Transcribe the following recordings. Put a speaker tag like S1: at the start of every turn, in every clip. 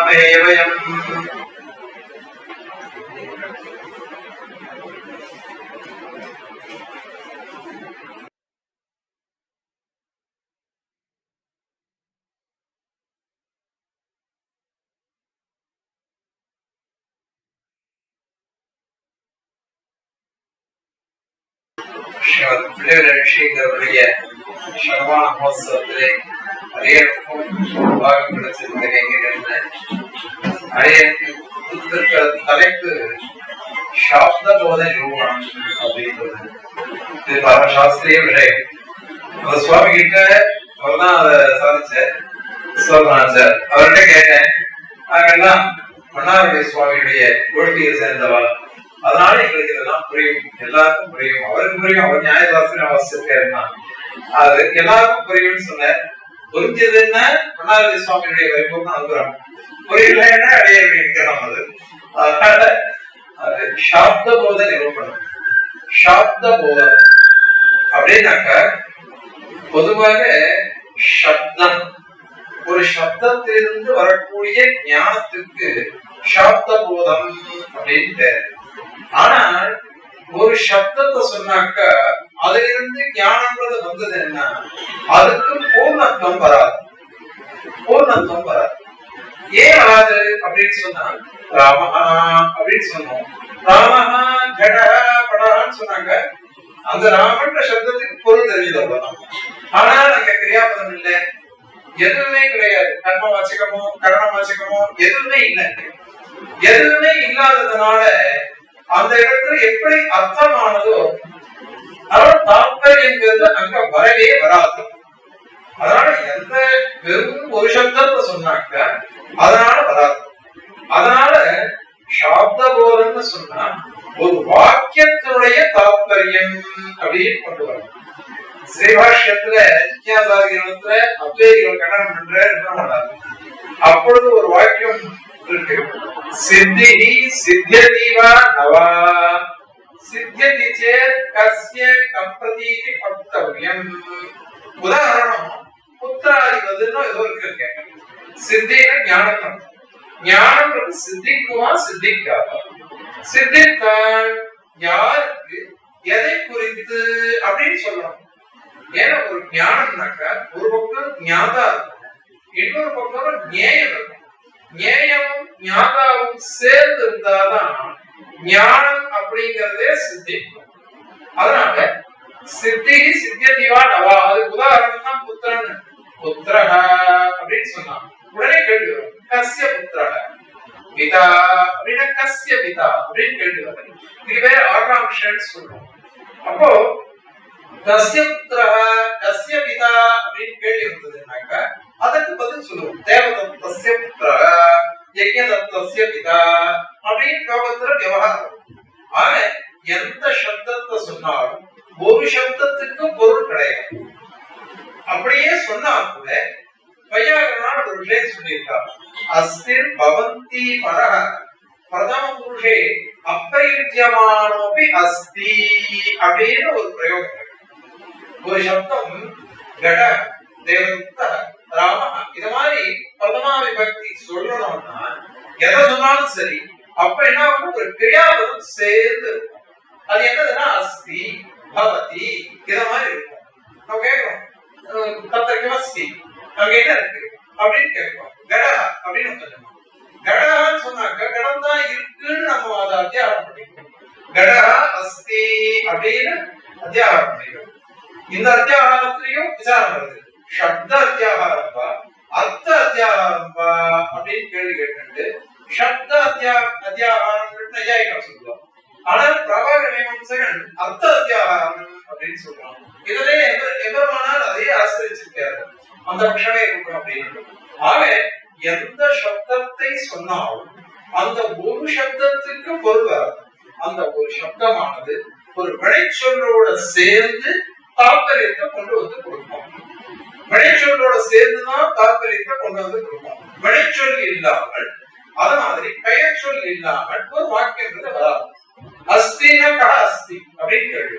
S1: நாமேவயம் பிள்ளைகளுடைய சர்வான மகோத்சவத்திலே அரியனுக்கும் பாகம் கிடைச்சிருந்த அரியனுக்கு தலைப்பு சாப்த போத நிரூபணம் அப்படின்றது. இது பல சாஸ்திரிய விஷயம். சுவாமி கிட்ட அவர்தான் அதை சாதிச்சார். சார் அவர்கிட்ட கேட்டேன், நாங்கெல்லாம் மன்னாருடைய சுவாமியுடைய கோஷ்டியை சேர்ந்தவா, அதனால எங்களுக்கு இதெல்லாம் புரியும், எல்லாருக்கும் புரியும், அவருக்கு புரியும், அவர் நியாயசாஸ்திரம் வாசிச்சிருக்காருன்னா அது எல்லாருக்கும் புரியும்னு சொன்னார். புரிஞ்சதுன்னா மன்னாருடைய சுவாமியுடைய வைபவம் அனுப்புறோம், புரியலன்னா அடைய இருக்கிறோம். அதனால அது சாப்த போத நிரூபணம். சாப்த போதம் அப்படின்னாக்க பொதுவாக சப்தம், ஒரு சப்தத்திலிருந்து வரக்கூடிய ஞானத்துக்கு சாப்த போதம் அப்படின்னு பேரு. ஆனால் ஒரு சப்தத்தை சொன்னாக்க அதிலிருந்து ஞானம்ன்றது வந்தது என்ன, அதுக்கு பூர்ணத்துவம் வராது. பூர்ணத்துவம் வராது. ஏன் வராது அப்படின்னு சொன்னா, ராமஹா அப்படின்னு சொன்னோம், ராமஹா கடஹா படஹான்னு சொன்னாங்க, அந்த ராமன்ற சப்தத்துக்கு பொருள் தெரிஞ்சது அவ்வளவுதான். ஆனால் அங்க கிரியாபதம் இல்லை, எதுவுமே கிடையாது. கர்ம வாச்சகமோ கரண வாச்சகமோ எதுவுமே இல்லை. எதுவுமே இல்லாததுனால அந்த இடத்துல எப்படி அர்த்தமானதோ அதோட தாற்பயங்கிறது அங்க வரவே வராது. அதனால எந்த வெறும் ஒரு சப்தத்தை சொன்னாக்க அதனால வராது. அதனால சாப்த போதம்னு சொன்னா ஒரு வாக்கியத்தினுடைய தாற்பயம் அப்படின்னு கொண்டு வரணும். ஸ்ரீபாஷ்யத்துல ஜிக்ஞாசாதிகரணத்துல அத்வைதிகள் கண்டனம் பண்ற இருக்க மாட்டாங்க. அப்பொழுது ஒரு வாக்கியம் இருக்கு, சித்தி சித்தியதீவா நவா சித்தியதி சேத் கஸ்ய கம்பதீதி பக்தவ்யம். உதாரணம் புத்திராதிபதுன்னு ஏதோ இருக்கு. சித்தின ஞானம், ஞானம் சித்திக்குமா சித்திக்காதா? சித்தித்தான் யாருக்கு எதை குறித்து அப்படின்னு சொல்லணும். ஏன்னா ஒரு ஞானம்னாக்க ஒரு பக்கம் ஞாதா இருக்கும், இன்னொரு பக்கம் ஞேயம் இருக்கும். ஞேயமும் ஞாதாவும் சேர்ந்து இருந்தாதான் ஞானம் அப்படிங்கறதே சித்திக்கும். அதனால சித்தி சித்தியதிவா நவா, அதுக்கு உதாரணம் தான் புத்திரன். புத்திரஹ அப்படின்னு சொன்னான், உடனே கேள்வி வரும், கஸ்ய புத்திரஹ பிதா அப்படின்னா கஸ்ய பிதா அப்படின்னு கேள்வி வரும். இது பேர் ஆகாங்ஷன்னு சொல்றோம். அப்போ கஸ்ய புத்திரஹ கஸ்ய பிதா அப்படின்னு கேள்வி வந்ததுன்னாக்க அதற்கு பதில் சொல்லுவோம், தேவதத்தஸ்ய புத்திரஹ யஜ்ஞதத்தஸ்ய பிதா அப்படின்னு லோகத்துல விவகாரம். ஆக எந்த சப்தத்தை சொன்னாலும் ஒரு சப்தத்துக்கு பொருள் கிடையாது. அப்படியே சொன்னா கூட வையாகரனான ஒரு விஷயம் சொல்லியிருக்கார், அஸ்திர் பவந்தி பரஹ பிரதம புருஷே அப்பிரயுஜ்யமானோபி அஸ்தி அப்படின்னு ஒரு பிரயோகம். ஒரு சப்தம் கட தேவதத்த ராம இது மாதிரி பிரதமா விபக்தி சொல்லணும்னா எதை சொன்னாலும் சரி, அப்ப என்ன ஒரு கிரியாபதம் சேர்ந்து இருக்கும். அது என்னதுன்னா அஸ்தி பவதி இத மாதிரி இருக்கும். நம்ம கேட்கிறோம் தத்திரக்கு அஸ்தி அங்க என்ன இருக்கு அப்படின்னு கேட்கிறோம். கடா அப்படின்னு சொல்லணும். கடான்னு சொன்னாக்க கடம் தான் இருக்குன்னு நம்ம அதை அத்தியாரம் பண்ணிக்கிறோம். கடா அஸ்தி அப்படின்னு அத்தியாரம் பண்ணிக்கிறோம். இந்த அத்தியாகாரத்திலையும் விசாரம் வருது, சப்த அத்தியாகாரம் பா அர்த்த அத்தியாகாரம் பா அப்படின்னு கேள்வி கேட்டு சப்த அத்தியாகாரம் நையாயிகம் சொல்லுவோம். ஆனால் பிரபாகர மீமாம்சகன் அர்த்த அத்தியாகாரம் அப்படின்னு சொல்றோம். இதுல எவருமானால் அதையே ஆசிரிச்சிருக்காரு, அந்த பட்சமே இருக்கும் அப்படின்னு. ஆக எந்த சப்தத்தை சொன்னாலும் அந்த ஒரு சப்தத்துக்கு பொருள் வராது. அந்த ஒரு சப்தமானது ஒரு வினைச்சொல்லோட சேர்ந்து தாற்பயத்தை கொண்டு வந்து கொடுப்போம். வினைச்சொல்லோட சேர்ந்துதான் தாற்பயத்தை கொண்டு வந்து கொடுப்போம். வினைச்சொல் இல்லாமல், அது மாதிரி பெயர் சொல் இல்லாமல் ஒரு வாக்கியத்துல வராது. அஸ்தினா கட அஸ்தி அப்படின்னு கேள்வி,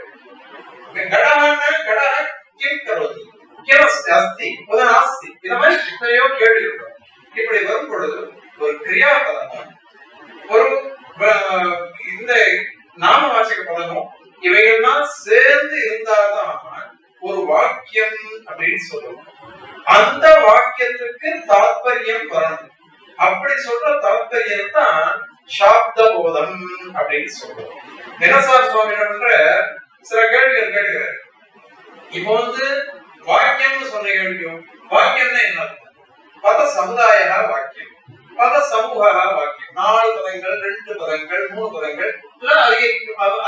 S1: கடகான கட கிம் கரோதி கிம் அஸ்தி உதன அஸ்தி, இந்த மாதிரி எத்தனையோ கேள்வி இருக்கும். இப்படி வரும் பொழுது ஒரு கிரியாபதமும் ஒரு இந்த நாமவாச்சக பதமும் இவைகள்லாம் சேர்ந்து இருந்தாதான் ஒரு வாக்கியம் அப்படின்னு சொல்லுவோம். அந்த வாக்கியத்துக்கு தாத்பரியம் வரணும். அப்படி சொல்ற தாத்பரியம் தான் சாப்த போதம் அப்படின்னு சொல்றோம். தினசார சுவாமி என்ற சில கேள்விகள் கேட்கிறார். இப்போ வாக்கியம்னு சொன்ன கேள்வியும் வாக்கியம்னா என்ன? பத சமுதாய வாக்கியம், பத சமூக வாக்கியம், 4 பதங்கள், 2 பதங்கள், 3 பதங்கள்,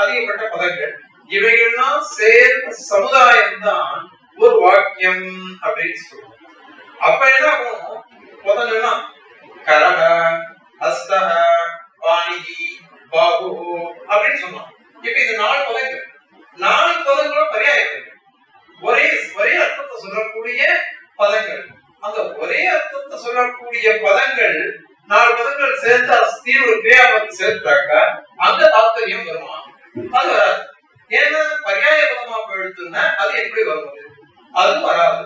S1: அதிகப்பட்ட பதங்கள், இவைகள்லாம் சேர்ந்த சமுதாயம் தான் ஒரு வாக்கியம் அப்படின்னு சொல்லுவோம். அப்ப என்ன ஆகும்? முதல்ல கரக, ஹஸ்தக, பாணிகி, பாகு அப்படின்னு சொன்னோம். இப்ப இந்த 4 பதங்கள், 4 பதங்களும் பரியாயங்கள், ஒரே அர்த்தத்தை சொல்லக்கூடிய பதங்கள். அந்த ஒரே அர்த்தத்தை சொல்லக்கூடிய பதங்கள் 4 பதங்கள் சேர்த்து அஸ்தின்னு ஒரு கிரியாபதம் சேர்த்தாக்க அந்த தாத்பரியம் வருமா? அது வராது. ஏன்னா பரியாய பதமா போயிடுச்சுன்னா அது எப்படி வருவது? அது வராது.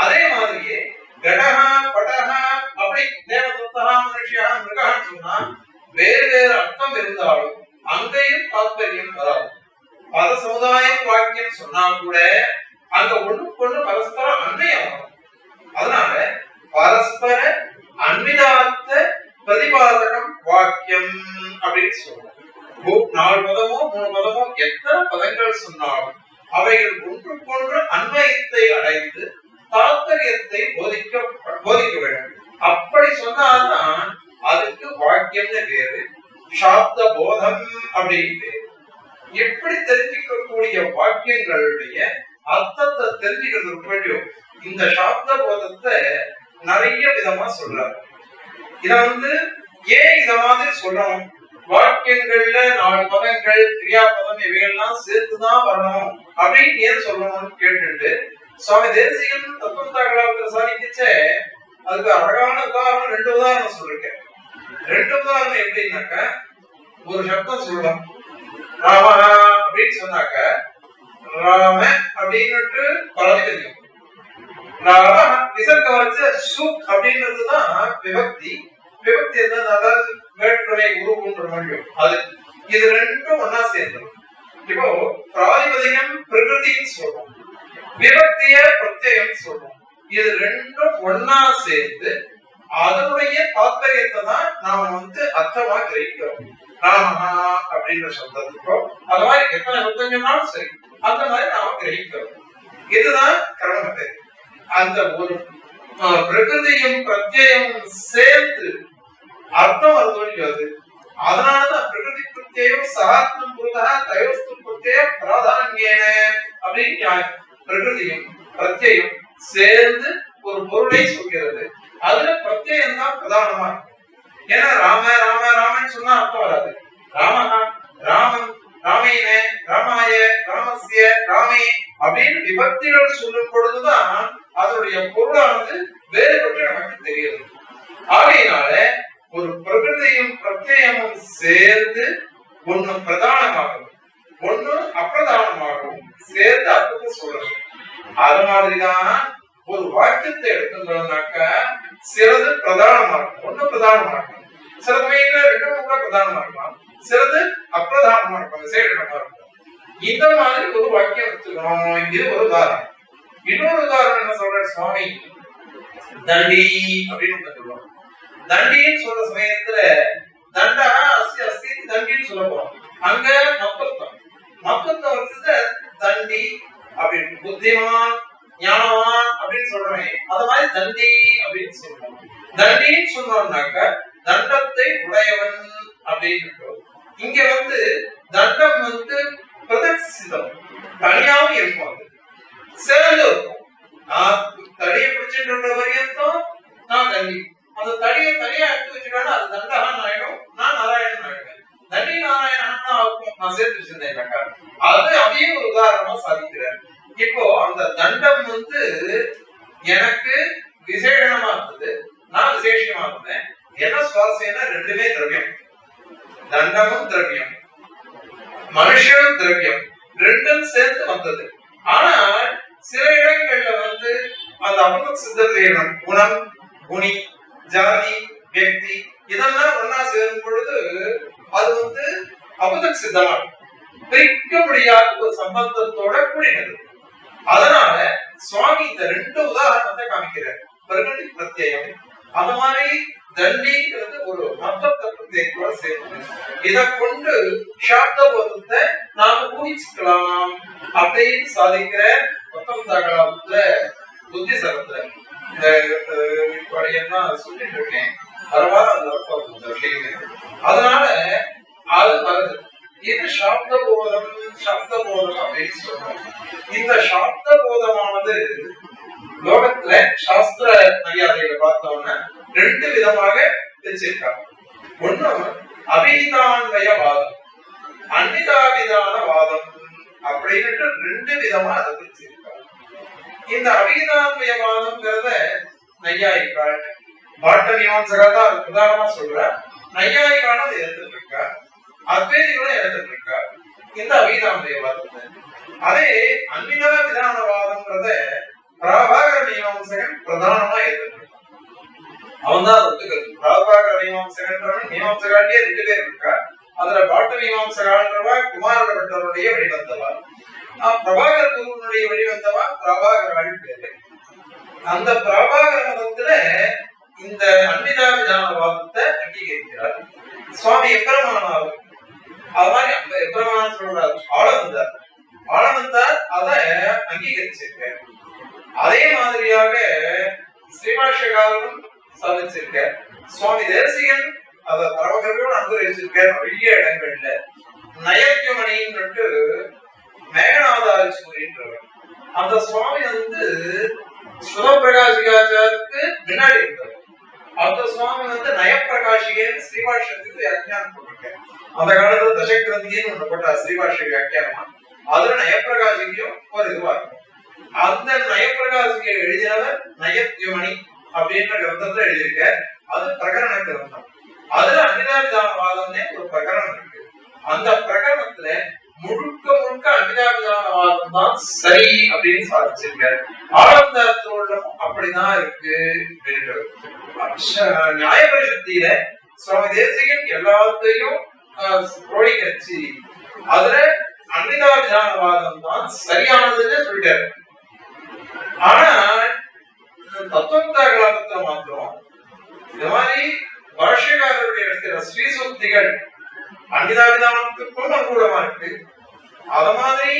S1: அதே மாதிரியே கடகா, படகா, அப்படி தேவதத்தா, மனுஷியா, மிருகான்னு சொன்னா வேறு வேறு அர்த்தம் இருந்தாலும் அங்கேயும் தாத்பரியம் வராது. பத சமுதாயம் வாக்கியம் சொன்னா கூட அங்க ஒண்ணுக்கு பரஸ்பர அன்வயம் வரும். அதனால பரஸ்பர அன்பிதார்த்த பிரதிபாதகம் வாக்கியம் அப்படின்னு சொல்றோம். 4 பதமோ 3 பதமோ எத்தனை பதங்கள் சொன்னாலும் அவைகள் ஒன்றுக்கொன்று அன்வயத்தை அடைந்து தாத்பரியத்தை போதிக்க வேண்டும். அப்படி சொன்னால்தான் அதுக்கு வாக்கியம்னு பேரு, சாப்த போதம் அப்படின்னு பேரு. எப்படி தெரிஞ்சுக்கக்கூடிய வாக்கியங்களுடைய அர்த்தத்தை தெரிஞ்சுக்கிறதுக்கு வேண்டிய இந்த சாப்த போதத்தை நிறைய விதமா சொல்றாரு. இத ஏன் இத மாதிரி சொல்லணும்? வாக்கியங்கள்ல 4 பதங்கள், கிரியாபதம் இவைகள்லாம் சேர்த்துதான் வரணும் அப்படின்னு ஏன் சொல்லணும்னு கேட்டுட்டு சுவாமி தேசிகன் தத்துவத்தாக்களாக சாதிக்கிச்ச அதுக்கு அழகான உதாரணம் 2 உதாரணம் சொல்லிருக்கேன். 2 உதாரணம் எப்படின்னாக்க, ஒரு சப்தம் சொல்லலாம் ராம அப்படின்னு சொன்னாக்க ராம அப்படின்னுட்டு பலது தெரியும். ராம விசர்க்கம் வச்ச சுக் அப்படின்றதுதான் விபக்தி. விபக்தி அதாவது வேற்றுமை உருவுன்ற மொழியும் அது. இது 2ம் ஒன்னா சேர்ந்துடும். இப்போ பிராதிபதிகம் பிரகிருதின்னு சொல்றோம், விபக்திய பிரத்யம் சொல்றோம். இது 2ம் ஒன்னா சேர்ந்து அதனுடைய தாத்பரியத்தை தான் நாம அர்த்தமா கிரகிக்கிறோம். ராமஹா அப்படின்ற சப்தத்துக்கோ அந்த மாதிரி எத்தனை சப்தங்கள்னாலும் சரி அந்த மாதிரி நாம கிரகிக்கிறோம். இதுதான் கிரமத்தை. அந்த ஒரு பிரகிருதியும் பிரத்யம் சேர்ந்து அர்த்தம் வருது. அதனாலதான் பிரகிருதி பிரத்யம் சகாத்மம் புருதா தயோஸ்து பிரத்ய பிராதான்யேன அப்படின்னு பிரகிருதியும் பிரத்யம் சேர்ந்து ஒரு பொருளை சொல்கிறது. அதுல பிரத்யம் தான் பிரதானமா இருக்கும். ஏன்னா ராம ராம ராமன் சொன்னா அர்த்தம் வராது. ராமஹா, ராமன், ராமேன, ராமாய, ராமஸ்ய, ராமே அப்படின்னு விபக்திகள் சொல்லும் பொழுதுதான் அதனுடைய பொருளானது வேறுபட்டு நமக்கு தெரியுது. ஆகையினால ஒரு பிரகிருதியும் பிரத்யமும் சேர்ந்து ஒண்ணு பிரதானமாகவும் ஒண்ணு அப்பிரதானமாகவும் சேர்ந்து அர்த்தத்தை சொல்லணும். அது மாதிரிதான் ஒரு வாக்கியத்தை எடுத்துட்டோம்னாக்க சிலது பிரதானமா இருக்கும், ஒண்ணு பிரதானமா இருக்கும். சில சமயத்துல 2 கூட பிரதானமா இருக்கலாம், சிலது அப்பிரதானமா இருக்கும், விசேஷமா இருக்கும். இந்த மாதிரி ஒரு வாக்கியம் எடுத்துக்கணும். இது ஒரு உதாரணம். இன்னொரு உதாரணம் என்ன சொல்ற சுவாமி, தண்டி அப்படின்னு சொல்லுவோம். தண்டின்னு சொல்ற சமயத்துல தண்டா அஸ்தி அஸ்தி தண்டின்னு சொல்ல போறோம். அங்க மக்கத்தம் தண்டி அப்படின்னு புத்திமான் ஞானவான் அப்படின்னு சொல்றேன். அத மாதிரி தண்டி அப்படின்னு சொல்றோம். தண்டின்னு சொன்னோம்னாக்க தண்டத்தை உடையவன் அப்படின்னு. இங்க தண்டம் பிரதர்சிதம் தனியாவும் இருக்கும், அது சேர்ந்து இருக்கும். நான் தடியை பிடிச்சிட்டு வரையும் நான் தண்டி, அந்த தடியை தனியா எடுத்து வச்சுட்டா அது தண்டகான் ஆயிடும், நான் நாராயணன் ஆயிடுவேன். தண்டி நாராயணன் ஆகும் நான் சேர்த்து வச்சிருந்தேன். அது அப்படியே ஒரு உதாரணமா சாதிக்கிறார். இப்போ அந்த தண்டம் எனக்கு விசேஷமா இருந்தது, நான் விசேஷமா இருந்தேன். என்ன சுவாரஸ்யம்னா 2மே திரவியம். தண்டமும் திரவியம், மனுஷனும் திரவியம், 2ம் சேர்த்து வந்தது. ஆனா சில இடங்கள்ல அந்த அமிர்த சித்தத்தை குணம், குணி, ஜாதி, வியக்தி இதெல்லாம் ஒன்னா சேரும் பொழுது அது அபதக் சித்தமா பிரிக்க முடியாத ஒரு சம்பந்தத்தோட கூடினது. அதனால சுவாமி இந்த ரெண்டு உதாரணத்தை காமிக்கிறார். பிரகதி பிரத்யம் அந்த மாதிரி தண்டிங்கிறது ஒரு மத்தத்தை பிரத்யத்தோட சேர்ந்து இதை கொண்டு சாப்த போதத்தை நாம ஊகிச்சுக்கலாம் அப்படின்னு சாதிக்கிற 19 புத்தி சரத்துல இந்த சொல்லிட்டு இருக்கேன். அதனால அது வருது. இது சாப்த போதம் அப்படின்னு சொல்றோம். இந்த சாப்த போதமானது லோகத்துல சாஸ்திர மரியாதைகளை பார்த்தோம்னா ரெண்டு விதமாக பிரிச்சிருக்காங்க. ஒண்ணு அபிஹிதான்வய வாதம், அன்னிதாபிதான வாதம் அப்படின்னு ரெண்டு விதமா அதை பிரிச்சிருக்காங்க. இந்த அபிஹிதான்வய வாதம்ங்கிறத நையாயிக்காள் பாட்ட மீமாம்சகா தான் உதாரணமா சொல்ற. நையாயிக்கான அதை எடுத்துட்டு இருக்கா, அத்வைதிகளும் எடுத்துட்டு இருக்கா இந்த அபிஹிதான்வய வாதத்தை. அதே அன்னிதாபிதான வாதம்ங்கிறத பிராபாகர மீமாம்சகன் பிரதானமா எடுத்துட்டு இருக்கான். அவன் தான் ஒத்துக்கிறது. பிராபாகர மீமாம்சகன் மீமாம்சகாண்டியே 2 பேர் இருக்கா. அதுல பாட்ட மீமாம்சகான்றவா குமார பட்டருடைய வழிவந்தவா, பிரபாகர குருவனுடைய வழிவந்தவா பிரபாகரான் பேரு. அந்த பிரபாகர மதத்துல இந்த அன்னிதாபிதான வாதத்தை அங்கீகரிக்கிறார் சுவாமி எப்பிரமானாலும். அது மாதிரி எப்பிரமானம் சொல்றாரு ஆளவந்தார் அதை அங்கீகரிச்சிருக்க. அதே மாதிரியாக ஸ்ரீபாஷ்யகாரனும் சாதிச்சிருக்க. சுவாமி தேசிகன் அதை பரவகர்களோடு அனுபவிச்சிருக்க. நிறைய இடங்கள்ல நயக்கியமணின்னு மேகநாதாரிச்சூரின்றவர் அந்த சுவாமி சுதப்பிரகாசிகாச்சாருக்கு முன்னாடி இருந்தவர். அந்த சுவாமி நயப்பிரகாஷிகன் ஸ்ரீபாஷ்யத்துக்கு வியாக்கியானம் போட்டிருக்காரு. அந்த காலத்துல தசகிரந்தின்னு ஒண்ணு போட்டார் ஸ்ரீபாஷ்ய வியாக்கியானமா. அதுல நயப்பிரகாசிக்கும் ஒரு இதுவா இருக்கும். அந்த நயப்பிரகாசிக்க எழுதினவர் நயத்யுமணி அப்படின்ற கிரந்தத்துல எழுதியிருக்க. அது பிரகரண கிரந்தம். அதுல அன்னிதாபிதானவாதம்னே ஒரு பிரகரணம் இருக்கு. அந்த பிரகரணத்துல முழுக்க அன்னிதாபிதானவாதம் தான் சரி அப்படின்னு சாதிச்சிருக்காரு. ஆனந்தத்தோடும் அப்படிதான் இருக்கு. நியாய பரிசுத்தியில சுவாமி தேசிகன் எல்லாத்தையும் கோடிக்கரிச்சு அதுல அன்னிதாபிதானவாதம் தான் சரியானதுன்னு சொல்லிட்டாரு. ஆனா தத்துவத்தாகலாபத்துல மாத்திரம் இந்த மாதிரி பாஷ்யக்காரருடைய இருக்கிற ஸ்ரீசுக்திகள் அன்னிதாபிதானத்துக்கும் அனுகூலமா இருக்கு, அத மாதிரி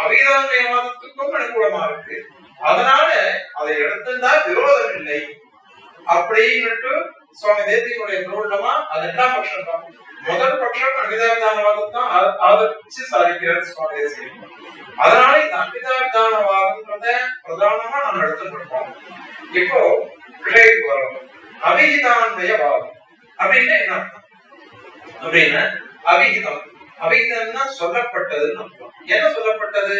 S1: அபிதானவாதத்துக்கும் அனுகூலமா இருக்கு. அதனால அதை எடுத்துட்டா விரோதம் இல்லை அப்படின்னு சுவாமி தேசிகனுடைய பிரபலமா அது 2ஆம் பட்சம் தான். முதல் பட்சம் அன்னிதாபிதானவாதத்தான் ஆதரிச்சு சாதிக்கிறார் சுவாமி தேசிகன். அதனால இந்த அன்னிதாபிதானவாதம்ன்றத பிரதானமா நம்ம எடுத்துட்டு இருக்கோம். இப்போ விஷயத்துக்கு வரும். அபிஹிதான்வய வாதம் அப்படின்னு என்ன அர்த்தம் அப்படின்னா, அபிஹிதம்னா சொல்லப்பட்டதுன்னு அர்த்தம். என்ன சொல்லப்பட்டது?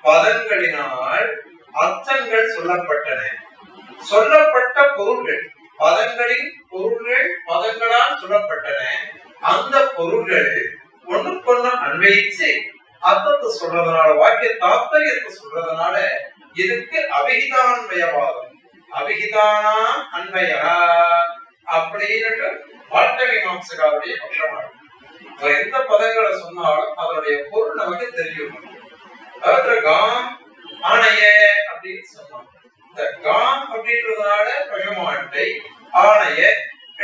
S1: பதங்களினால் அர்த்தங்கள் சொல்லப்பட்டன. சொல்லப்பட்ட பொருள்கள், பதங்களின் பொருள்கள் பதங்களால் சொல்லப்பட்டன. அந்த பொருள்கள் ஒண்ணுக்கொண்ணு அன்வயிச்சு அர்த்தத்தை சொல்றதுனால, வாக்கிய தாத்பரியத்தை சொல்றதுனால இதுக்கு அபிஹிதான்வயவாதம், அபிஹிதானா அன்வயா அப்படின்னு பாட்ட மீமாம்சகாருடைய பட்சமா இருக்கு. எந்த பதங்களை சொன்னாலும் அதனுடைய பொருள் நமக்கு தெரியும். அதாவது காம் ஆணைய அப்படின்னு சொன்னோம். இந்த காம் அப்படின்றதுனால பகமாட்டை, ஆணைய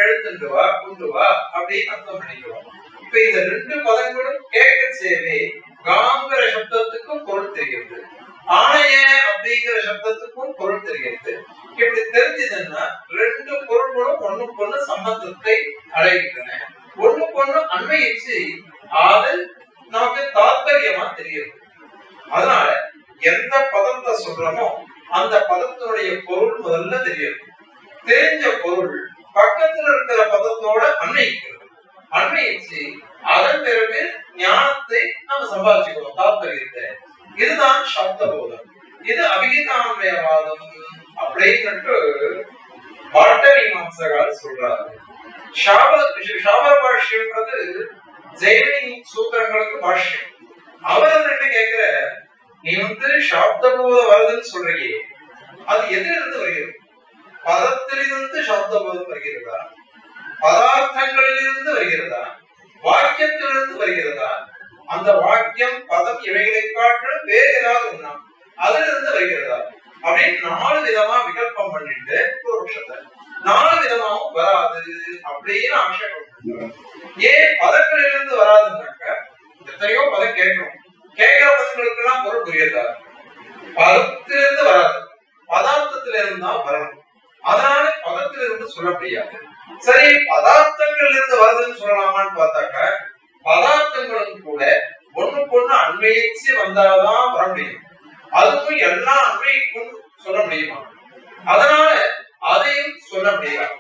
S1: எழுத்துண்டு வா கொண்டு வா அப்படின்னு அர்த்தம் பண்ணிக்கிறோம். இப்ப இந்த 2 பதங்களும் கேட்க சேவை காங்கிற சப்தத்துக்கும் பொருள் தெரிகிறது, ஆணைய அப்படிங்கிற சப்தத்துக்கும் பொருள் தெரிகிறது. இப்படி தெரிஞ்சதுன்னா 2 பொருள்களும் ஒண்ணுக்கொண்ணு சம்பந்தத்தை அடைகின்றன. ஒண்ணுக்கொண்ணு அன்வயிச்சு அது நமக்கு தாத்பரியமா தெரியுது. அதனால எந்த பதத்தை சொல்றோமோ அந்த பதத்தினுடைய பொருள் முதல்ல தெரியும். தெரிஞ்ச பொருள் பக்கத்துல இருக்கிற பதத்தோட அன்வயிக்கிறது. அன்வயிச்சு அதன் பிறகு ஞானத்தை நம்ம சம்பாதிச்சுக்கிறோம், தாத்பரியத்தை. இதுதான் சப்த போதம். இது அபிஹிதான்வயவாதம் அப்படின்னு பாட்ட மீமாம்சகார் சொல்றாரு. சாபர பாஷ்யம்ன்றது ஜெயனி சூத்திரங்களுக்கு பாஷ்யம். அவர் என்ன கேட்கிற, நீ சாப்த போதம் வருதுன்னு சொல்றியே, அது எதிலிருந்து வருகிறது? பதத்திலிருந்து சாப்த போதம் வருகிறதா பதார்த்தங்களிலிருந்து வருகிறதா, வாக்கியத்திலிருந்து வருகிறதா, அந்த வாக்கியம் பதம் இவைகளை காட்டிலும் வேறு ஏதாவது ஒண்ணா அதுல இருந்து வருகிறதா அப்படின்னு 4 விதமா விகல்பம் பண்ணிட்டு பூர்வபக்ஷத்தை 4 விதமாவும் வராது அப்படின்னு ஆட்சேபம். ஏன் பதங்களிலிருந்து வராதுன்னாக்க எத்தனையோ பதம் கேட்கணும், கேட்கிற பதங்களுக்கு எல்லாம் பொருள் புரியுதா? பதத்திலிருந்து வராது, பதார்த்தத்திலிருந்து தான் வரணும். அதனால பதத்திலிருந்து சொல்ல முடியாது. சரி, பதார்த்தங்கள் இருந்து வருதுன்னு சொல்லலாமான்னு பார்த்தாக்க பதார்த்தங்களும் கூட ஒண்ணுக்கு அண்மையிச்சு வந்தாதான் வர முடியும். அதுவும் எல்லா அண்மைக்கும் சொல்ல முடியுமா? அதனால அதையும் சொல்ல முடியாது.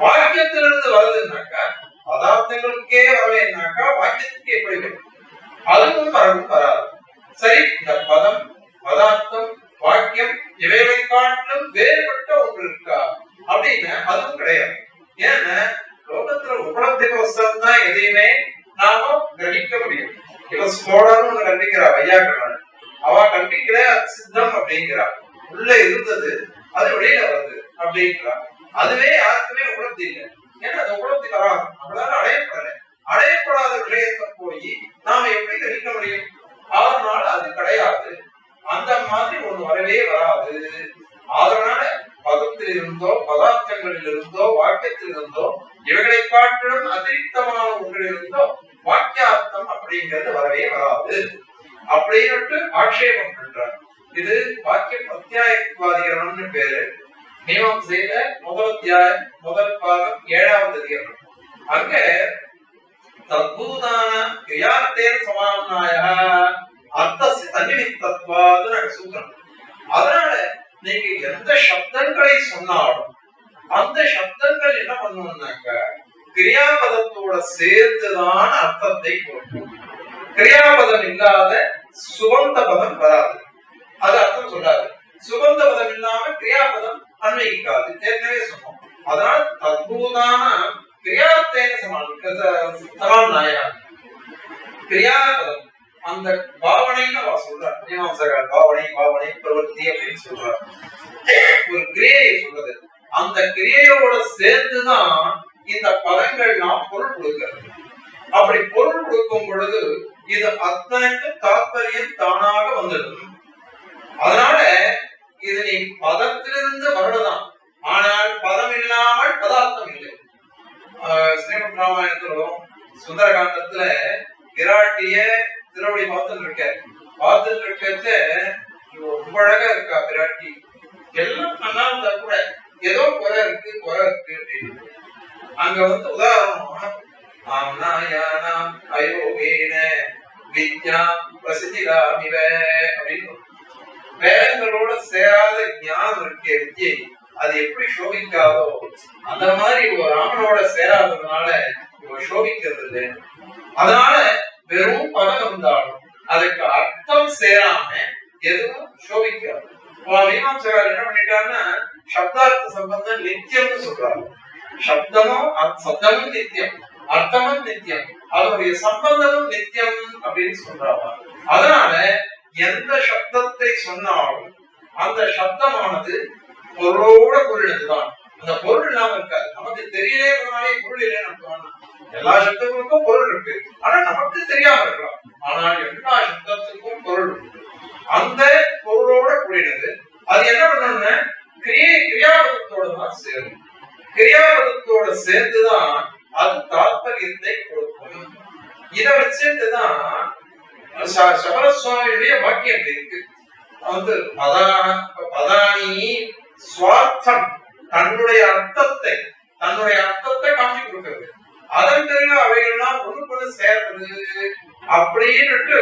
S1: வாக்கியத்திலிருந்து வருதுன்னாக்கா பதார்த்தங்களுக்கே வரலைன்னாக்கா வாக்கியத்துக்கு எப்படி வரும்? அதுவும் வரவும் வராது. சரி, இந்த பதம், பதார்த்தம், வாக்கியம் இவைகளை காட்டிலும் வேறுபட்ட ஒன்று இருக்கா அப்படின்னு அதுவும் கிடையாது. ஏன்னா லோகத்துல உபலப்தி வசம் தான் எதையுமே நாம கிரகிக்க முடியும். இவ ஸ்மோடன்னு ஒண்ணு கண்டிக்கிறா வையாக்கணும், அவ கண்டிக்கிற சித்தம் அப்படிங்கிறா, உள்ள இருந்தது அது வெளியில வருது அப்படிங்கிறா. அதுவே யாருக்குமே உபலப்தி இல்லை. ஏன்னா அது உபலப்தி வராது, நம்மளால அடையப்படலை. அடையப்படாத விடயத்தை போய் நாம எப்படி கிரகிக்க முடியும்? அதனால அது கிடையாது. அந்த மாதிரி ஒண்ணு வரவே வராது. அதனால பதத்தில் இருந்தோ, பதார்த்தங்களில் இருந்தோ, வாக்கியத்தில் இருந்தோ, இவைகளை காட்டிலும் அதிரிக்தமான ஒன்றில் இருந்தோ வாக்கியார்த்தம் அப்படிங்கிறது வரவே வராது அப்படின்னு ஆட்சேபம் பண்றார். இது வாக்கிய பிரத்யாயத்வாதிகரணம்னு பேரு. மீமாம்சையில முதல் அத்தியாயம் முதல் பாகம் 7வது அதிகரணம். அங்க தத்பூதான கிரியார்த்தேன சமானாய அர்த்தஸ்ய தன்னிமித்தத்வாதுன்னு சூத்திரம். அதனால நீங்க எந்த சப்தங்களை சொன்னாலும் அந்த சப்தங்கள் என்ன பண்ணுவோம்னாக்க கிரியாபதத்தோட சேர்ந்துதான் அர்த்தத்தை கொடுக்கும். கிரியாபதம் இல்லாத சுபந்த பதம் வராது, அது அர்த்தம் சொல்லாது. சுபந்த பதம் இல்லாம கிரியாபதம் அன்வயிக்காது, ஏற்கனவே சொன்னோம். அதனால தத்பூதான கிரியார்த்தேன சமானாய கிரியாபதம் அந்த பாவனைன்னு அவ சொல்றார். மீமாம்சகர் பாவனை பாவனை பிரவர்த்தி அப்படின்னு சொல்றார். ஒரு கிரியையை சொல்றது, அந்த கிரியையோட சேர்ந்துதான் இந்த பதங்கள்லாம் பொருள் கொடுக்கிறது. அப்படி பொருள் கொடுக்கும் பொழுது இது அத்தனைக்கும் தாற்பயம் தானாக வந்துடும். அதனால இது நீ பதத்திலிருந்து வரலாம், ஆனால் பதம் இல்லாமல் பதார்த்தம் இல்லை. ஸ்ரீமத் ராமாயணத்திலும் சுந்தரகாண்டத்துல விராட்டிய திருவடி பார்த்துட்டு இருக்க ரொம்ப அழகா இருக்கா விராட்டி. எல்லாம் நல்லா இருந்தா கூட ஏதோ குறை இருக்கு அப்படின்னு அங்க உதாரணம் அயோகேன வித்யா பிரசிதிராமிவ அப்படின்னு வேதங்களோட சேராத ஞானம் இருக்கே வித்யை, அது எப்படி சோபிக்காதோ அந்த மாதிரி ராமனோட சேராததுனால இவ சோபிக்கிறது இல்லை. அதனால வெறும் பதம் இருந்தாலும் அதுக்கு அர்த்தம் சேராம எதுவும் சோபிக்காது. மீமாம்சகர் என்ன பண்ணிட்டாருன்னா சப்தார்த்த சம்பந்தம் நித்தியம்னு சொல்றாரு. சப்தமும் நித்தியம், அர்த்தமும் நித்தியம், அதனுடைய சம்பந்தமும் நித்தியம் அப்படின்னு சொல்றாங்க. அதனால எந்த சப்தத்தை சொன்னாலும் அந்த சப்தமானது பொருளோட பொருளினதுதான், அந்த பொருள் இல்லாம இருக்காது. நமக்கு தெரியலேனாலே பொருள் இல்லைன்னு எல்லா சப்தங்களுக்கும் பொருள் இருக்கு, ஆனா நமக்கு தெரியாம இருக்கலாம். ஆனால் எல்லா சப்தத்துக்கும் பொருள் இருக்கு, அந்த பொருளோட கூடினது. அது என்ன பண்ணணும்னா கிரியாபதத்தோட தான் சேரும். கிரியாபதத்தோட சேர்ந்துதான் அது தாத்பரியத்தை கொடுக்கும். இதை வச்சுட்டுதான் சபர சுவாமியுடைய வாக்கியம் இருக்கு. பதானி சுவார்த்தம், தன்னுடைய அர்த்தத்தை காட்சி கொடுக்கிறது. அதன் பிறகு அவைகள்லாம் ஒண்ணுக்குள்ள சேர்றது அப்படின்னு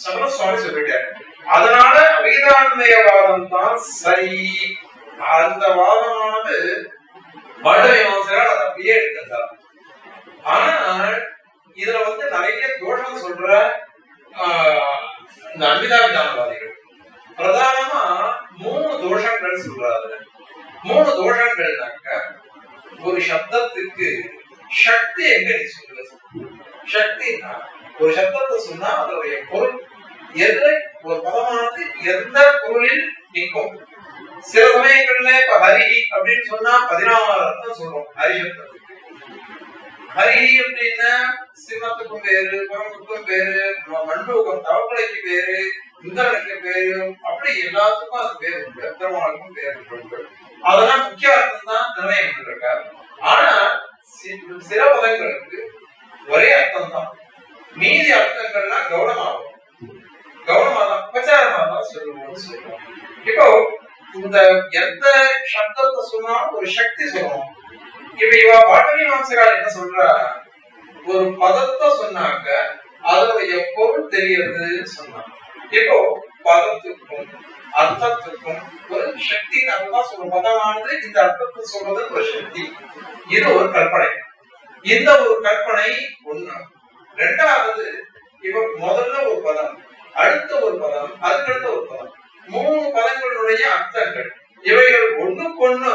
S1: சபர சுவாமி சொல்லிட்டாரு. அதனால அபிதான்மயவாதம் தான் சரி. அந்த வாதமானது வடமீமாம்சகர் அதை அப்படியே எடுத்துட்டார். ஆனால் இதுல நிறைய தோஷம் சொல்ற இந்த அபிதாவிதானவாதிகள் பிரதானமா 3 தோஷங்கள் சொல்றாரு. 3 தோஷங்கள்னாக்க ஒரு சப்தத்துக்கு சக்தி எங்க நீ சொல்ல, சக்தினா ஒரு சப்தத்தை சொன்னா அதனுடைய பொருள் எது, ஒரு பதமானது எந்த பொருளில் நிற்கும். சில சமயங்கள்ல இப்ப ஹரி அப்படின்னு சொன்னா 16 அர்த்தம் சொல்றோம் ஹரி சப்தத்துக்கு. ஹரி அப்படின்னா சிம்மத்துக்கும் பேரு, குரங்குக்கும் பேரு, மண்டூகம் தவக்கலைக்கு பேரு, இந்திரனுக்கு பேரு, அப்படி எல்லாத்துக்கும் அது பேர் உண்டு. பெருமாளுக்கும் பேர் உண்டு. அதெல்லாம் முக்கிய அர்த்தம் தான் நிர்ணயம் பண்ணிருக்காரு. ஆனா சில பதங்களுக்கு ஒரே அர்த்தம் தான். மீதி அர்த்தங்கள்லாம் கௌனமாகும். கௌனமாதான் உபச்சாரமாதான் சொல்லுவோம். இப்போ இந்த எந்த சப்தத்தை சொன்னாலும் ஒரு சக்தி சொல்லணும். இப்ப இவ பாட்டவி மாம்சகால் என்ன சொல்றா, ஒரு பதத்தை சொன்னாக்க அதனுடைய பொருள் தெரியறதுன்னு சொன்னாங்க. இப்போ பதத்துக்கும் அர்த்தத்துக்கும் ஒரு சக்தி அதுதான் சொல்லும். பதமானது இந்த அர்த்தத்தை சொல்றது ஒரு சக்தி. இது ஒரு கற்பனை. இந்த ஒரு கற்பனை ஒண்ணு. ரெண்டாவது, இப்ப முதல்ல ஒரு பதம், அடுத்த ஒரு பதம், அதுக்கடுத்த ஒரு பதம், 3 பதங்களுடைய அர்த்தங்கள் இவைகள் ஒண்ணுக்கொண்ணு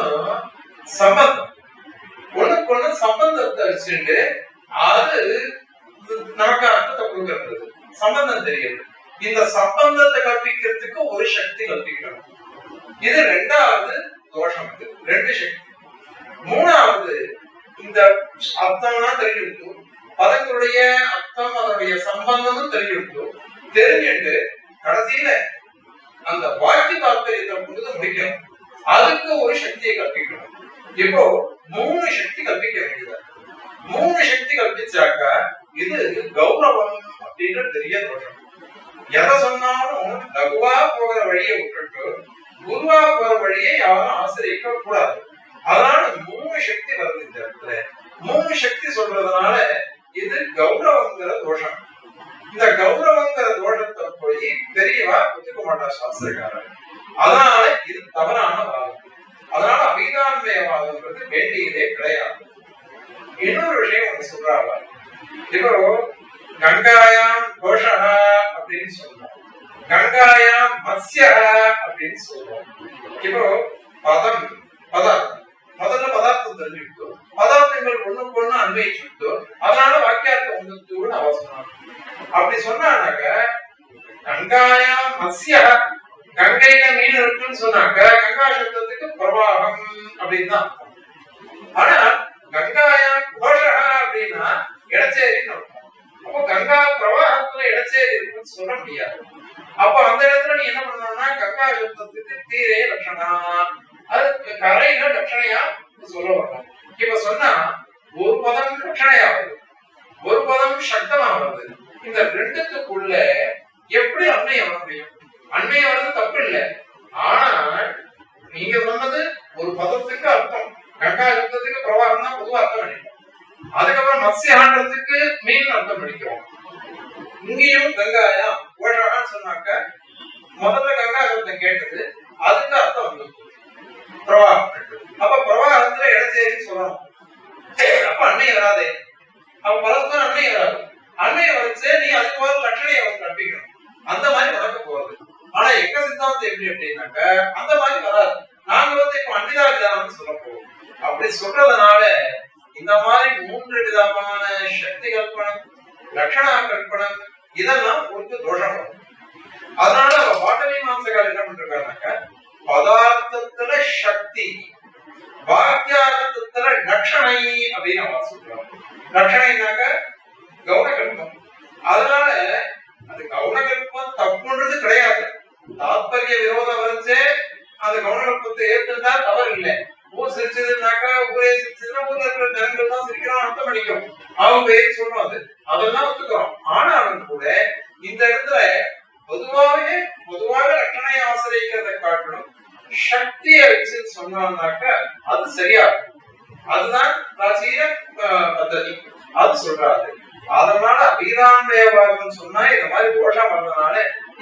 S1: சம்பந்தம். ஒண்ணுக்கொண்ணு சம்பந்தத்தை வச்சுட்டு அது நமக்கு அர்த்தத்தை கொடுக்கிறது, சம்பந்தம் தெரியுது. இந்த சம்பந்தத்தை கற்பிக்கிறதுக்கு ஒரு சக்தி கற்பிக்கணும். இது ரெண்டாவது தோஷம். இது 2 சக்தி. மூணாவது, இந்த அர்த்தம்னா தெரிஞ்சுட்டு பதங்களுடைய அர்த்தம் அதனுடைய சம்பந்தமும் தெரிஞ்சுட்டு தெரிஞ்சுட்டு கடைசியில அந்த வாக்கிய தாற்பயத்தை கொடுத்து முடிக்கணும். அதுக்கு ஒரு சக்தியை கற்பிக்கணும். இப்போ 3 சக்தி கற்பிக்க வேண்டியது. 3 சக்தி கற்பிச்சாக்க இது கௌரவம் அப்படின்னு தெரிய தோஷம். எதை சொன்னாலும் லகுவா போகிற வழியை விட்டுட்டு குருவா போற வழியை யாரும் ஆசிரியிக்க கூடாது. அதனால 3 சக்தி வருது இந்த இடத்துல. 3 சக்தி சொல்றதுனால இது கௌரவங்கிற தோஷம். இந்த கௌரவங்கிற தோஷத்தை போய் பெரியவா ஒத்துக்க மாட்டா சாஸ்திரக்காரர். அதனால இது தவறான வாதம். அதனால அபிதான்மயவாதம்ன்றது வேண்டியதே கிடையாது. இன்னொரு விஷயம் ஒண்ணு சொல்றாங்க. இப்போ கங்காயாம் கோஷா அப்படின்னு சொல்றோம், கங்காயாம் மத்ஸ்யா அப்படின்னு சொல்றோம். இப்போ பதம் பதார்த்தம், முதல்ல பதார்த்தம் தெரிஞ்சுக்கிட்டு பதார்த்தங்கள் ஒண்ணுக்கு ஒண்ணு அன்வயிச்சுட்டு அதனால வாக்கியார்த்தம் ஒண்ணுன்னு அவசரம். அப்படி சொன்னாக்க கங்காயாம் மத்ஸ்யா, கங்கையில மீன் இருக்குன்னு சொன்னாக்க கங்கா சப்தத்துக்கு பிரவாகம் அப்படின்னு தான். ஆனா கங்காயாம் கோஷா அப்படின்னா இடச்சேரின்னு அர்த்தம். அப்போ கங்கா பிரவாகத்துல இடச்சேரி இருக்குன்னு சொல்ல முடியாது. அப்ப அந்த இடத்துல நீ என்ன பண்ணணும்னா கங்கா சப்தத்துக்கு தீரே லட்சணா, அது கரையில லட்சணையா சொல்ல வரணும். இப்ப சொன்னா ஒரு பதம் லட்சணையா வருது, ஒரு பதம் சப்தமா வருது. இந்த ரெண்டுத்துக்குள்ள எப்படி அண்மையம் வர முடியும்? அண்மையம் வர்றது தப்பு இல்லை. ஆனா நீங்க சொன்னது ஒரு பதத்துக்கு அர்த்தம், கங்கா சப்தத்துக்கு பிரவாகம் தான் பொதுவா அர்த்தம் பண்ணிட்டோம். அதுக்கப்புறம் மத்ஸ்யான்றதுக்கு மீன் அர்த்தம் பண்ணிக்கிறோம். இங்கேயும் கங்காயா கோஷான்னு சொன்னாக்க முதல்ல கங்கா சப்தம் கேட்டது, அதுக்கு அர்த்தம் வந்து பிரவாகம். அப்ப பிரவாகத்துல இடச்சேரின்னு சொல்லணும். அப்ப அண்மையை வராதே, அப்ப பரஸ்பரம் அண்மையை வராது. அண்மையை வச்சு நீ அதுக்கு போற லட்சணையை வந்து கற்பிக்கணும். அந்த மாதிரி வளர்க்க போறது. ஆனா எங்க சித்தாந்தம் எப்படி அப்படின்னாக்க அந்த மாதிரி வராது. நாங்க இப்ப அன்பிதா விதானம் சொல்ல போறோம். அப்படி சொல்றதுனால இந்த மாதிரி 3 விதமான சக்தி கல்பனம், லட்சணா கல்பனம், இதெல்லாம் ஒரு தோஷம் வரும். அதனால பாட்டவி மாம்சகால் என்ன பண்றாங்க, பதார்த்தத்துல சக்தி, வாக்கியார்த்தத்துல லட்சணை அப்படின்னு அவன் சொல்றாங்க. லட்சணைனாக்க கௌனகல்பம். அதனால அது கௌனகல்பம் தப்புன்றது கிடையாது. தாத்பரிய விரோதம் வரைச்சே அந்த கௌனகல்பத்தை ஏற்றுந்தா தவறு இல்லை. ஊர் சிரிச்சதுனாக்கா ஊரே சிரிச்சதுன்னா ஊர்ல இருக்கிற ஜனங்கள் தான் சிரிக்கிறான் அர்த்தம் பண்ணிக்கும். அவங்க பேரு சொல்றோம், அது அதெல்லாம் ஒத்துக்கிறோம். ஆனாலும் கூட இந்த இடத்துல பொதுவாக லட்சணையை ஆசிரியக்கிறத காட்டணும் சக்தியை வச்சு சொன்னாக்க அது சரியாகும். அதுதான் பிராச்சீன பద్ధதி, அது சொல்றாரு. அதனால அபிதான்மயவாதம் சொன்னா இந்த மாதிரி தோஷம் வந்ததுனால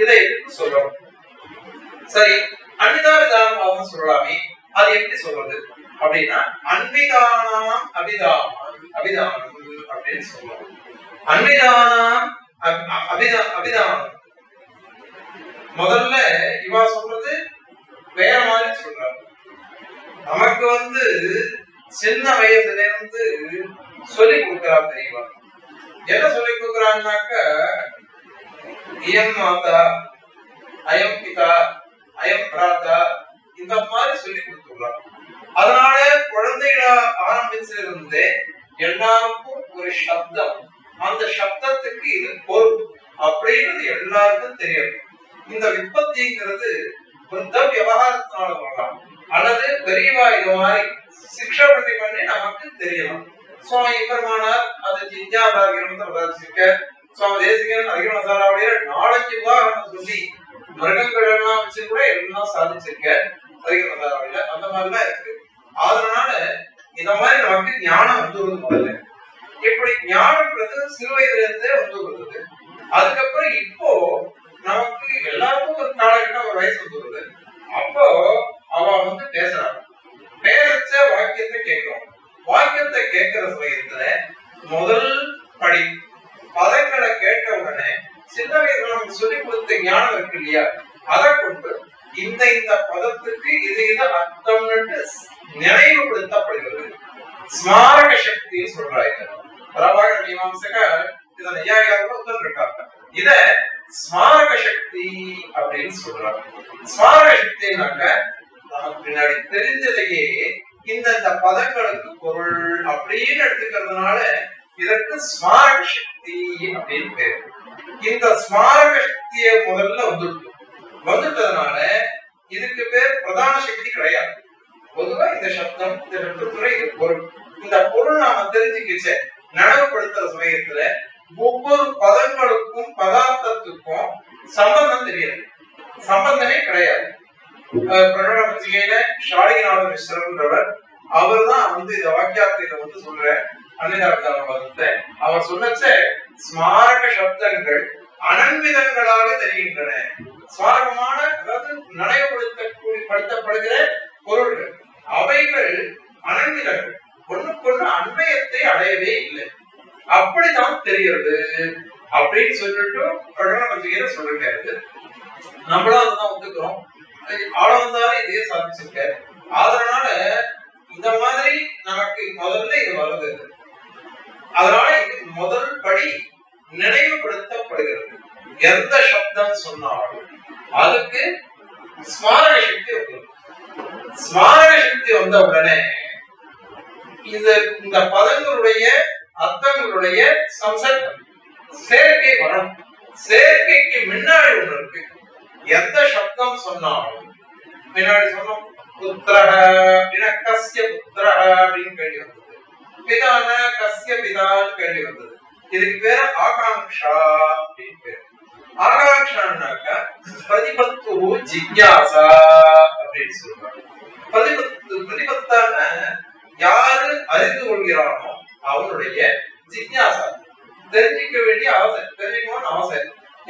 S1: இதை எதுக்கு சொல்லணும்? சரி, அன்பிதா விதானவாதம் சொல்லலாமே, அது எப்படி சொல்றது அப்படின்னா அன்பிதானாம் அபிதானம் அப்படின்னு சொல்லுவாங்க. அன்பிதானாம் அபிதானம் முதல்ல இவா சொல்றது வேற மாதிரி சொல்றாங்க. நமக்கு சின்ன வயதுல இருந்து சொல்லி கொடுக்கறா தெரியுமா? என்ன சொல்லி கொடுக்கறான்னாக்க இயம் மாதா, அயம் பிதா, அயம் பிராதா, இந்த மாதிரி சொல்லி கொடுத்துடுறாங்க. அதனால குழந்தைகள ஆரம்பிச்சிலிருந்தே எல்லாருக்கும் ஒரு சப்தம், அந்த சப்தத்துக்கு இது பொருள் அப்படின்றது எல்லாருக்கும் தெரியும். இந்த விபத்திங்கிறது புத்த விவகாரத்தினால வரலாம், அல்லது பெரியவா இது மாதிரி சிக்ஷா பண்ணி நமக்கு தெரியலாம். சுவாமி பெருமானார் அது ஜிஞ்ஞாசாகிரமத்தை சுவாமி தேசிகன் அதிகமசாலாவுடைய 4-5 உதாரணம் சொல்லி மிருகங்கள் எல்லாம் வச்சு கூட எல்லாம் சாதிச்சிருக்க அதிகமசாலாவில. அந்த மாதிரிலாம் இருக்கு. அதனால இந்த மாதிரி நமக்கு ஞானம் வந்துருது. முதல்ல இப்படி ஞானம்ன்றது சிறு வயதுல இருந்தே வந்துருது. அதுக்கப்புறம் இப்போ நமக்கு எல்லாருக்கும் ஒரு காலகட்டம், ஒரு வயசு வந்துருது. அப்போ அவ வந்து பேசுறாங்க. பேசச்ச வாக்கியத்தை கேட்கிறோம். வாக்கியத்தை கேட்கிற சமயத்துல முதல் படி பதங்களை கேட்ட உடனே சின்ன வயசுல நமக்கு சொல்லி கொடுத்த ஞானம் இருக்கு இல்லையா, அதை கொண்டு இந்த பதத்துக்கு இது அர்த்தம்னு நினைவுபடுத்தப்படுகிறது. ஸ்மாரக சக்தின்னு சொல்றாங்க. பிரபாகர மீமாம்சக இதை நையாயிரம் இருக்காங்க. இத ஸ்மாரக சக்தி அப்படின்னு சொல்றாங்க. ஸ்மாரக சக்தினாக்க நமக்கு பின்னாடி தெரிஞ்சதையே இந்த பதங்களுக்கு பொருள் அப்படின்னு எடுத்துக்கிறதுனால இதற்கு ஸ்மாரக சக்தி அப்படின்னு பேரு. இந்த ஸ்மாரக சக்தியை முதல்ல வந்துட்டதுனால இதுக்கு பேர் பிரதான சக்தி கிடையாது. பொதுவா இந்த சப்தம், இந்த சப்தத்துறை இது பொருள். இந்த பொருள் நாம தெரிஞ்சுக்கிச்ச நனவுபடுத்துற சமயத்துல ஒவ்வொரு பதங்களுக்கும் பதார்த்தத்துக்கும் சம்பந்தம் தெரியாது, சம்பந்தமே கிடையாது. பிரகடன பத்திரிகையில ஷாலிகிநாத மிஸ்ரன்றவர் அவர் தான் வந்து இந்த வாக்கியார்த்தையில வந்து சொல்ற அன்னிதார்த்தத்தை அவர் சொல்லச்ச ஸ்மாரக சப்தங்கள் அனன்விதங்களாக தெரிகின்றன. ஸ்மாரகமான, அதாவது நடைமுறைப்படுத்தப்படுகிற பொருள்கள், அவைகள் அனன்விதங்கள், ஒண்ணுக்கொண்ணு அன்வயத்தை அடையவே இல்லை, அப்படித்தான் தெரிகிறது அப்படின்னு சொல்லிட்டு பிரகடன பத்திரிகையில சொல்லிருக்காரு. நம்மளும் அதுதான் ஒத்துக்கிறோம். ஆழவந்தாலும் இதையே சாதிச்சிருக்க. அதனால இந்த மாதிரி நமக்கு முதல்ல இது வருது. அதனால இது முதல் படி நினைவுபடுத்தப்படுகிறது. எந்த சப்தம் சொன்னாலும் அதுக்கு ஸ்மாரக சக்தி வரும். ஸ்மாரக சக்தி வந்த உடனே இந்த பதங்களுடைய அர்த்தங்களுடைய சம்சர்க்கம், சேர்க்கை வரும். சேர்க்கைக்கு முன்னாடி ஒண்ணு இருக்கு. எந்த சப்தம் சொன்னாலும் முன்னாடி சொன்னோம் புத்திரஹ அப்படின்னா கஸ்ய புத்திரஹ அப்படின்னு கேள்வி வந்தது. பிதான கஸ்ய பிதான்னு கேள்வி வந்தது. இதுக்கு பேர் ஆகாங்ஷா அப்படின்னு பேர். ஆகாங்ஷான்னாக்க பிரதிபத்து ஜிக்யாசா அப்படின்னு சொல்றாங்க. பிரதிபத்தான யாரு அறிந்து கொள்கிறானோ அவனுடைய ஜிக்யாசா, தெரிஞ்சிக்க வேண்டிய ஆசை, தெரிஞ்சுக்கணும்னு ஆசை.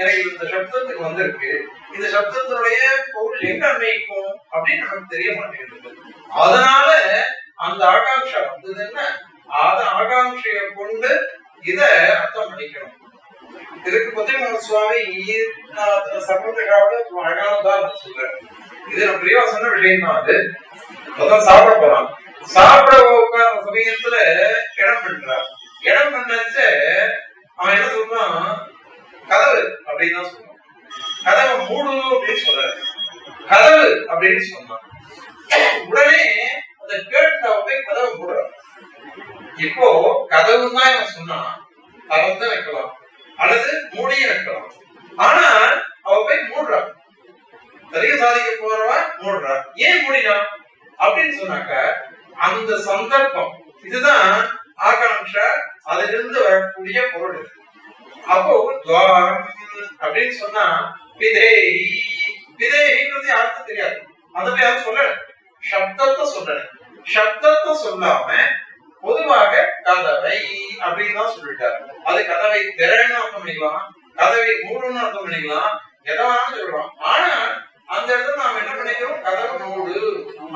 S1: எனக்கு இந்த சப்தத்துக்கு வந்திருக்கு, இந்த சப்தத்தினுடைய பொருள் எங்க அன்வைக்கும் அப்படின்னு நமக்கு தெரிய மாட்டேங்குது. அதனால அந்த ஆகாங்ஷா வந்ததுன்னா அத ஆகாங்ஷைய கொண்டு இத அர்த்தம் பண்ணிக்கணும். இதுக்கு புத்திமூல சுவாமி சர்வதேகாவோட அழகான உதாரணம் சொல்றாரு. இது நம்ம பிரிவா சொன்ன விஷயம் தான். அது அதான் சாப்பிட போறான். சாப்பிட உட்கார சமயத்துல இடம் பண்றான். இடம் பண்ணச்ச அவன் என்ன சொல்றான், கதவு அப்படின்னு தான் சொல்றான். கதவை மூடு அப்படின்னு சொல்றாரு. கதவு அப்படின்னு சொன்னான். உடனே அந்த கேட்டு போய் கதவை மூடுறான். இப்போ கதவு தான் இவன் சொன்னான், திறந்து வைக்கலாம் அல்லது மூடியும் வைக்கலாம். ஆனா அவ போய் மூடுறான். தெரிய சாதிக்க போறவன் மூடுறான். ஏன் மூடினான் அப்படின்னு சொன்னாக்க அந்த சந்தர்ப்பம் இதுதான் ஆகாங்ஷா, அதிலிருந்து வரக்கூடிய பொருள். அப்போ துவாரம் அப்படின்னு சொன்னா பிதேஹி, பிதேஹின்றது யாருக்கும் தெரியாது. அதை யாரும் சொல்லல, சப்தத்தை சொல்லல. சப்தத்தை சொல்லாம பொதுவாக கதவை அப்படின்னு தான் சொல்லிட்டாரு. அது கதவை திறன்னு அர்த்தம் பண்ணிக்கலாம், கதவை மூடுன்னு அர்த்தம் பண்ணிக்கலாம், எதாவது சொல்லலாம். ஆனா அந்த இடத்துல நாம என்ன பண்ணிக்கிறோம், கதவை மூடு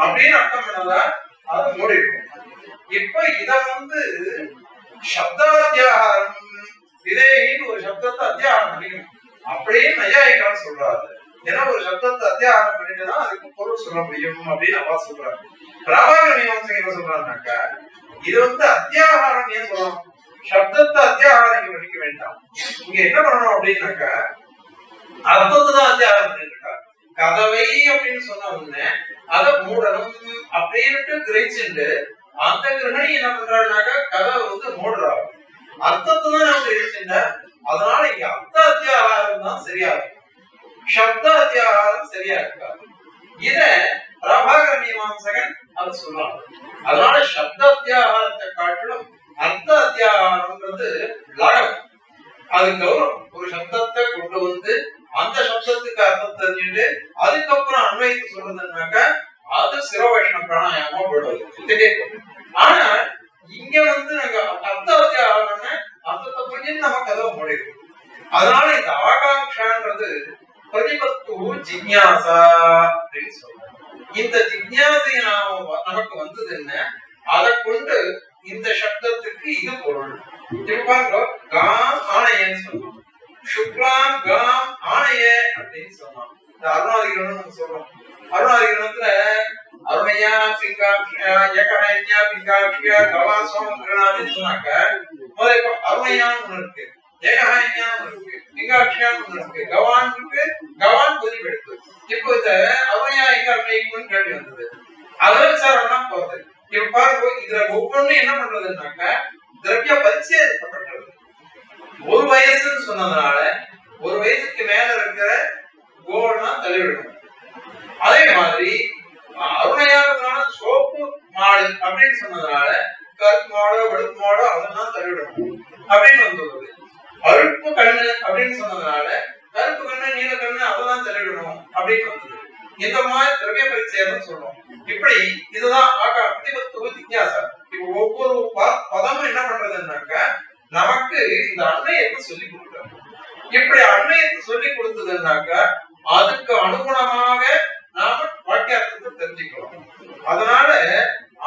S1: அப்படின்னு அர்த்தம் பண்ணதா அதை மூடிடும். இப்ப இத வந்து சப்தாத்தியாகாரம், விதேகின்னு ஒரு சப்தத்தை அத்தியாகாரம் பண்ணிக்கணும் அப்படின்னு நையாயிக்கான்னு சொல்றாரு. ஏன்னா ஒரு சப்தத்தை அத்தியாகாரம் பண்ணிட்டுதான் அதுக்கு பொருள் சொல்ல முடியும் அப்படின்னு அவா சொல்றாரு. பிரபாகர மீமாம்சகர் என்ன சொல்றாருனாக்கா, இது வந்து அத்தியாகாரம் ஏன் சொல்லணும், சப்தத்தை அத்தியாகாரம் இங்க பண்ணிக்க வேண்டாம். இங்க என்ன பண்ணணும் அப்படின்னாக்கா அர்த்தத்தை தான் அத்தியாகாரம் பண்ணிட்டு இருக்காரு. கதவை அப்படின்னு சொன்ன உடனே அதை மூடணும் அப்படின்ட்டு கிரகிச்சுட்டு அந்த கிரகணி என்ன பண்றாருனாக்கா கதவை வந்து மூடுறாரு. அர்த்தத்தை தான் நம்ம எழுச்சுட்ட. அதனால இங்க அர்த்த அத்தியாகாரம் தான் சரியா இருக்கும், சப்த அத்தியாகாரம் சரியா இருக்காது. இத பிரபாகர மீமாம்சகன் அது சொல்றாங்க. அதனால சப்த அத்தியாகாரத்தை காட்டிலும் அர்த்த அத்தியாகாரம்ன்றது லாகம், அது கௌரவம். ஒரு சப்தத்தை கொண்டு வந்து அந்த சப்தத்துக்கு அர்த்தம் தெரிஞ்சுட்டு அதுக்கப்புறம் அன்வைத்து சொல்றதுனாக்க அது சிரவைஷ்ண பிராணாயாமமா போடுவது. ஆனா இங்க வந்து நாங்க அர்த்த அத்தியாகாரம்னு அர்த்தத்தை புரிஞ்சு நமக்கு அதை முடியும். அதனால இந்த ஆகாங்ஷான்றது பிரதிபத்து ஜிக்ஞாசா அப்படின்னு சொல்றோம். இந்த ஜிக்ஞாசை நமக்கு வந்ததுன்னு அதை கொண்டு இந்த சப்தத்துக்கு இது பொருள். காம் ஆணையன்னு சொன்னோம், சுக்லாம் காம் ஆணைய அப்படின்னு சொன்னோம். இந்த அருணாதிகரணம் நம்ம சொல்றோம். அருணாதிகரணத்துல அருணையா பிங்காட்சியா ஏகஹன்யா பிங்காட்சியா கவா சோமகிரணான்னு சொன்னாக்க முதல்ல அருணையான்னு ஒண்ணு இருக்கு, ஏகஹன்யான்னு இருக்கு, பிங்காட்சியான்னு ஒண்ணு இருக்கு, கவான் இருக்கு. கவான் பதிவு எடுத்து இப்போ இந்த அருணையா எங்க அருணைக்குன்னு கேள்வி வந்தது. அதை விசாரணா போறது. இப்ப பாருங்க, இதுல ஒவ்வொன்றும் என்ன பண்றதுன்னாக்க திரவிய பரிச்சேதப்பட்டது. ஒரு வயசுன்னு சொன்னதுனால ஒரு வயசுக்கு மேல இருக்கிற கோல்னா தலைவிடணும். அதே மாதிரி அருணையானதுனால சோப்பு மாடு அப்படின்னு சொன்னதுனால கருப்பு மாடோ வெளுப்பு மாடோ அதெல்லாம் தலைவிடணும் அப்படின்னு வந்துள்ளது. கருப்பு கண்ணு அப்படின்னு சொன்னதுனால கருப்பு கண்ணு நீல கண்ணு அதெல்லாம் தலைவிடணும் அப்படின்னு வந்தது. இந்த மாதிரி திரவிய பரிச்சேதம் சொல்றோம். இப்படி இதுதான் பிரதிபத்துவ ஜிக்ஞாசா. இப்ப ஒவ்வொரு பதமும் என்ன பண்றதுன்னாக்க நமக்கு இந்த அன்வயத்தை சொல்லி கொடுக்குறாங்க. இப்படி அன்வயத்தை சொல்லி கொடுத்ததுன்னாக்க அதுக்கு அனுகுணமாக நாம வாக்கியார்த்தத்தை தெரிஞ்சுக்கிறோம். அதனால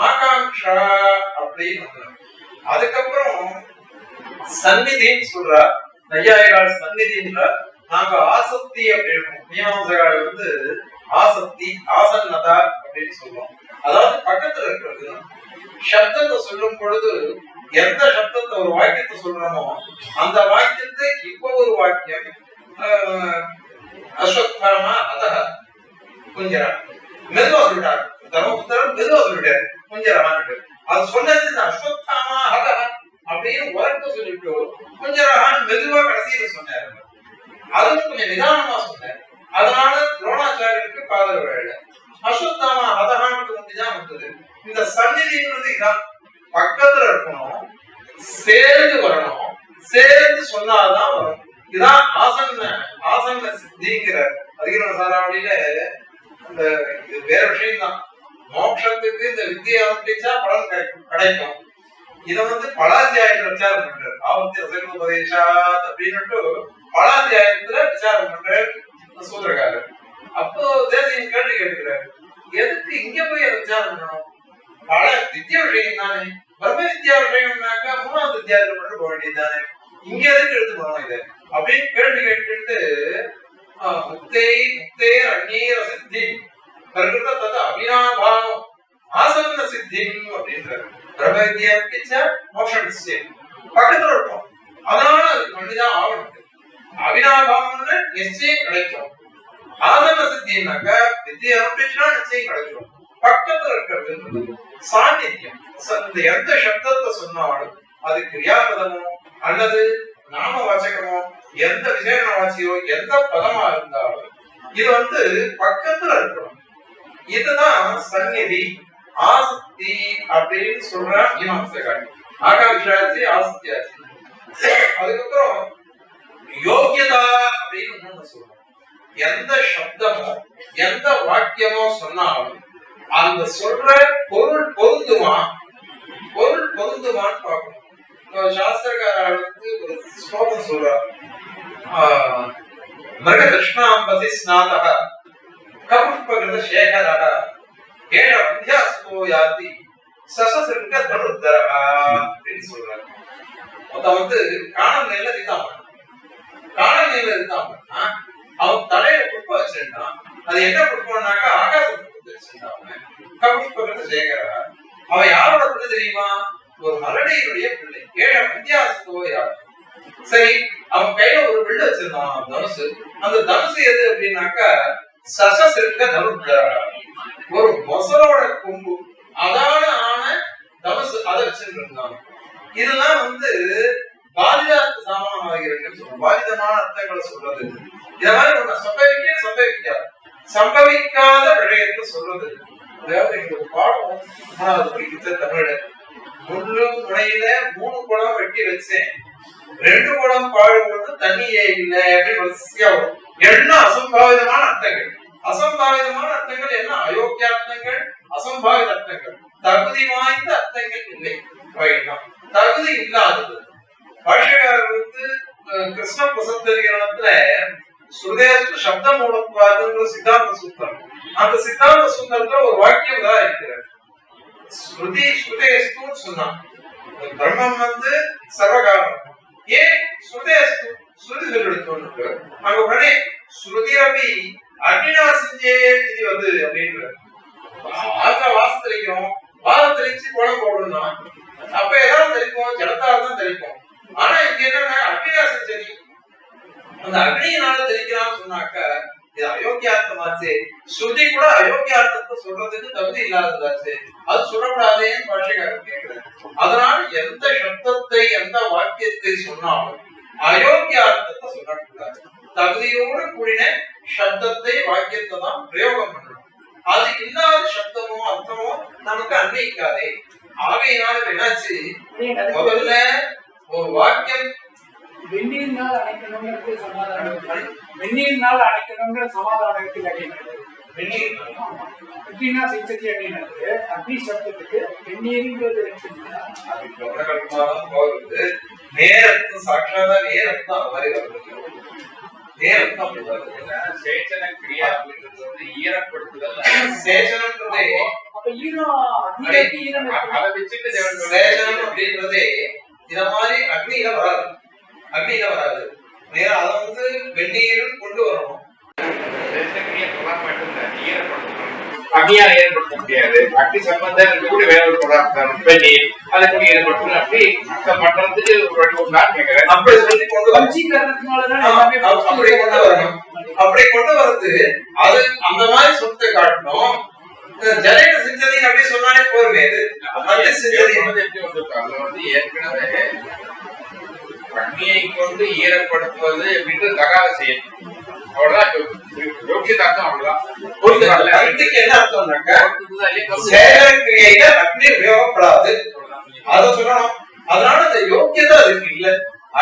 S1: ஆகாங்ஷா அப்படின்னு அதுக்கப்புறம் சந்நிதின்னு சொல்றா நையாயிகால் சந்நிதின்ற. நாங்க ஆசக்தி அப்படின்னு மீமாம்சகால் வந்து ஆசக்தி ஆசன்னதா அப்படின்னு சொல்றோம். அதாவது பக்கத்துல இருக்கிறது. சப்தத்தை சொல்லும் பொழுது எந்த சப்தத்தை ஒரு வாக்கியத்தை சொல்றோமோ அந்த வாக்கியத்தை இப்ப ஒரு வாக்கியம் அஸ்வத்தாமா அத குஞ்சரா மெதுவா சொல்லிட்டாரு, தர்மபுத்திரன் மெதுவா சொல்லிட்டாரு குஞ்சரமான்னு. அது சொன்னது இந்த அஸ்வத்தாமா அத அப்படின்னு உரக்க சொல்லிட்டு குஞ்சரகான் மெதுவா கடைசியில சொன்னாரு. அதுவும் கொஞ்சம் நிதானமா சொன்னார். அதனால துரோணாச்சாரியருக்கு காதல் விழல. அஸ்வத்தாமா அதகானுக்கு முன்னாடிதான் வந்தது. இந்த சந்நிதின்றது இதான், பக்கத்துல இருக்கணும், சேர்ந்து வரணும், சேர்ந்து சொன்னாதான் வரும். இதான் ஆசன்ன சித்திங்கிற அதிகரண சாராவளியில அந்த வேற விஷயம் தான். மோட்சத்துக்கு இந்த வித்தியை அனுப்பிச்சா பலன் கிடைக்கும். இத வந்து பலாத்தியாயத்துல விசாரம் பண்றாரு. ஆவத்தி ரசகோபதேசாத் அப்படின்னு பலாத்தியாயத்துல விசாரம் பண்றாரு சூத்திரக்காரர். அப்போ தேசியம் கேள்வி கேட்டுக்கிறாரு, எதுக்கு இங்க போய் அதை விசாரம் பண்ணணும்? பல வித்யா விஷயம் தானே, பிரம்ம வித்யா விஷயம்னாக்கா மூணாவது வித்தியாசத்துல மட்டும் போக வேண்டியது தானே, இங்க எதுக்கு எடுத்து போனோம் இதை அப்படின்னு கேள்வி கேட்டு முக்தே முக்தே அந்நீர சித்தி பிரகிருத தத அபினாபாவம் ஆசன்ன சித்தி அப்படின்றாரு. பிரம்ம வித்யா பிச்சா மோட்சம் நிச்சயம் பக்கத்துல இருக்கும். அதனால அதுக்கு பண்ணிதான் ஆகணும். அபினாபாவம்னு நிச்சயம் கிடைக்கும். ஆசன்ன சித்தினாக்க வித்தியை அனுப்பிச்சுனா நிச்சயம் கிடைக்கும். பக்கத்துல இருக்கிறது சாநித்தியம். இந்த எந்த சப்தத்தை சொன்னாலும் அது கிரியாபதமோ அல்லது நாம வாச்சகமோ எந்த விசேஷ வாச்சியோ எந்த பதமா இருந்தாலும் இது வந்து பக்கத்துல இருக்கணும். இதுதான் சந்நிதி ஆசக்தி அப்படின்னு சொல்ற மீமாம்சகாரி. ஆகாங்ஷாச்சி ஆசக்தியாச்சி. அதுக்கப்புறம் யோகியதா அப்படின்னு இன்னொன்னு சொல்றோம். எந்த சப்தமோ எந்த வாக்கியமோ சொன்னாலும் அந்த சொல்ற பொருள் பொருந்துமான்னு பார்க்கணும். சாஸ்திரக்காரர் வந்து ஒரு ஸ்லோகம் சொல்றார், மிருக கிருஷ்ணாம்பசி ஸ்நாதக கபுஷ்பகிருத சேகரக ஏழ அத்தியாசோ யாதி சசசிருக்க தனுர்தரகா அப்படின்னு சொல்றாரு. மொத்தம் வந்து காணல் நில இதுதான், காணல் நில இதுதான். அவன் தலையில புஷ்பம் வச்சிருந்தான். அது என்ன புஷ்பம்னாக்கா ஆகாச புஷ்பத்தை வச்சிருந்தான். கபுஷ்பகிருத சேகரகா அவன் யாரோட பிள்ளை தெரியுமா? ஒரு மரடையுடைய பிள்ளை. ஏழு வித்தியாசத்தோ யாரு. சரி, அவன் கையில ஒரு பிள்ளை வச்சிருந்தான் தனுசு. அந்த தனுசு எது அப்படின்னாக்கா சசசிருக்க தனுர்தரகா, ஒரு மொசலோட கொம்பு அதான ஆன தனுசு அதை வச்சிருந்தாங்க. இதெல்லாம் வந்து பாதிதார்த்த சாமானமாகிறது சொல்றோம். பாதிதமான அர்த்தங்களை சொல்றது. இத மாதிரி ஒண்ணு சம்பவிக்காது சம்பவிக்காத விடயத்தை சொல்றது. அதாவது எங்களுக்கு பாடம் 3வது படிக்கிற தமிழ் முள்ளு முனையில 3 குடம் வெட்டி வச்சேன், 2 குடம் பாடு கொண்டு தண்ணியே இல்லை அப்படின்னு வரிசையா வரும். எல்லாம் அசம்பாவிதமான அர்த்தங்கள். அசம்பாவிதமான அர்த்தங்கள் என்ன? அயோக்கியார்த்தங்கள், அசம்பாவித அர்த்தங்கள். தகுதி வாய்ந்த அர்த்தங்கள் இல்லை. தகுதி இல்லாதது. பாஷ்யக்காரர் கிருஷ்ண பிரசந்தத்துல சுருதேஸ்து சப்த மூலத்வாதுங்கிற சித்தாந்த சூத்திரம், அந்த சித்தாந்த சூத்திரத்துல ஒரு வாக்கியம் தான் இருக்கிறார். ஸ்ருதி ஸ்ருதேஸ்துன்னு சொன்னான். பிரம்மம் சர்வகாரணம். ஏன் ஸ்ருதேஸ்து ஸ்ருதி சொல்லி அங்க உடனே ஸ்ருதி அப்படி அக்னினா செஞ்சே இது அப்படின்ற வாசம் தெளிக்கும். வாசம் தெளிச்சு குளம் போடணும். அப்ப ஏதாவது தெளிப்போம், ஜலத்தால் தான் தெளிப்போம். ஆனா இங்க என்னன்னா அக்னினா செஞ்சு அந்த அக்னியினால தெளிக்கிறான்னு சொன்னாக்க இது அயோக்கியார்த்தமாச்சு. ஸ்ருதி கூட அயோக்கியார்த்தத்தை சொல்றதுக்கு தகுதி இல்லாததாச்சு. அது சொல்லக்கூடாதேன்னு பாஷ்யக்காரர் கேட்கிறார். அதனால எந்த சப்தத்தை எந்த வாக்கியத்தை சொன்னாலும் அயோக்கியார்த்தத்தை சொல்லக்கூடாது. தகுதியோடு கூடின சப்தத்தை வாக்கியத்தை தான் பிரயோகம் பண்ணணும். அது இல்லாத சப்தமோ அர்த்தமோ நமக்கு அன்வைக்காதே. ஆகையினால என்னாச்சு, முதல்ல ஒரு வாக்கியம்
S2: வெந்நீர்னால் அணைக்கணும்ங்கிறது சமாதானம். வெந்நீர்னால் அணைக்கணுங்கிற சமாதானத்துக்கு அடிக்கிறது. வெந்நீர் சிச்சதி அப்படின்றது அக்னி சப்தத்துக்கு வெந்நீர்ங்கிறது
S1: நேரத்து சாட்சாத நேரத்தான் மாதிரி வருது. நேரத்தான்
S3: சேச்சன கிரியா அப்படின்றது ஈரப்படுத்துதல்.
S1: சேச்சனம்ன்றதே
S2: அப்ப ஈரம் அக்னிக்கு ஈரம்
S3: அதை வச்சுட்டு
S1: சேச்சனம் அப்படின்றதே இத மாதிரி அக்னியில வராது. அக்னியில வராது. நேரம் அதை வெந்நீரும் கொண்டு வரணும்.
S3: அக்னியால ஏற்படுத்த முடியாது. அக்னி சம்பந்தம் இருக்கக்கூடிய வேற ஒரு பதார்த்தம் வெந்நீர் அதை கூட ஏற்படுத்தணும். அப்படி பண்றதுக்கு ஒரு நாள் கேட்கிறேன்.
S1: அப்படி சொல்லி கொண்டு
S2: அப்படி
S1: கொண்டு வரணும். அப்படி கொண்டு வரது அது அந்த மாதிரி சொத்தை காட்டணும். ஜலையில செஞ்சதை அப்படி சொன்னாலே போருமே.
S3: ஏற்கனவே அக்னியை கொண்டு ஈரப்படுத்துவது அப்படின்றது தகாத செயல். அவ்வளவுதான் யோக்கியதார்த்தம். அவ்வளவுதான்.
S1: அதுக்கு என்ன அர்த்தம்னாக்க சேகரிக்கையில அக்னி உபயோகப்படாது அதை சொல்லணும். அதனால அந்த யோக்கியதை அதுக்கு இல்ல.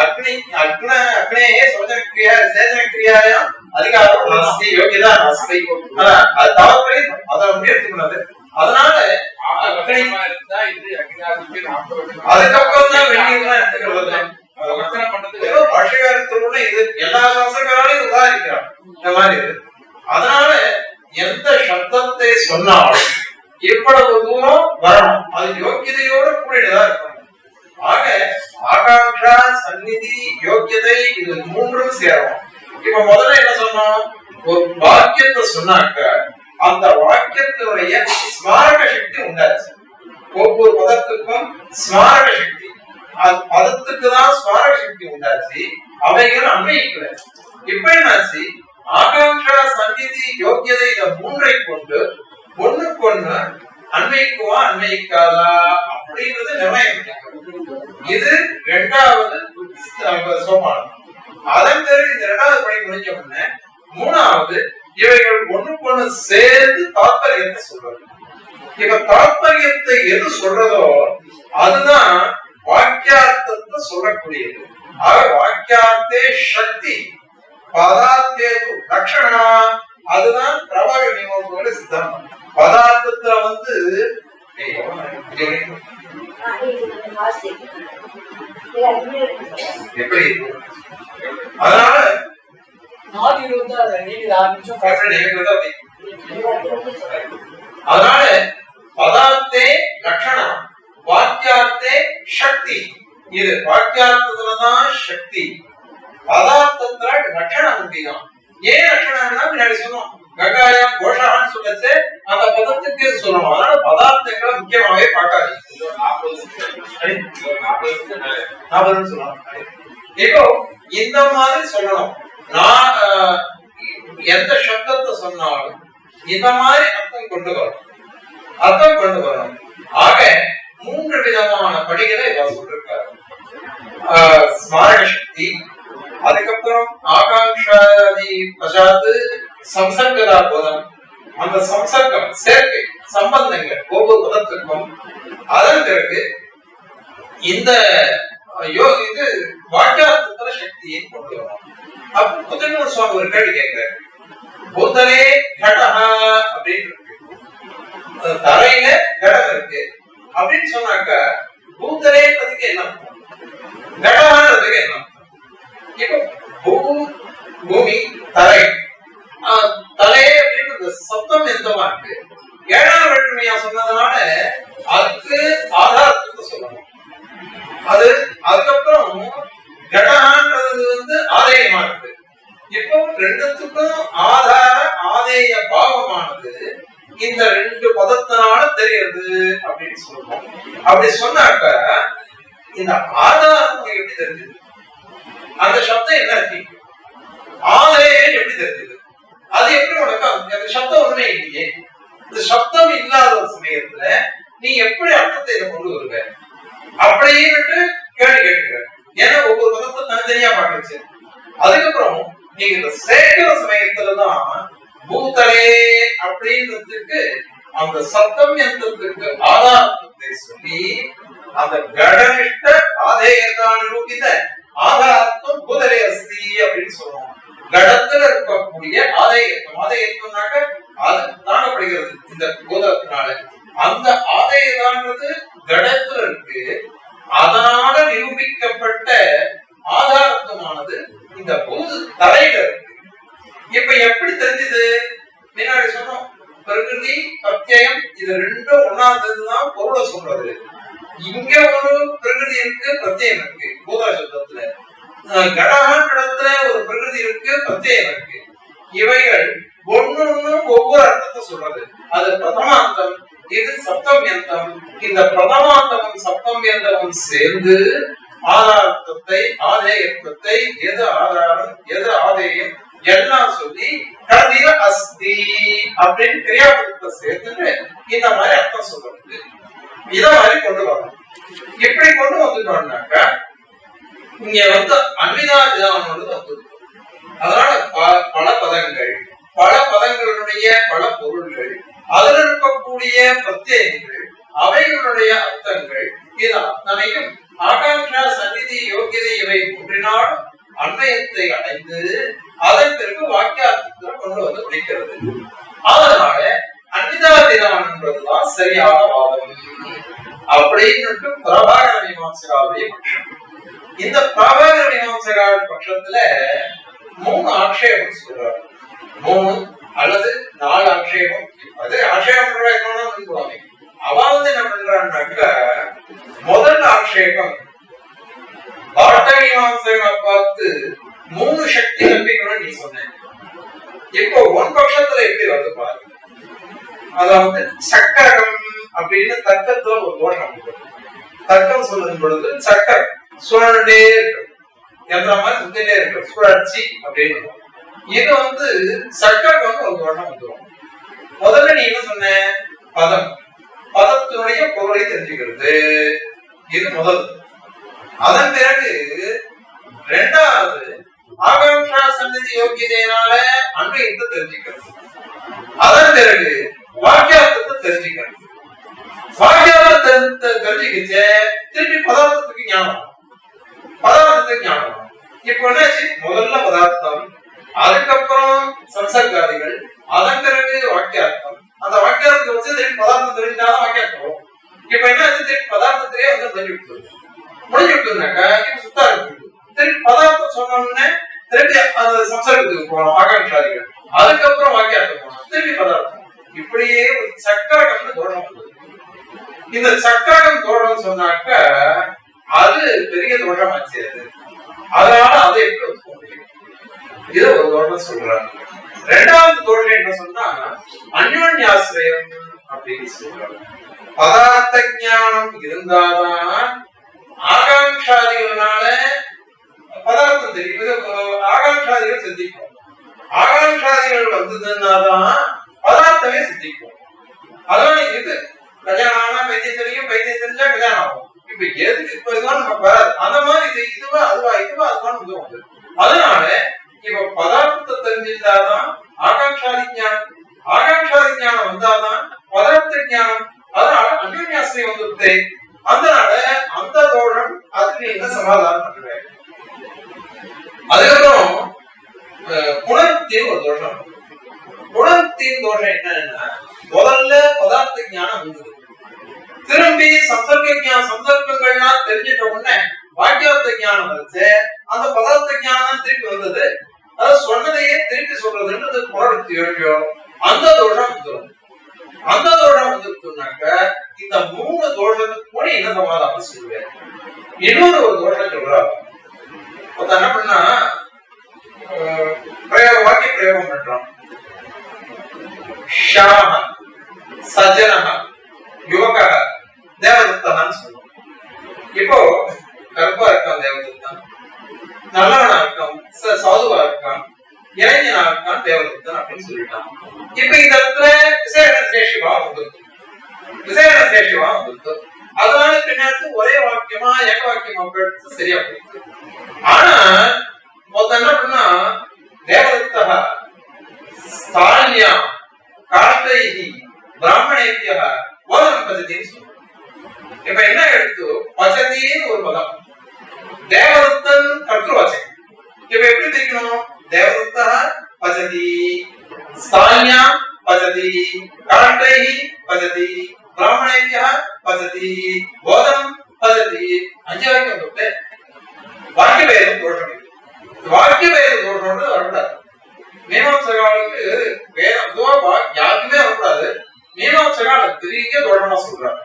S1: அக்னி அக்னேயே சோதனக்கிரியா சேதனக்கிரியாயா அதிகாரம் நாஸ்தி யோகியதா நாஸ்தி. அது தவறு. அதை எடுத்துக்கூடாது. அதனால அதுக்கப்புறம் தான் வெந்நீர் தான் எடுத்துக்கிறது. பாஷ்யக்காரத்தோட இது எல்லா சாஸ்திரக்காராலையும் உதாரிக்கிறான் இந்த மாதிரி. அதனால எந்த சப்தத்தை சொன்னாலும் எவ்வளவு தூரம் வரணும், அது யோக்கியதையோட கூடியதா இருக்கணும். ஆக ஆகாங்ஷா, சந்நிதி, யோக்கியதை இது 3ம் சேரும். இப்ப முதல்ல என்ன சொன்னோம், ஒரு வாக்கியத்தை சொன்னாக்க அந்த வாக்கியத்தினுடைய ஸ்மாரக சக்தி உண்டாச்சு. ஒவ்வொரு பதத்துக்கும் ஸ்மாரக சக்தி, பதத்துக்கு தான் ஸ்மாரக சக்தி உண்டாச்சு. அவைகள் அன்வயிக்கல. இப்ப என்னாச்சு, ஆகாங்ஷா, சந்நிதி, யோக்கியதை இந்த 3ஐ கொண்டு ஒண்ணுக்கு ஒண்ணு அன்வயிக்குவா அன்வயிக்காதா அப்படின்றது நிர்ணயம். இது 2வது சோமானம். அதன் பிறகு இந்த 2வது படி முடிஞ்ச உடனே 3வது இவைகள் ஒண்ணுக்கு ஒண்ணு சேர்ந்து தாத்பரியத்தை சொல்றது. இப்ப தாத்பரியத்தை எது சொல்றதோ அதுதான் வாக்கியார்த்தத்தை சொல்லக்கூடியது. ஆக வாக்கியார்த்தே சக்தி, பதார்த்தே லட்சணா. அதுதான் பிரபாக நியமத்தோட சித்தாந்தம். பதார்த்தத்துல எப்படி அதனால அதனால பதார்த்தே லட்சணம், வாக்கியார்த்தே சக்தி. இது வாக்கியார்த்தத்துலதான் சக்தி, பதார்த்தத்துல லட்சணம் அப்படிதான். ஏன் லட்சணம்னா முன்னாடி சொன்னோம், கங்காயம் கோஷான்னு சொல்லச்சு அந்த பதத்துக்கு சொல்லணும். அதனால பதார்த்தங்களை முக்கியமாவே பார்க்காது. 40 சொல்லணும். இப்போ இந்த மாதிரி சொல்லணும். நான் எந்த சப்தத்தை சொன்னாலும் இந்த மாதிரி அர்த்தம் கொண்டு வரணும். ஆக 3 விதமான படிகளை சொல்லிருக்காரு. ஸ்மாரக சக்தி, அதுக்கப்புறம் ஆகாங்காதி பசாத்து சம்சர்கதா போதம், அந்த சம்சர்க்கம் சேர்க்கை சம்பந்தங்கள் ஒவ்வொரு பதத்திற்கும். அதன் பிறகு இந்த இது வாக்கியார்த்தத்துல சக்தியை கொண்டு வரும். அப்ப புத்தக சுவாமி ஒரு கேள்வி கேட்கிறார், பூதலே கடஹா அப்படின்னு இருக்கு, தரையில கடம் இருக்கு அப்படின்னு சொன்னாக்கா பூதலேன்றதுக்கு என்ன அர்த்தம், கடஹான்றதுக்கு என்ன அர்த்தம்? இப்ப பூமி தரை, தலை அப்படின்னு சப்தம் எந்தமா இருக்கு, ஏழாம் வேற்றுமையா சொன்னதுனால அதுக்கு ஆதாரத்துக்கு சொல்லணும். அது அதுக்கப்புறம் கடகான்றது ஆதேயமா இருக்கு. இப்போ ரெண்டுத்துக்கும் ஆதார ஆதேய பாவமானது இந்த ரெண்டு பதத்தினால தெரியுது அப்படின்னு சொல்றோம். அப்படி சொன்னாக்க இந்த ஆதாரம் எப்படி தெரிஞ்சது, அந்த சப்தம் என்ன இருக்கு, ஆதேயம் எப்படி தெரிஞ்சது, அது எப்படி உனக்கு அந்த சப்தம் ஒண்ணுமே இல்லையே, இந்த சப்தம் இல்லாத சமயத்துல நீ எப்படி அர்த்தத்தை இதை கொண்டு வருவ அப்படின்னு கேள்வி கேட்கிற. ஏன்னா ஒவ்வொரு பதத்தை தனித்தனியா பாட்டுச்சு. அதுக்கப்புறம் நீங்க இந்த சேர்க்கிற சமயத்துலதான் பூத்தலே அப்படின்றதுக்கு அந்த சப்தம் என்றதுக்கு ஆதாரத்தை சொல்லி அந்த கடனிஷ்ட ஆதேயத்தான் நிரூபித்த ஆதாரத்தும் பூதலே அஸ்தி அப்படின்னு சொல்லுவோம். கடத்துல இருக்கக்கூடிய ஆதேயத்துவம், ஆதேயத்துவம்னாக்க அது தாங்கப்படுகிறது இந்த பூதத்தினால. அந்த ஆதேயதான்றது கடத்துல இருக்கு, அதனால நிரூபிக்கப்பட்ட ஆதாரத்துவமானது இந்த பூத தலையில இருக்கு. இப்ப எப்படி தெரிஞ்சது, முன்னாடி சொன்னோம் பிரகிருதி பிரத்யம் இது ரெண்டும் ஒன்னா சேர்ந்துதான் பொருளை சொல்றது. இங்க ஒரு பிரகிருதி இருக்கு, பிரத்யம் இருக்கு. பூதா சப்தத்துல கடகான் இடத்துல ஒரு பிரகிருதி இருக்கு, பிரத்யம் இருக்கு. இவைகள் ஒண்ணு ஒவ்வொரு அர்த்தத்தை சொல்றது. அது பிரதமாந்தம், இது சப்தம் யந்தம். இந்த பிரதமாந்தமும் சப்தம் யந்தமும் சேர்ந்து ஆதாரத்தை ஆதேயத்தை எது ஆதாரம் எது ஆதேயம் எல்லாம் சொல்லி கடைசியில அஸ்தி அப்படின்னு கிரியாபதத்தை சேர்த்துட்டு இந்த மாதிரி அர்த்தம் சொல்றது. இத மாதிரி கொண்டு வரணும். எப்படி கொண்டு வந்துட்டோம்னாக்கா இங்க அன்விதா விதானம் வந்து, அதனால பல பதங்கள், பல பதங்களுடைய பல பொருள்கள், அதில் இருக்கக்கூடிய பிரத்யேகங்கள், அவைகளுடைய அர்த்தங்கள், இது அத்தனையும் ஆகாங்ஷா சந்நிதி யோகியதை இவை ஒன்றினாலும் அன்வயத்தை அடைந்து அதன் பிறகு வாக்கியார்த்தத்தை கொண்டு வந்து முடிக்கிறது. அதனால அன்விதா விதானம் என்பதுதான் சரியான வாதம் அப்படின்னு பிரபாகர மீமாம்சகாவுடைய பட்சம். இந்த பிரபாகர மீமாம்சகாவின் பட்சத்துல 3 ஆட்சேபம் சொல்றாரு. 3 அல்லது 4 ஆட்சேபம். அது ஆட்சேபம் என்னன்னு அவ என்ன பண்றான்னாக்க, முதல் ஆட்சேபம் பாட்ட மீமாம்சகனை பார்த்து 3 சக்தி கல்விகளும் நீ சொன்ன. இப்போ உன் பட்சத்துல எப்படி வந்து பாரு, அதாவது சக்கரம் அப்படின்னு தர்க்கத்துல ஒரு தோஷம். தர்க்கம் சொல்லும் பொழுது சக்கரம் சுழண்டே இருக்கு, என்ற மாதிரி சுத்திலே இருக்கு, சுழற்சி அப்படின்னு. இது சக்கரம் ஒரு தோஷம் வந்துடும். முதல்ல நீ என்ன சொன்ன, பதம், பதத்தினுடைய பொருளை தெரிஞ்சுக்கிறது, இது முதல். அதன் பிறகு இரண்டாவது ஆகாங்ஷா சந்நிதி யோகியதையினால அன்வயத்தை தெரிஞ்சுக்கிறது. அதன் பிறகு வாக்கியார்த்தத்தை தெரிஞ்சுக்கிறது. வாக்கியார்த்தத்தை தெரிஞ்சுக்கிச்சு திருப்பி பதார்த்தத்துக்கு ஞானம், பதார்த்தத்துக்கு ஞானம். இப்ப என்னாச்சு, முதல்ல பதார்த்தம், அதுக்கப்புறம் சம்சர்காதிகள், அதன் பிறகு வாக்கியார்த்தம். அந்த வாக்கியார்த்தத்தை வச்சு திருப்பி பதார்த்தம் தெரிஞ்சாதான் வாக்கியார்த்தம். இப்ப என்ன திருப்பி பதார்த்தத்திலே தெரிஞ்சு முடிஞ்சு விட்டுனாக்கா இப்ப சுத்தா இருக்கு. திருப்பி பதார்த்தம் சொன்னோம்னே திருப்பி அந்த சம்சர்க்கத்துக்கு போனோம் ஆகாங்ஷாதிகள், அதுக்கப்புறம் வாக்கியார்த்தம் போனோம், திருப்பி பதார்த்தம். இப்படியே ஒரு சக்கரகம்னு தோஷம். இந்த சக்கரகம் தோஷம் சொன்னாக்க அது பெரிய தோஷமாச்சு. அதனால அதை எப்படி ஒத்துக்க முடியும், இது ஒரு தோஷம் சொல்றாங்க. இரண்டாவது தோஷம் என்ன சொன்னா அந்யோன்யாசிரியம் அப்படின்னு சொல்றாங்க. பதார்த்த ஞானம் இருந்தாதான் ஆகாங்ஷாதிகளால பதார்த்தம் தெரியும், ஆகாங்ஷாதிகள் சித்திக்கும். ஆகாங்ஷாதிகள் வந்ததுன்னாதான் பதார்த்தமே சித்திக்கும். அதனால இது கல்யாணம் ஆனா பைத்தியம் தெரியும், பைத்தியம் தெரிஞ்சா கல்யாணம் ஆகும். இப்ப எதுக்கு இப்ப இதுதான் நமக்கு வராது. அந்த மாதிரி இது இதுவா அதுவா அதுவான்னு வந்து அதனால இப்ப பதார்த்தத்தை தெரிஞ்சிருந்தாதான் ஆகாங்காதி ஞானம், ஆகாங்காதி ஞானம் வந்தாதான் பதார்த்த ஞானம். அதனால அந்யோன்யாசிரியம் வந்துட்டு அதனால அந்த தோஷம் அதுக்கு என்ன சமாதானம் பண்ணுவேன். அதுக்கப்புறம் புணர்த்தின் ஒரு தோஷம். புணர்த்தின் தோஷம் என்னன்னா முதல்ல பதார்த்த ஞானம் வந்தது, திரும்பி சந்தர்ப்பங்கள்லாம் தெரிஞ்சிட்ட உடனே வாக்கியார்த்த ஞானம் வச்சு அந்த பதார்த்த ஞானம் திருப்பி வந்தது. அதாவது சொன்னதையே திருப்பி சொல்றதுன்றது புணர்த்தி யோசியம். அந்த தோஷம் வந்துடும். அந்த தோஷம் வந்துருக்குனாக்க இந்த 3 தோஷத்துக்கு கூட என்ன சமாதானம் சொல்லுவேன். இன்னொரு ஒரு தோஷம் சொல்றாரு. என்ன பண்ணா வாக்கிய பிரயோகம் பண்றான். சஜனக யுவக தேவதத்தன்னு சொல்லுவோம். இப்போ கருப்பா இருக்கான் தேவதத்தன், நல்லவனா இருக்கான், சாதுவா இருக்கான், இளைஞனா இருக்கான் தேவதத்தன் அப்படின்னு சொல்லிட்டான். இப்ப இந்த இடத்துல விசேஷ சேஷிவா வந்துருக்கு, விசேஷ சேஷிவா வந்துருக்கு. அதனால பின்னாடி ஒரே வாக்கியமா ஏக வாக்கியமா எடுத்து சரியா போயிருக்கு. ஆனா மொத்தம் என்ன பண்ணா தேவதத்தக ஸ்தால்யா காஷ்டைஹி பிராமணேபியக ஓதனம் பஜதின்னு சொல்லுவோம். இப்ப என்ன எடுத்து பஜதின்னு ஒரு பதம், தேவதத்தன் கர்த்தவாச்சகம். இப்ப எப்படி தெரியும்? தேவதத்தா பஜதி, ஸ்தால்யா பஜதி, காஷ்டைஹி பஜதி, பிராமணேபியக பஜதி, ஓதனம் பஜதி. 5 வாக்கியம் வந்துட்டு வாக்கிய வேதம் தோஷம். வாக்கிய வேத தோஷம்னு வரக்கூடாது. மீமாம்சகாலுக்கு வேதம் யாருக்குமே வரக்கூடாது. மீமாம்சகால பெரிய தோஷமா சொல்றாங்க.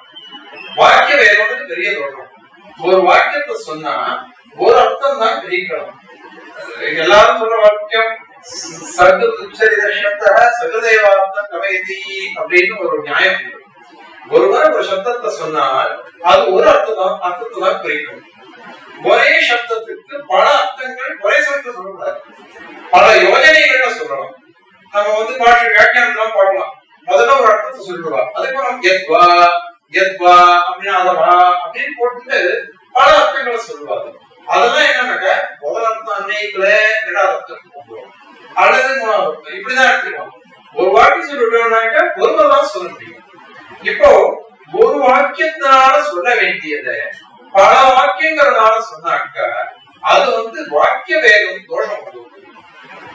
S1: வாக்கிய வேதம் பெரிய தோஷம். ஒரு வாக்கியத்தை சொன்னா ஒரு அர்த்தம் தான் பிரிக்கணும். எல்லாரும் சொல்ற வாக்கியம் சகுதேவார்த்தம் கமைதி அப்படின்னு ஒரு நியாயம். ஒருவரை ஒரு சப்தத்தை சொன்னால் அது ஒரு அர்த்தத்தை தான் பிரிக்கணும். ஒரே சப்தத்துக்கு பல அர்த்தங்கள் ஒரே சப்தத்தை சொல்லக்கூடாது, பல யோஜனைகள்ல சொல்லணும். நம்ம பாட்டு வியாக்கியானம் பார்க்கலாம். முதல்ல ஒரு அர்த்தத்தை சொல்லுவா, அதுக்கப்புறம் எத்வா எத்வா அப்படின்னு அதவா அப்படின்னு போட்டு பல அர்த்தங்களை சொல்லுவாங்க. அதெல்லாம் என்னன்னாக்க முதல் அர்த்தம் அன்னைக்குல 2வது அர்த்தம் போடுவோம் அல்லது 3வது அர்த்தம் இப்படிதான் எடுத்துக்கலாம். ஒரு வாக்கியம் சொல்லிட்டோம்னாக்க ஒருவர் தான் சொல்ல முடியும். இப்போ ஒரு வாக்கியத்தினால சொல்ல வேண்டியதை பல வாக்கியங்கிறதுனால சொன்னாக்க அது வாக்கிய வேகம் தோஷம் வருது.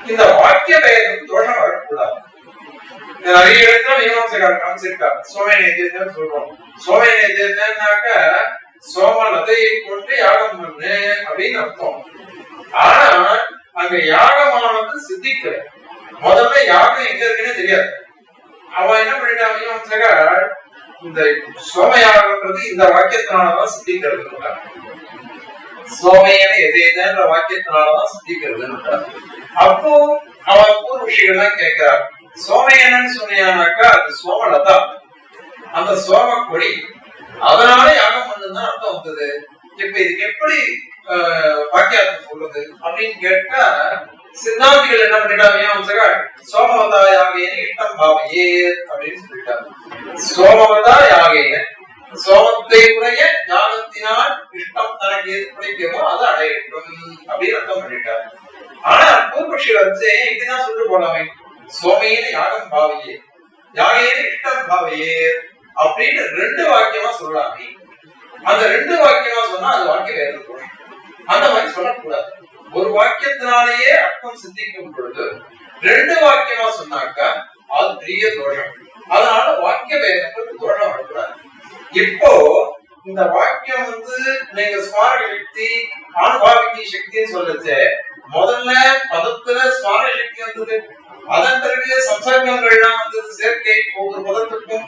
S1: இந்த வாக்கிய வேகம் தோஷம் வரக்கூடாது. நிறைய இடத்துல மீமாம்சகார் காமிச்சிருக்காரு. சோமய நைத்தியத்தை சொல்றோம். சோமய நைத்தியத்தைனாக்க சோமலதையை கொண்டு யாகம் பண்ணு அப்படின்னு அர்த்தம். ஆனா அங்க யாகமானது சித்திக்கல. முதல்ல யாகம் எங்க இருக்குன்னு தெரியாது. அவன் என்ன பண்ணிட்டான் மீமாம்சகார், இந்த சோமயாகன்றது இந்த வாக்கியத்தினாலதான் சித்திக்கிறது. சோமையான எதேதன்ற வாக்கியத்தினாலதான் சித்திக்கிறது. அப்போ அவன் பூர்வஷிகள்லாம் கேட்கிறார், சோமையனன்னு சொன்னியானாக்கா அது சோமலதா, அந்த சோம கொடி, அதனால யாகம் பண்ணுதான் அர்த்தம் வந்தது. இப்ப இதுக்கு எப்படி வாக்கியார்த்தம் சொல்றது அப்படின்னு கேட்டா சித்தாந்திகள் என்ன பண்ணிட்டாங்க, சோமவதா யாகேன இஷ்டம் பாவையே அப்படின்னு சொல்லிட்டாங்க. சோமவதா யாகேன சோமத்தை உடைய யாகத்தினால் இஷ்டம் தனக்கு எது பிடிக்குமோ அதை அடையட்டும் அப்படின்னு அர்த்தம் பண்ணிட்டாரு. ஆனா பூர்வபக்ஷி இப்படிதான் சொல்லிட்டு போனாமே, சோமையின யாகம் பாவையே யாகேன இஷ்டம் பாவையே அப்படின்னு 2 வாக்கியமா சொல்லலாமே. அந்த 2 வாக்கியமா சொன்னா அது வாக்கிய வேறு தோஷம். அந்த மாதிரி சொல்லக்கூடாது. ஒரு வாக்கியத்தினாலேயே அர்த்தம் சித்திக்கும் பொழுது 2 வாக்கியமா சொன்னாக்கா அது பெரிய தோஷம். அதனால வாக்கிய வேதத்துக்கு தோஷம் வரக்கூடாது. இப்போ இந்த வாக்கியம் நீங்க ஸ்மாரக சக்தி ஆணுபாவிக்கு சக்தின்னு சொல்லுச்சு. முதல்ல பதத்துல ஸ்மாரக சக்தி வந்தது, அதன் பிறகு சம்சர்க்கங்கள்லாம் சேர்க்கை ஒவ்வொரு பதத்துக்கும்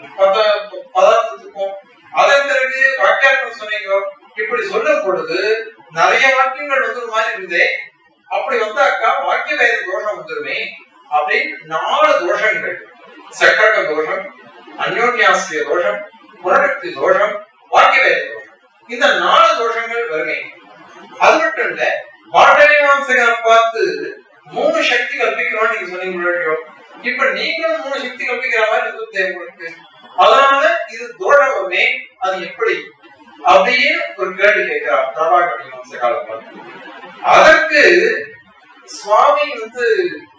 S1: பதார்த்தத்துக்கும், அதன் பிறகு வாக்கியார்த்தம் சொன்னீங்க. இப்படி சொல்லும் பொழுது நிறைய வாக்கியங்கள் ஒரு மாதிரி இருந்தே. அப்படி வந்தாக்கா வாக்கிய வேத தோஷம் வந்துருமே அப்படின்னு 4 தோஷங்கள், சக்கரக தோஷம், அந்யோன்யாசிரிய தோஷம், புனரக்தி தோஷம், வாக்கிய வேத தோஷம், இந்த 4 தோஷங்கள் வருமே. அது மட்டும் இல்ல, பாண்டவீமாம்சகரை பார்த்து 3 சக்தி கற்பிக்கிறோம் நீங்க சொன்னீங்க. இப்ப நீங்களும் 3 சக்தி கற்பிக்கிற மாதிரி உங்களுக்கு. அதனால இது தோஷமே. அது எப்படி அப்படியே ஒரு கேள்வி கேட்கிறார் பிரபாகரன் வம்ச காலத்துல. அதற்கு சுவாமி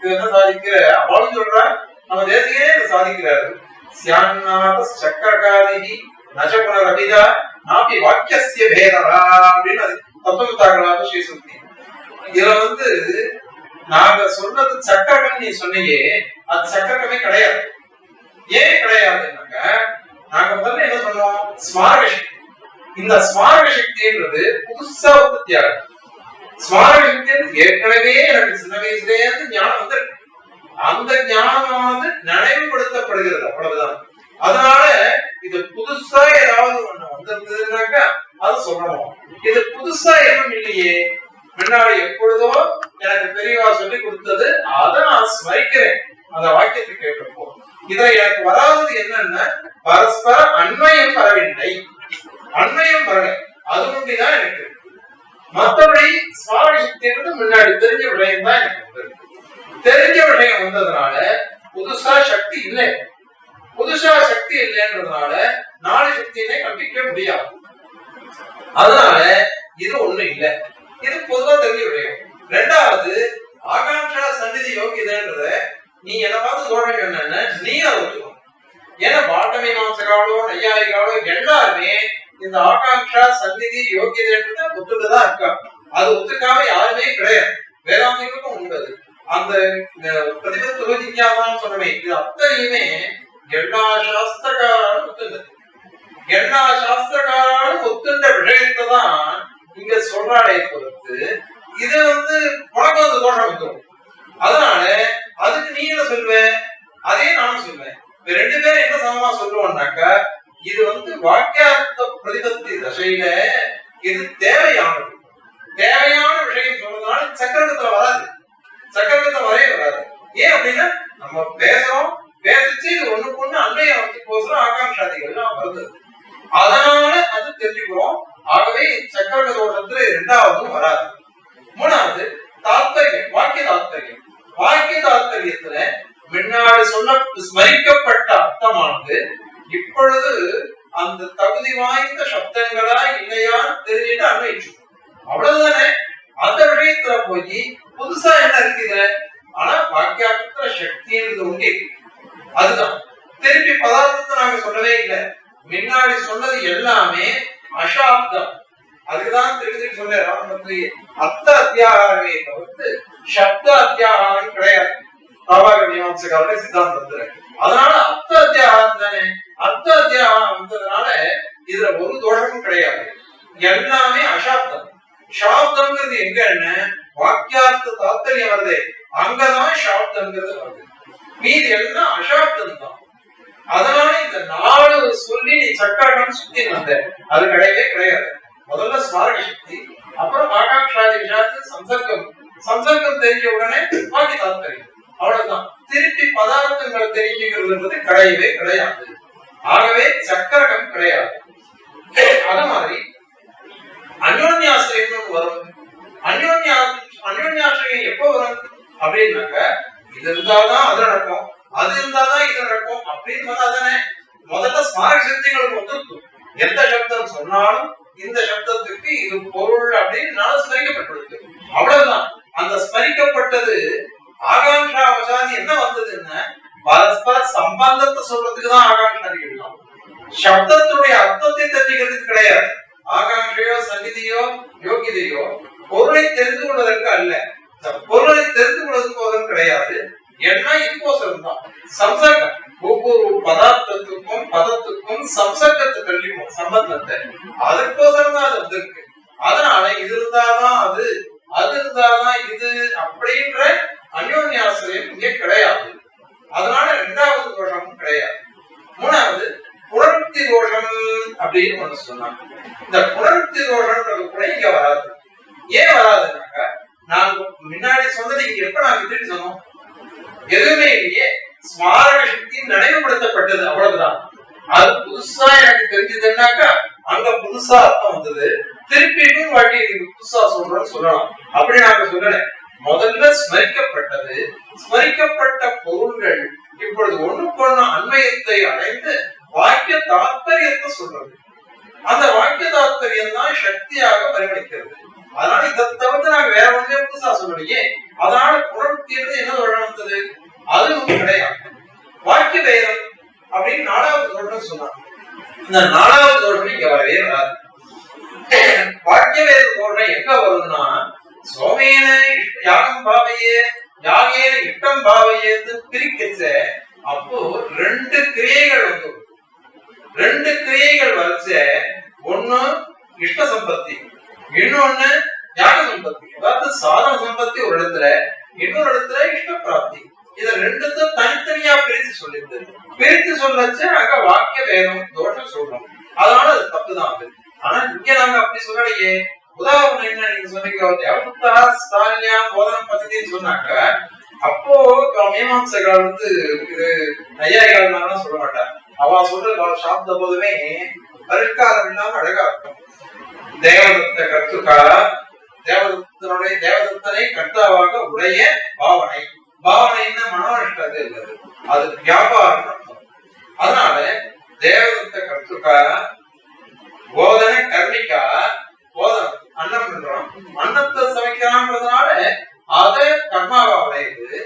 S1: என்ன சாதிக்கிற அவளும் சொல்றா, நம்ம தேசியே சாதிக்கிறாரு. சியான்னாத சக்கரகாரிகி நஜகுணர் அபிதா நாப்பி வாக்கியஸ்ய பேதரா அப்படின்னு அது தத்துவத்தாகலாக ஸ்ரீசுக்தி. இதுல நாங்க சொன்னது சக்கரகம் நீ சொன்னியே, அது சக்கரகமே கிடையாது. ஏன் கிடையாதுன்னாங்க, நாங்க முதல்ல என்ன சொன்னோம், ஸ்மாரக சக்தி. இந்த ஸ்மாரக சக்தின்றது புதுசா உற்பத்தி ஆகுது. ஸ்மாரக சக்தி ஏற்கனவே எனக்கு சின்ன வயசுலேயே ஞானம் வந்திருக்கு. அந்த ஞானமானது நினைவுபடுத்தப்படுகிறது, அவ்வளவுதான். அதனால இது புதுசா ஏதாவது ஒண்ணு வந்திருந்ததுன்னாக்கா அது சொல்லணும். இது புதுசா எதுவும் இல்லையே, முன்னாடி எப்பொழுதோ எனக்கு பெரியவா சொல்லி கொடுத்தது, அதை நான் ஸ்மரிக்கிறேன். அந்த வாக்கியத்தை கேட்டப்போ இதை எனக்கு வராதது என்னன்னா, பரஸ்பர அண்மையம் வரவில்லை, அண்மையம் வரலை, அது ஒன்றிதான் எனக்கு. மற்றபடி ஸ்மாரக சக்தி முன்னாடி தெரிஞ்ச விடயம் தான் எனக்கு வந்தது. தெரிஞ்ச விடயம் வந்ததுனால புதுசா சக்தி இல்லை. புதுசா சக்தி இல்லைன்றதுனால நாலு சக்தியினை கண்டிக்க முடியாது. அதனால இது ஒண்ணு இல்லை, இது பொதுவா தெரிஞ்ச விடயம். ரெண்டாவது, ஆகாங்ஷா சந்நிதி யோகியதைன்றத நீ என்ன பார்த்து தோழமை என்னன்னு நீ அதை ஒத்துக்கணும். ஏன்னா பாட்டமி மாம்சகாலோ நையாயிகாலோ எல்லாருமே இந்த ஆகாங்ஷா சந்நிதி யோகியதைன்றத ஒத்துட்டுதான் இருக்கா. அது ஒத்துக்காம யாருமே கிடையாது. வேதாந்திகளுக்கும் உண்டு. அந்த பிரதிபத்துவ ஜிஞ்ஞாசான்னு சொன்னமே, இது அத்தனையுமே எல்லா சாஸ்திரக்காரும் ஒத்துந்தது. எல்லா சாஸ்திரக்காரும் ஒத்துண்ட விஷயத்தை தான் இங்க சொல்றாடே பொறுத்து, இது உனக்கு தோஷம் வந்துடும். அதனால அதுக்கு நீ என்ன சொல்லுவ, அதே நானும் சொல்லுவேன். ரெண்டு பேரும் என்ன சமமா சொல்லுவோம்னாக்கா, இது வாக்கியார்த்த பிரதிபத்தி தசையில இது தேவையானது. தேவையான விஷயம் சொல்றதுனால சக்கரத்துல வராது, சக்கரத்துல வரைய வராது. ஏன் அப்படின்னா, நம்ம பேசுறோம், பேசிச்சு இது ஒண்ணுக்கு ஒண்ணு அன்னைய போசுறோம், ஆகாங்ஷாதிகள் வருது. அதனால அது தெரிஞ்சுக்கிறோம். ஆகவே சக்கர தோஷத்துல இரண்டாவதும் வராது. மூணாவது தாத்பரியம், வாக்கிய தாத்பரியம். வாக்கிய தாத்பரியத்துல முன்னாடி சொல்ல ஸ்மரிக்கப்பட்ட அர்த்தமானது இப்பொழுது அந்த தகுதி வாய்ந்த சப்தங்களா இல்லையா தெரிஞ்சுட்டு அன்வைச்சு, அவ்வளவுதானே. அந்த விஷயத்துல போய் புதுசா என்ன இருக்குது, ஆனா வாக்கியார்த்தத்துல சக்தின்றது உண்டு, அதுதான். திருப்பி பதார்த்தத்தை நாங்க சொல்லவே இல்லை. முன்னாடி சொன்னது எல்லாமே அசாப்தம். அதுக்குதான் திருப்பி சொல்ல அர்த்த அத்தியாகாரமே தவிர்த்து சப்த அத்தியாகாரம் கிடையாது. பிரபாகர மீமாம்சகாரோட சித்தாந்தத்துல அதனால அர்த்த அத்தியாகாரம் தானே. அர்த்த அத்தியாகாரம் வந்ததுனால இதுல ஒரு தோஷமும் கிடையாது. எல்லாமே அசாப்தம். சாப்தம்ங்கிறது எங்க, வாக்கியார்த்த தாத்பரியம் வருது, அங்கதான் சாப்தம்ங்கிறது வருது. மீதி எல்லாம் அசாப்தம் தான். அதனால இந்த நாலு சொல்லி நீ சக்கரம் சுத்தி வந்த, அது கிடையவே கிடையாது. முதல்ல ஸ்மாரக சக்தி, அப்புறம் ஆகாங்ஷாதி விஷயத்து சம்சர்க்கம். சம்சர்க்கம் தெரிஞ்ச உடனே வாக்கி தாத்பரியம், அவ்வளவுதான். திருப்பி பதார்த்தங்களை தெரிஞ்சுக்கிறது கிடையவே கிடையாது. ஆகவே சக்கரகம் கிடையாது. அது மாதிரி அந்யோன்யாசிரியம் வரும். அந்யோன்யாசிரியம் எப்ப வரும் அப்படின்னாக்க, இது இருந்தாதான் அது நடக்கும், அது இருந்தாதான் இது நடக்கும் அப்படின்னு சொன்னாதானே. முதல்ல ஸ்மாரக சக்திகளுக்கு வந்துருக்கும். எந்த சப்தம் சொன்னாலும் இந்த சப்தத்துக்கு இது பொருள் அப்படின்னு ஸ்மரிக்கப்பட்டிருக்கு, அவ்வளவுதான். அந்த ஸ்மரிக்கப்பட்டது ஆகாங்ஷா வசாதி என்ன வந்ததுன்னா, பரஸ்பர சம்பந்தத்தை சொல்றதுக்கு தான் ஆகாங்ஷாதிகள். சப்தத்துடைய அர்த்தத்தை தெரிஞ்சுக்கிறதுக்கு கிடையாது. ஆகாங்ஷையோ சந்நிதியோ யோகிதையோ பொருளை தெரிந்து கொள்வதற்கு அல்ல, பொருளை தெரிந்து கொள்வதற்கு கிடையாது. ஏன்னா இதுக்கோசரம் தான் சம்சர்க்கம். ஒவ்வொரு பதார்த்தத்துக்கும் பதத்துக்கும் சம்சர்க்கத்தை கல்விப்போம், சம்பந்தத்தை. அதுக்கோசரம் தான் அது வந்திருக்கு. அதனால இது இருந்தாதான் அது, அது இருந்தாதான் இது அப்படின்ற அந்யோன்யாசிரியம் இங்கே கிடையாது. அதனால இரண்டாவது தோஷமும் கிடையாது. மூணாவது புனருக்தி தோஷம் அப்படின்னு ஒண்ணு சொன்னாங்க. இந்த புனருக்தி தோஷம்ன்றது கூட இங்க வராது. ஏன் வராதுன்னாக்கா, நாங்க முன்னாடி சொன்னது இங்க எப்ப நாங்க திருப்பி சொன்னோம், எதுவுமே இல்லையே. ஸ்மாரக சக்தி நினைவுபடுத்தப்பட்டது, அவ்வளவுதான். அது புதுசா எனக்கு தெரிஞ்சதுன்னாக்கா அங்க புதுசா அர்த்தம் வந்தது. திருப்பி இன்னும் வாட்டி புதுசா சொல்றோம்னு சொல்லலாம். அப்படி நாங்க சொல்லல. முதல்ல ஸ்மரிக்கப்பட்டது, ஸ்மரிக்கப்பட்ட பொருள்கள் இப்பொழுது ஒண்ணுக்கொண்ணு அண்மையத்தை அடைந்து வாக்கிய தாத்பரியத்தை சொல்றது. அந்த வாக்கிய தாத்பரியம் தான் சக்தியாக பரிமளிக்கிறது. அதனால இதை தவிர்த்து நாங்க வேற ஒன்றுமே புதுசா சொல்லலையே. அதனால புனருக்தின்றது என்ன தோஷம்? அது கிடையாது. வாக்கிய வேதம் அப்படின்னு 4வது தோஷம் சொன்னாங்க. இந்த 4வது தோஷம் இங்க வரவே வராது. வாக்கிய வேத தோஷம் எங்க வருதுன்னா, சோமேன யாகம் பாவையே யாகேன இஷ்டம் பாவையேன்னு பிரிக்கச்ச அப்போ 2 கிரியைகள் வந்து 2 கிரியைகள் வரைச்ச, ஒண்ணு இஷ்ட சம்பத்தி, இன்னொன்னு யாக சம்பத்தி. அதாவது சாதன சம்பத்தி ஒரு இடத்துல, இன்னொரு இடத்துல இஷ்ட பிராப்தி. இத 2த்தையும் தனித்தனியா பிரித்து சொல்லிட்டு பிரித்து சொல்லச்சு அங்க வாக்கிய வேதம் தோஷம் சொல்றோம். அதனால அது தப்புதான் அது. ஆனா இங்க நாங்க அப்படி சொல்லலையே. உதாரணம் என்ன நீங்க சொன்னீங்க, தேவதத்தா ஸ்தானியா போதனம் பத்தின்னு சொன்னாக்க, அப்போ மீமாம்சைகள் வந்து நையாயிகள் சொல்ல மாட்டாங்க. அவ சொல்ற சாப்த போதுமே பரிஷ்காரம் இல்லாம அழகா இருக்கும். தேவதத்த கர்த்துக்காரா, தேவதத்தனை கர்த்தாவாக உடைய பாவனை. பாவனைன்னா மனோனிஷ்டது இல்லது, அது வியாபாரம். அதனால தேவதத்த கர்த்துக்காரா, போதன கர்மிக்கா, போதனம் அன்னம் பண்றோம், அன்னத்தை சமைக்கிறான்றதுனால அத கர்மாவா உடையது.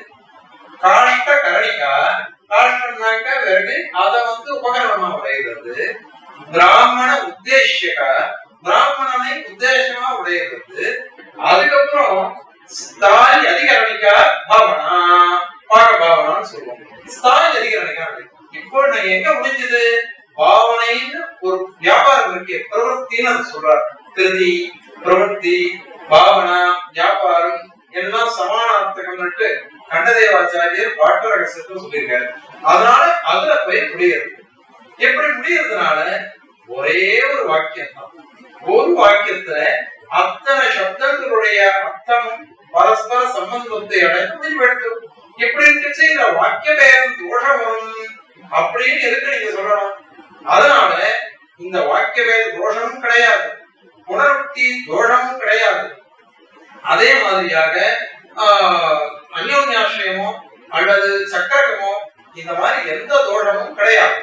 S1: காஷ்ட கரணிக்கா, காஷ்டம்னாக்க விறகு, அத வந்து உபகரணமா உடையது. பிராமண உத்தேசியக்கா, பிராமணனை உத்தேசமா உடையது. அதுக்கப்புறம் ஸ்தாயி அதிகரணிக்கா பாவனா, பாக பாவனான்னு சொல்லுவோம். ஸ்தாயி அதிகரணிக்கா. இப்போ நான் எங்க முடிஞ்சது? பாவனைன்னு ஒரு வியாபாரம் இருக்கு, பிரவருத்தின்னு அது சொல்றாரு. கிருதி, பிரவருத்தி, பாவனா, வியாபாரம் எல்லாம் சமானார்த்தகம்னுட்டு கண்டதேவாச்சாரியர் பாட்ட ரகசியத்தை சொல்லியிருக்காரு. அதனால அதுல போய் முடியாது. எப்படி முடியறதுனால ஒரே ஒரு வாக்கியம் தான். ஒரு வாக்கியத்துல அத்தனை சப்தங்களுடைய அர்த்தமும் பரஸ்பர சம்பந்தத்தை அடைந்து முடிவெடுத்து எப்படி இருந்துச்சு. இந்த வாக்கிய வேதம் தோஷம் வரும் அப்படின்னு இருக்கு நீங்க சொல்லணும். அதனால இந்த வாக்கிய வேத தோஷமும் கிடையாது, புனருக்தி தோஷமும் கிடையாது. அதே மாதிரியாக அந்யோன்யாசிரியமோ அல்லது சக்கரகமோ இந்த மாதிரி எந்த தோஷமும் கிடையாது.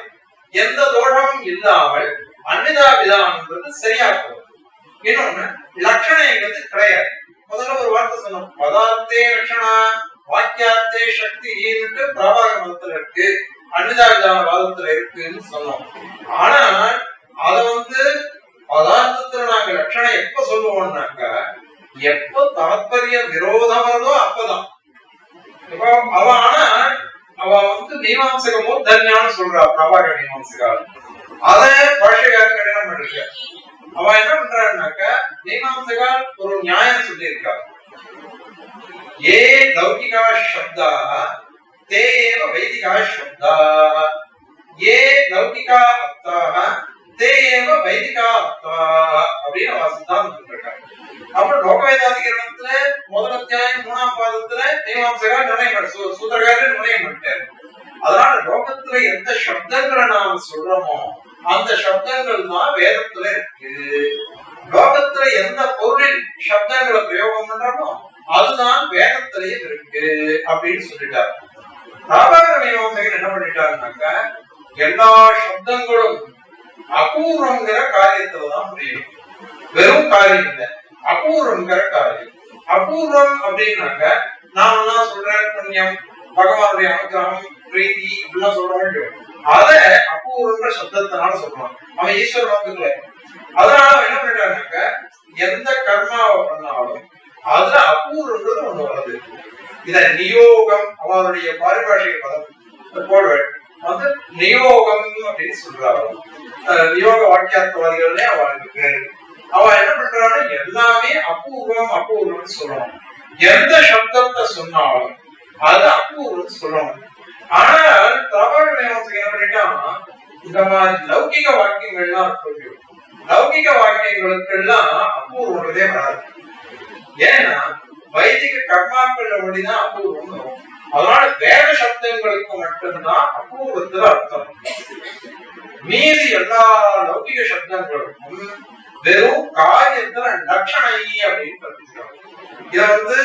S1: எந்த தோஷமும் இல்லாமல் அன்னிதா விதானம்ன்றது சரியா போகுது. இன்னொன்னு லட்சணைங்கிறது கிடையாது. முதல்ல ஒரு வார்த்தை சொன்னோம், பதார்த்தே லட்சணா வாக்கியார்த்தே சக்தின்னு பிரபாக மதத்துல இருக்கு, அன்னிதா விதான வாதத்துல இருக்குன்னு சொன்னோம். ஆனா அத வந்து பதார்த்தத்துல நாங்க லட்சணம் எப்ப சொல்லுவோம்னாக்க, எப்ப தாத்பரிய விரோதம் வருதோ அப்பதான். இப்போ அவ வந்து மீமாம்சகமோ தன்யான்னு சொல்றா, பிரபாக மீமாம்சகா. அத பாஷைக்காரன் கடினம் பண்ணிருக்க. அவ என்ன பண்றாருனாக்க, மீமாம்சகா ஒரு நியாயம் சொல்லி இருக்கா. ஏ லௌகிகா சப்தா தே ஏவ வைதிகா சப்தா, ஏ லௌகிகா அர்த்தாக தே ஏவ வைதிகா அர்த்தாக அப்படின்னு அவ சித்தாந்தம் சொல்லிருக்காங்க. அப்புறம் லோகவேதாதிகரணத்துல முதல் அத்தியாயம் 3ஆம் பாதத்துல மீமாம்சகா நிர்ணயம் சூத்திரக்காரர் நிர்ணயம் பண்ணிட்டாரு. அதனால லோகத்துல எந்த சப்தங்களை நாம சொல்றோமோ அந்த சப்தங்கள் தான் வேதத்துல இருக்கு. லோகத்துல எந்த பொருளில் சப்தங்களை பிரயோகம் பண்றோமோ அதுதான் வேதத்திலேயே இருக்கு அப்படின்னு சொல்லிட்டாரு. பிரபாகர மீமாம்சகர் என்ன பண்ணிட்டாருனாக்க, எல்லா சப்தங்களும் அபூர்வங்கிற காரியத்துலதான் புரியும், வெறும் காரியம் இல்லை, அபூர்வங்கிற காரியம். அபூர்வம் அப்படின்னாக்க நாமெல்லாம் சொல்றேன் புண்ணியம், பகவானுடைய அனுகிரகம், பிரீத்தி இப்படிலாம் சொல்றோம். அத அபூர்வங்கிற சப்தத்தினால சொல்றான். அவன் ஈஸ்வர நோக்கத்துல. அதனால என்ன பண்ணிட்டாருனாக்க, எந்த கர்மாவை பண்ணாலும் அதுல அபூர்வன்றது ஒண்ணு வருது. இத நியோகம், அவருடைய பாரிபாஷிக பதம் போடுவேன் வந்து நியோகம் அப்படின்னு சொல்றாரு. நியோக வாக்கியார்த்தவாதிகளே அவளுக்கு அவ என்ன பண்றான்னு எல்லாமே அபூர்வம் அபூர்வம்னு சொல்லணும். எந்த சப்தத்தை சொன்னாலும் அது அபூர்வம் சொல்லணும். ஆனால் பிரபாகர மீமாம்சகர் என்ன பண்ணிட்டான், இந்த மாதிரி லௌகிக வாக்கியங்கள்லாம் இருக்கு, லௌகிக வாக்கியங்களுக்கு எல்லாம் அபூர்வன்றதே வராது. ஏன்னா வைதிக கர்மாக்கள் அப்படிதான் அபூர்வம் வரும். அதனால வேத சப்தங்களுக்கு மட்டும்தான் அபூர்வத்துல அர்த்தம். மீதி எல்லா லௌகிக சப்தங்களுக்கும் வெறும் காரியத்துல லட்சணை அப்படின்னு கற்பிக்கிறாங்க. இத வந்து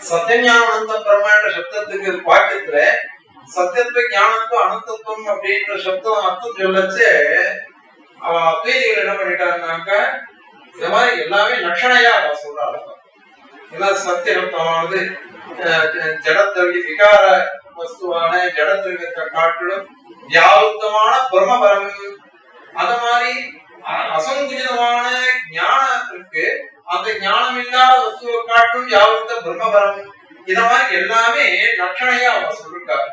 S1: சத்தியஞானந்த பிரம்மாண்ட சப்தத்துக்கு வாக்கியத்துல சத்தியத்துவ ஞானத்துவம் அனந்தத்துவம் அப்படின்ற சப்தம் அர்த்தம் சொல்லச்சு அவன் அத்வைதிகள் என்ன பண்ணிட்டான்னாக்க இந்த மாதிரி எல்லாமே லட்சணையா அவ சொல்றாள். எல்லாம் சத்தியகத்தமானது ஜடத்திரவிய விகார வஸ்துவான ஜடத்திரவியத்தை காட்டிலும் வியாபுத்தமான பிரம்மபரம், அத மாதிரி அசங்குஜிதமான ஞானம் இருக்கு, அந்த ஞானம் இல்லாத வஸ்துவை காட்டும் வியாபுத்த பிரம்மபரம், இத மாதிரி எல்லாமே லட்சணையா அவ சொல்லிருக்காரு.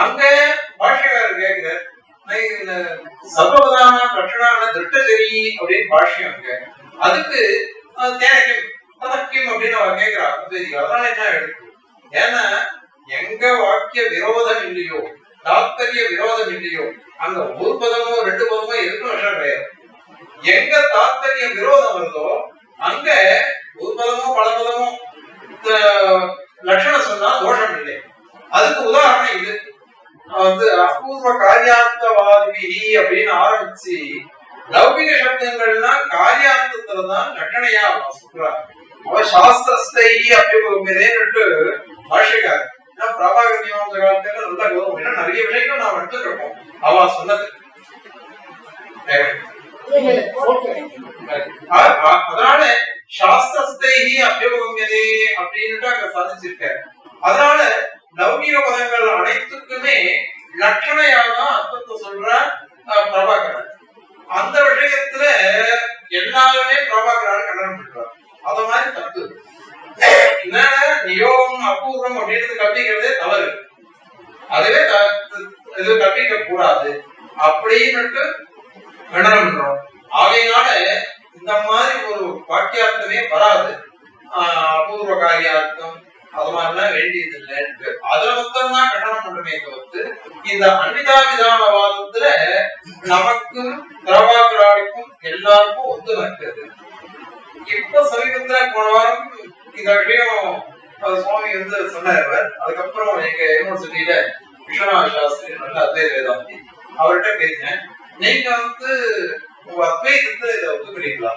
S1: அங்க பாஷ்யக்காரர் கேட்கிறார், சர்வபதான லட்சணான திருட்டச்சரி அப்படின்னு பாஷ்யம் அங்க, அதுக்கு தேனக்கும் பதக்கியம் அப்படின்னு அவ கேட்கிறா. அதனால என்ன எடுக்கும், ஏன்னா எங்க வாக்கிய விரோதம் இல்லையோ தாத்பரிய விரோதம் இல்லையோ அங்க ஒரு பதமோ ரெண்டு பதமோ எதுக்கும் விஷயம் கிடையாது. எங்க தாத்பரிய விரோதம் வருதோ அங்க ஒரு பதமோ பல பதமோ லட்சணம் சொன்னா தோஷம் இல்லை. அதுக்கு உதாரணம் இது. அபூர்வ காரியாந்தவாதி அப்படின்னு ஆரம்பிச்சு லௌகிக சப்தங்கள்னா காரியாந்தத்துலதான் லட்சணையா சொல்றாங்க. அவன் சாஸ்திரஸ்தை அப்படின்ட்டு பாஷைக்காரு பிரபாகர மீமாம்ச காலத்துல நல்லா கௌரவம், ஏன்னா நிறைய விஷயங்கள் நான் எடுத்துருக்கோம் அவ சொன்னது. அதனால சாஸ்திரஸ்தை அபியோகமியதே அப்படின்ட்டு அங்க சாதிச்சிருக்காரு. அதனால லௌகிக பதங்கள் அனைத்துக்குமே லட்சணையாக அர்த்தத்தை சொல்ற பிரபாகரன். அந்த விஷயத்துல எல்லாருமே பிரபாகரால் கண்டனம் பண்றார். அத மாதிரி தப்பு என்னன்னா நியோகம் அபூர்வம் அப்படின்றது கற்பிக்கிறதே தவறு, அதுவே இது கற்பிக்க கூடாது அப்படின்னு கண்டனம் பண்றோம். ஆகையினால இந்த மாதிரி ஒரு வாக்கியார்த்தமே வராது. அபூர்வ காரியார்த்தம் அது மாதிரிலாம் வேண்டியது இல்லைன்னு அதுல மொத்தம் தான் கண்டனம் பண்றமே தவிர்த்து இந்த அன்விதாவிதானவாதத்துல நமக்கும் பிரபாகராவுக்கும் எல்லாருக்கும் ஒத்து இருக்கிறது. இப்ப சமீபத்துல போன வாரம் இந்த விஷயம் சுவாமி சொன்னார். அதுக்கப்புறம் எங்க யூனிவர்சிட்டியில விஸ்வநாத சாஸ்திரி நல்ல அத்வைத வேதாந்தி அவர்கிட்ட பேசினேன். நீங்க உங்க அத்வைதத்தை இதை ஒத்துக்கிறீங்களா,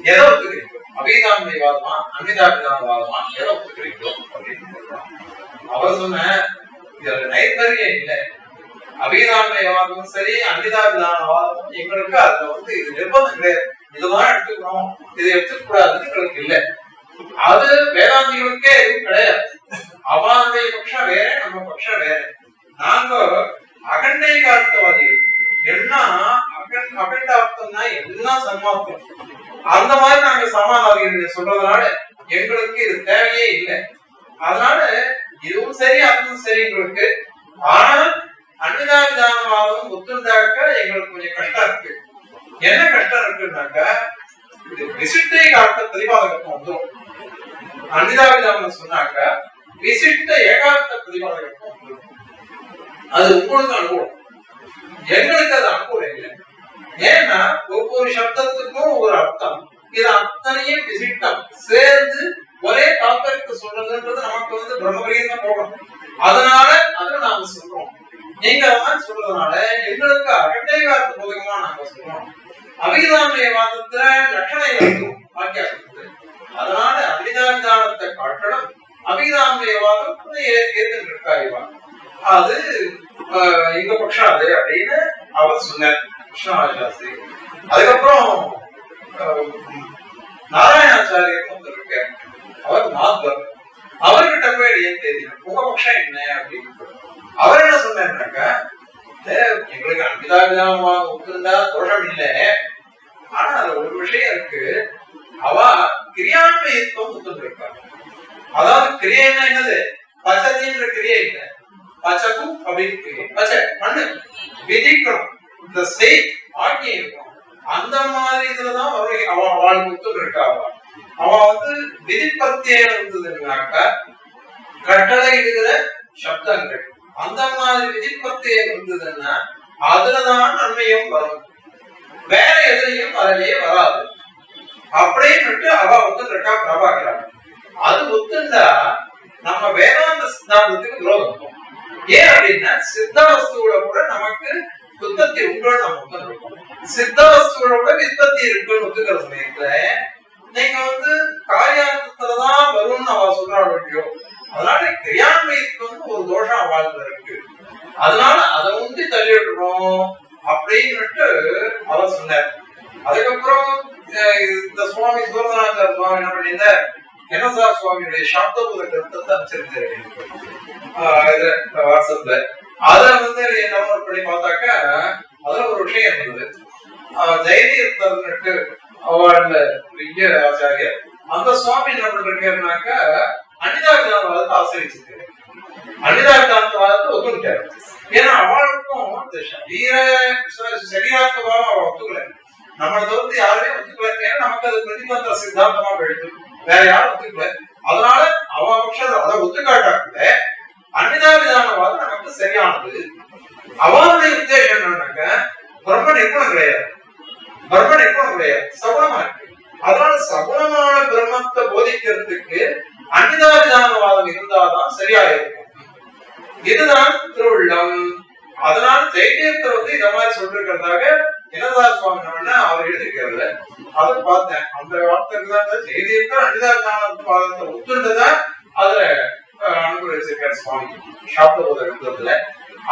S1: எதை ஒத்துக்கிறீங்களோ அபிதான்மைவாதமா அன்விதாபிதானவாதமா எதை ஒத்துக்கிறீங்களோ அப்படின்னு சொல்றாங்க. அவர் சொன்ன இதுல நைர்மரியம் இல்லை, அபிதான்மைவாதமும் சரி அன்விதாபிதானவாதமும் எங்களுக்கு அதுல இது நிர்பந்தம் கிடையாது, இதுதான் எடுத்துக்கணும் இதை எடுத்துக்க கூடாதுன்னு எங்களுக்கு இல்லை. அது வேதாந்திகளுக்கே எதுவும் கிடையாது. அவானுடைய பட்சம் வேற, நம்ம பட்சம் வேற. நாங்க அகண்டைகார்த்தவாதிகள். எல்லாம் அகண்டார்த்தம்னா எல்லாம் சன்மார்த்தம், அந்த மாதிரி நாங்க சமாதானிகள் சொல்றதுனால எங்களுக்கு இது தேவையே இல்லை. அதனால இதுவும் சரி அதுவும் சரி எங்களுக்கு. ஆனா அன்விதாவிதானவாதம் ஒத்துண்டாக்க எங்களுக்கு கொஞ்சம் கஷ்டம் இருக்கு. என்ன கஷ்டம் இருக்குன்னாக்க இது விசிட்டை காட்ட பிரதிபாதகத்துவம் வந்துடும். அன்விதாவிதானம் சொன்னாக்க விசிட்ட ஏகார்த்த பிரதிபாதகத்துவம் வந்துடும். அது உங்களுக்கு அனுகூலம், எங்களுக்கு அது அனுகூலம் இல்லை. ஏன்னா ஒவ்வொரு சப்தத்துக்கும் ஒரு அர்த்தம், இது அத்தனையும் விசிட்டம் சேர்ந்து ஒரே தாத்பரியத்தை சொல்றதுன்றது நமக்கு பிரம்மபரியம் தான் போகணும். அதனால அதை நாம சொல்றோம். நீங்க அதான் சொல்றதுனால எங்களுக்கு அகண்டைகார்த்த போதகமா நாங்க சொல்றோம். அபிதான்மயவாதத்துல லட்சணம் வாக்கியாசத்து. அதனால அபிதானத்தை காட்டணும் அபிதான்மயவாதம் ஏற்றுக்கா, அது எங்க பட்சம் அது அப்படின்னு அவர் சொன்னார் கிருஷ்ணாசாஸ்திரி. அதுக்கப்புறம் நாராயணாச்சாரியர் இருக்க அவர் மாத்வர், அவர்கிட்ட போய் ஏன் தெரியும் உங்க பட்சம் என்ன அப்படின்னு அவர் என்ன சொன்னாருனாக்க எங்களுக்கு அன்பிதாவிதானமாக ஒத்துந்தா தோஷம் இல்லை, ஆனா அதுல ஒரு விஷயம் இருக்கு, அவ கிரியான்மயத்துவம் ஒத்துட்டு இருக்காங்க. அதாவது கிரியைன்னா என்னது, பச்சதின்ற கிரியை இல்லை, பச்சகு அப்படின்னு கிரியை, பச்சை மண்ணு விதிக்கணும், இந்த ஸ்டேட் ஆக்கியம் இருக்கும். அந்த மாதிரி இதுலதான் அவளுக்கு ஒத்துட்டு இருக்கா. அவ விதிப்பத்தியே இருந்ததுன்னாக்க கட்டளை இடுகிற சப்தங்கள் அந்த மாதிரி விதிப்பத்தியே இருந்ததுன்னா அதுலதான் நன்மையும் வரும், வேற எதுலையும் வரவே வராது அப்படின்னு அவ இருக்கா பிரபாகரன். அது ஒத்துண்டா நம்ம வேதாந்த சித்தாந்தத்துக்கு விரோதம். ஏன் அப்படின்னா சித்த வஸ்துவோட கூட நமக்கு உற்பத்தி உண்டோன்னு நம்ம ஒத்துருக்கோம். சித்த வஸ்துவோட கூட விற்பத்தி இருக்குன்னு ஒத்துக்கிற சமயத்துல நீங்க காரியாந்தத்துலதான் வரும்னு அவ சொல்றாள் இல்லையோ, அதனால கிரியான்மயத்துக்கு ஒரு தோஷம் அவளுக்கு இருக்கு, அதனால அதை தள்ளி விட்டுறோம் அப்படின்னு அவர் சொன்னார். இந்த சுவாமி சூரநாதர் சுவாமி என்ன பண்ணியிருந்தார், என்எஸ்ஆர் சுவாமியுடைய சாப்தபூத கிரந்தத்தை அமைச்சிருந்தாரு வாட்ஸ்அப்ல. அதை டவுன்லோட் பண்ணி பார்த்தாக்கா அதுல ஒரு விஷயம் இருந்தது. ஜெயதீர்த்தர்னுட்டு அவரோட பெரிய ஆச்சாரியர், அந்த சுவாமி என்ன பண்ணிருக்காருனாக்கா அனிதாகாந்தவாதத்தை ஆசிரிச்சிருக்காரு. அனிதாகாந்தவாதத்தை ஒத்துக்கிட்டாரு. ஏன்னா அவளுக்கும் சரீராத்மபாவம் அவ ஒத்துக்கல, நம்மளை தவிர்த்து யாருமே ஒத்துக்கல. ஏன்னா நமக்கு அது பிரதிபந்த சித்தாந்தமா போயிடுது, வேற யாரும் ஒத்துக்கல. அதனால அவ பட்சம் அதை ஒத்துக்காட்டாக்குல அன்னிதாவிதானவாதம் நமக்கு சரியானது. அவனுடைய உத்தேசம் என்னன்னாக்க பிரம்ம நிர்குணம் கிடையாது, பிரம்ம நிர்குணம் கிடையாது, சகுணமா இருக்கு. அதனால சகுணமான பிரம்மத்தை போதிக்கிறதுக்கு அன்னிதாவிதானவாதம் இருந்தாதான் சரியா இருக்கும். இதுதான் திருவுள்ளம். அதனால ஜெயதீர்த்தர் இத மாதிரி சொல்லிருக்கிறதாக என்எஸ்ஆர் சுவாமி அவர் எழுதியிருக்காரு. அதை பார்த்தேன். அந்த வார்த்தை ஜெயதீர்த்தர் அன்னிதாவிதானவாதத்தை ஒத்துண்டதா அதுல அனுபவிச்சிருக்காரு சுவாமி சாப்தபோத கிரந்தத்துல.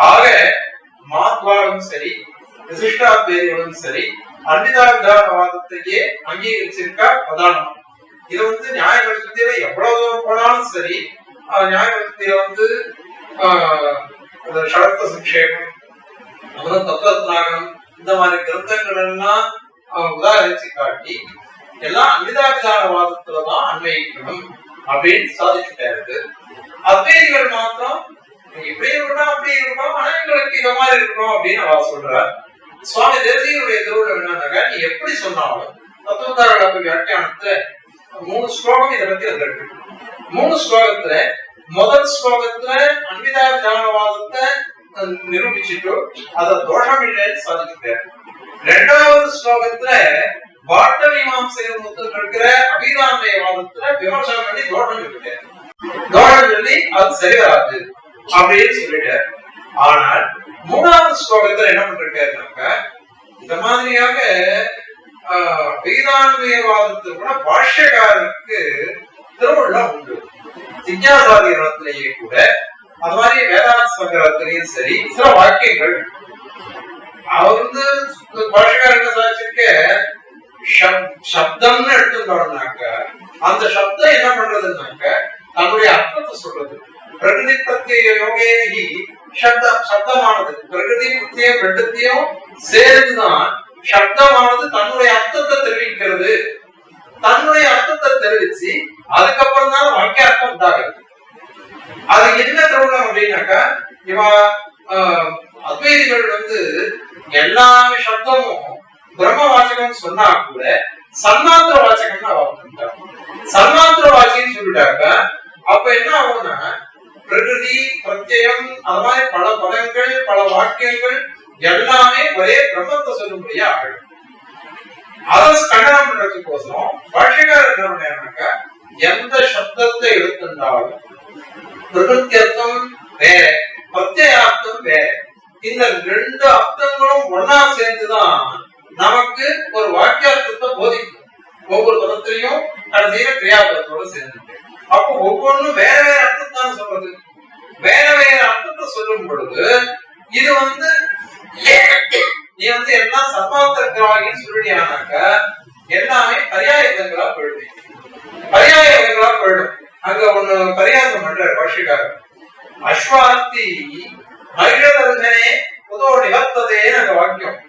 S1: ஆக மாத்வாரும் சரி விசிஷ்டாத்வைதிகளும் சரி அன்னிதாவிதானவாதத்தையே அங்கீகரிச்சிருக்கா பிரதானம். இது நியாயபட்சத்தில எவ்வளவு தூரம் போனாலும் சரி, நியாயபட்சத்தில ஷரத்த சுக்ஷேபம், அப்புறம் தத்துவத்ராகம், இந்த மாதிரி கிரந்தங்கள் எல்லாம் உதாரிச்சு காட்டி எல்லாம் அன்னிதாவிதானவாதத்துலதான் அன்வயிக்கணும் அப்படின்னு சாதிச்சுட்டாரு. அத்வைதிகள் மாத்திரம் இப்படி இருக்கணும் அப்படி இருக்கணும், ஆனா எங்களுக்கு இந்த மாதிரி இருக்கணும் அப்படின்னு அவர் சொல்றார். சுவாமி தேசிகனுடைய திருவிழா என்னன்னாக்கா, நீ எப்படி சொன்னாலும் தத்துவத்தார வியாக்கியானத்துல 3 ஸ்லோகம் இதை பத்தி வந்திருக்கு. 3 ஸ்லோகத்துல முதல் ஸ்லோகத்துல அன்னிதாவிதானவாதத்தை நிரூபிச்சுட்டு அத தோஷம் இல்லைன்னு சாதிச்சுட்டாரு. 2வது ஸ்லோகத்துல பாட்ட மீமாம்சையில் இருக்கிற அபிதானவாதத்துல விமர்சனம் பண்ணி தோஷம் சொல்லிட்டாரு. தோஷம் சொல்லி அது சரி வராது அப்படின்னு சொல்லிட்டாரு. ஆனால் 3வது ஸ்லோகத்துல என்ன பண்ணிருக்காருனாக்கா, இந்த மாதிரியாக வேதாந்தவாதத்துக்கு கூட பாஷ்யக்காரருக்கு திருவுள்ளம் உண்டு. ஜிஞ்ஞாசாதிகரணத்திலேயே கூட அது மாதிரி வேதாந்த சங்கரத்திலையும் சரி சில வாக்கியங்கள் அவர் பாஷ்யக்காரங்க சாதிச்சிருக்க சப்தம்னு எடுத்துட்டோம்னாக்க அந்த சப்தம் என்ன பண்றதுனாக்க தன்னுடைய அர்த்தத்தை சொல்றது. பிரகிருதி பிரத்யேக யோகேகி சப்தமானது பிரகிருதி பிரத்யேகம் ரெண்டுத்தையும் சேர்ந்துதான் சப்தமானது தன்னுடைய அர்த்தத்தை தெரிவிக்கிறது. தன்னுடைய அர்த்தத்தை தெரிவிச்சு அதுக்கப்புறம் தான் வாக்கியார்த்தம் உண்டாகிறது. அது என்ன திருவிழம் அப்படின்னாக்கா, இவ அத்வைதிகள் எல்லா சப்தமும் பிரம்ம வாசகம் சொன்னா கூட சன்மாத்திர வாசகம்னு அவர்கிட்ட சன்மாத்திர வாசின்னு சொல்லிட்டாக்கா அப்ப என்ன ஆகும்னா பிரகிருதி பிரத்யம் அது மாதிரி பல பதங்கள் பல வாக்கியங்கள் எல்லாமே ஒரே பிரம்மத்தை சொல்லும்படியா ஆகும். அதை கண்டனம் பண்றதுக்கோசரம் பாஷ்யக்காரர் என்ன பண்ணாருனாக்கா, எந்த சப்தத்தை எடுத்திருந்தாலும் பிரகிருத்தியர்த்தம் வேற பிரத்யார்த்தம் வேற, இந்த 2 அர்த்தங்களும் ஒன்னா சேர்ந்துதான் நமக்கு ஒரு வாக்கியார்த்தத்தை போதிக்கும். ஒவ்வொரு பதத்திலையும் கடைசியில கிரியாபதத்தோட சேர்ந்துட்டு அப்போ ஒவ்வொன்றும் வேற வேற அர்த்தத்தான் சொல்றது. வேற வேற அர்த்தத்தை சொல்லும் பொழுது இது நீ எல்லாம் சர்மார்த்தகிராகின்னு சொல்லியானாக்க எல்லாமே பரியாயங்களா போயிடும். பரியாயங்களா போயிடும். அங்க ஒண்ணு பரியாசம் பண்றாரு பாஷ்யக்காரர். அஸ்வார்த்தி மகிழதர்ஜனே புதோ நிவர்த்ததேன்னு அந்த வாக்கியம்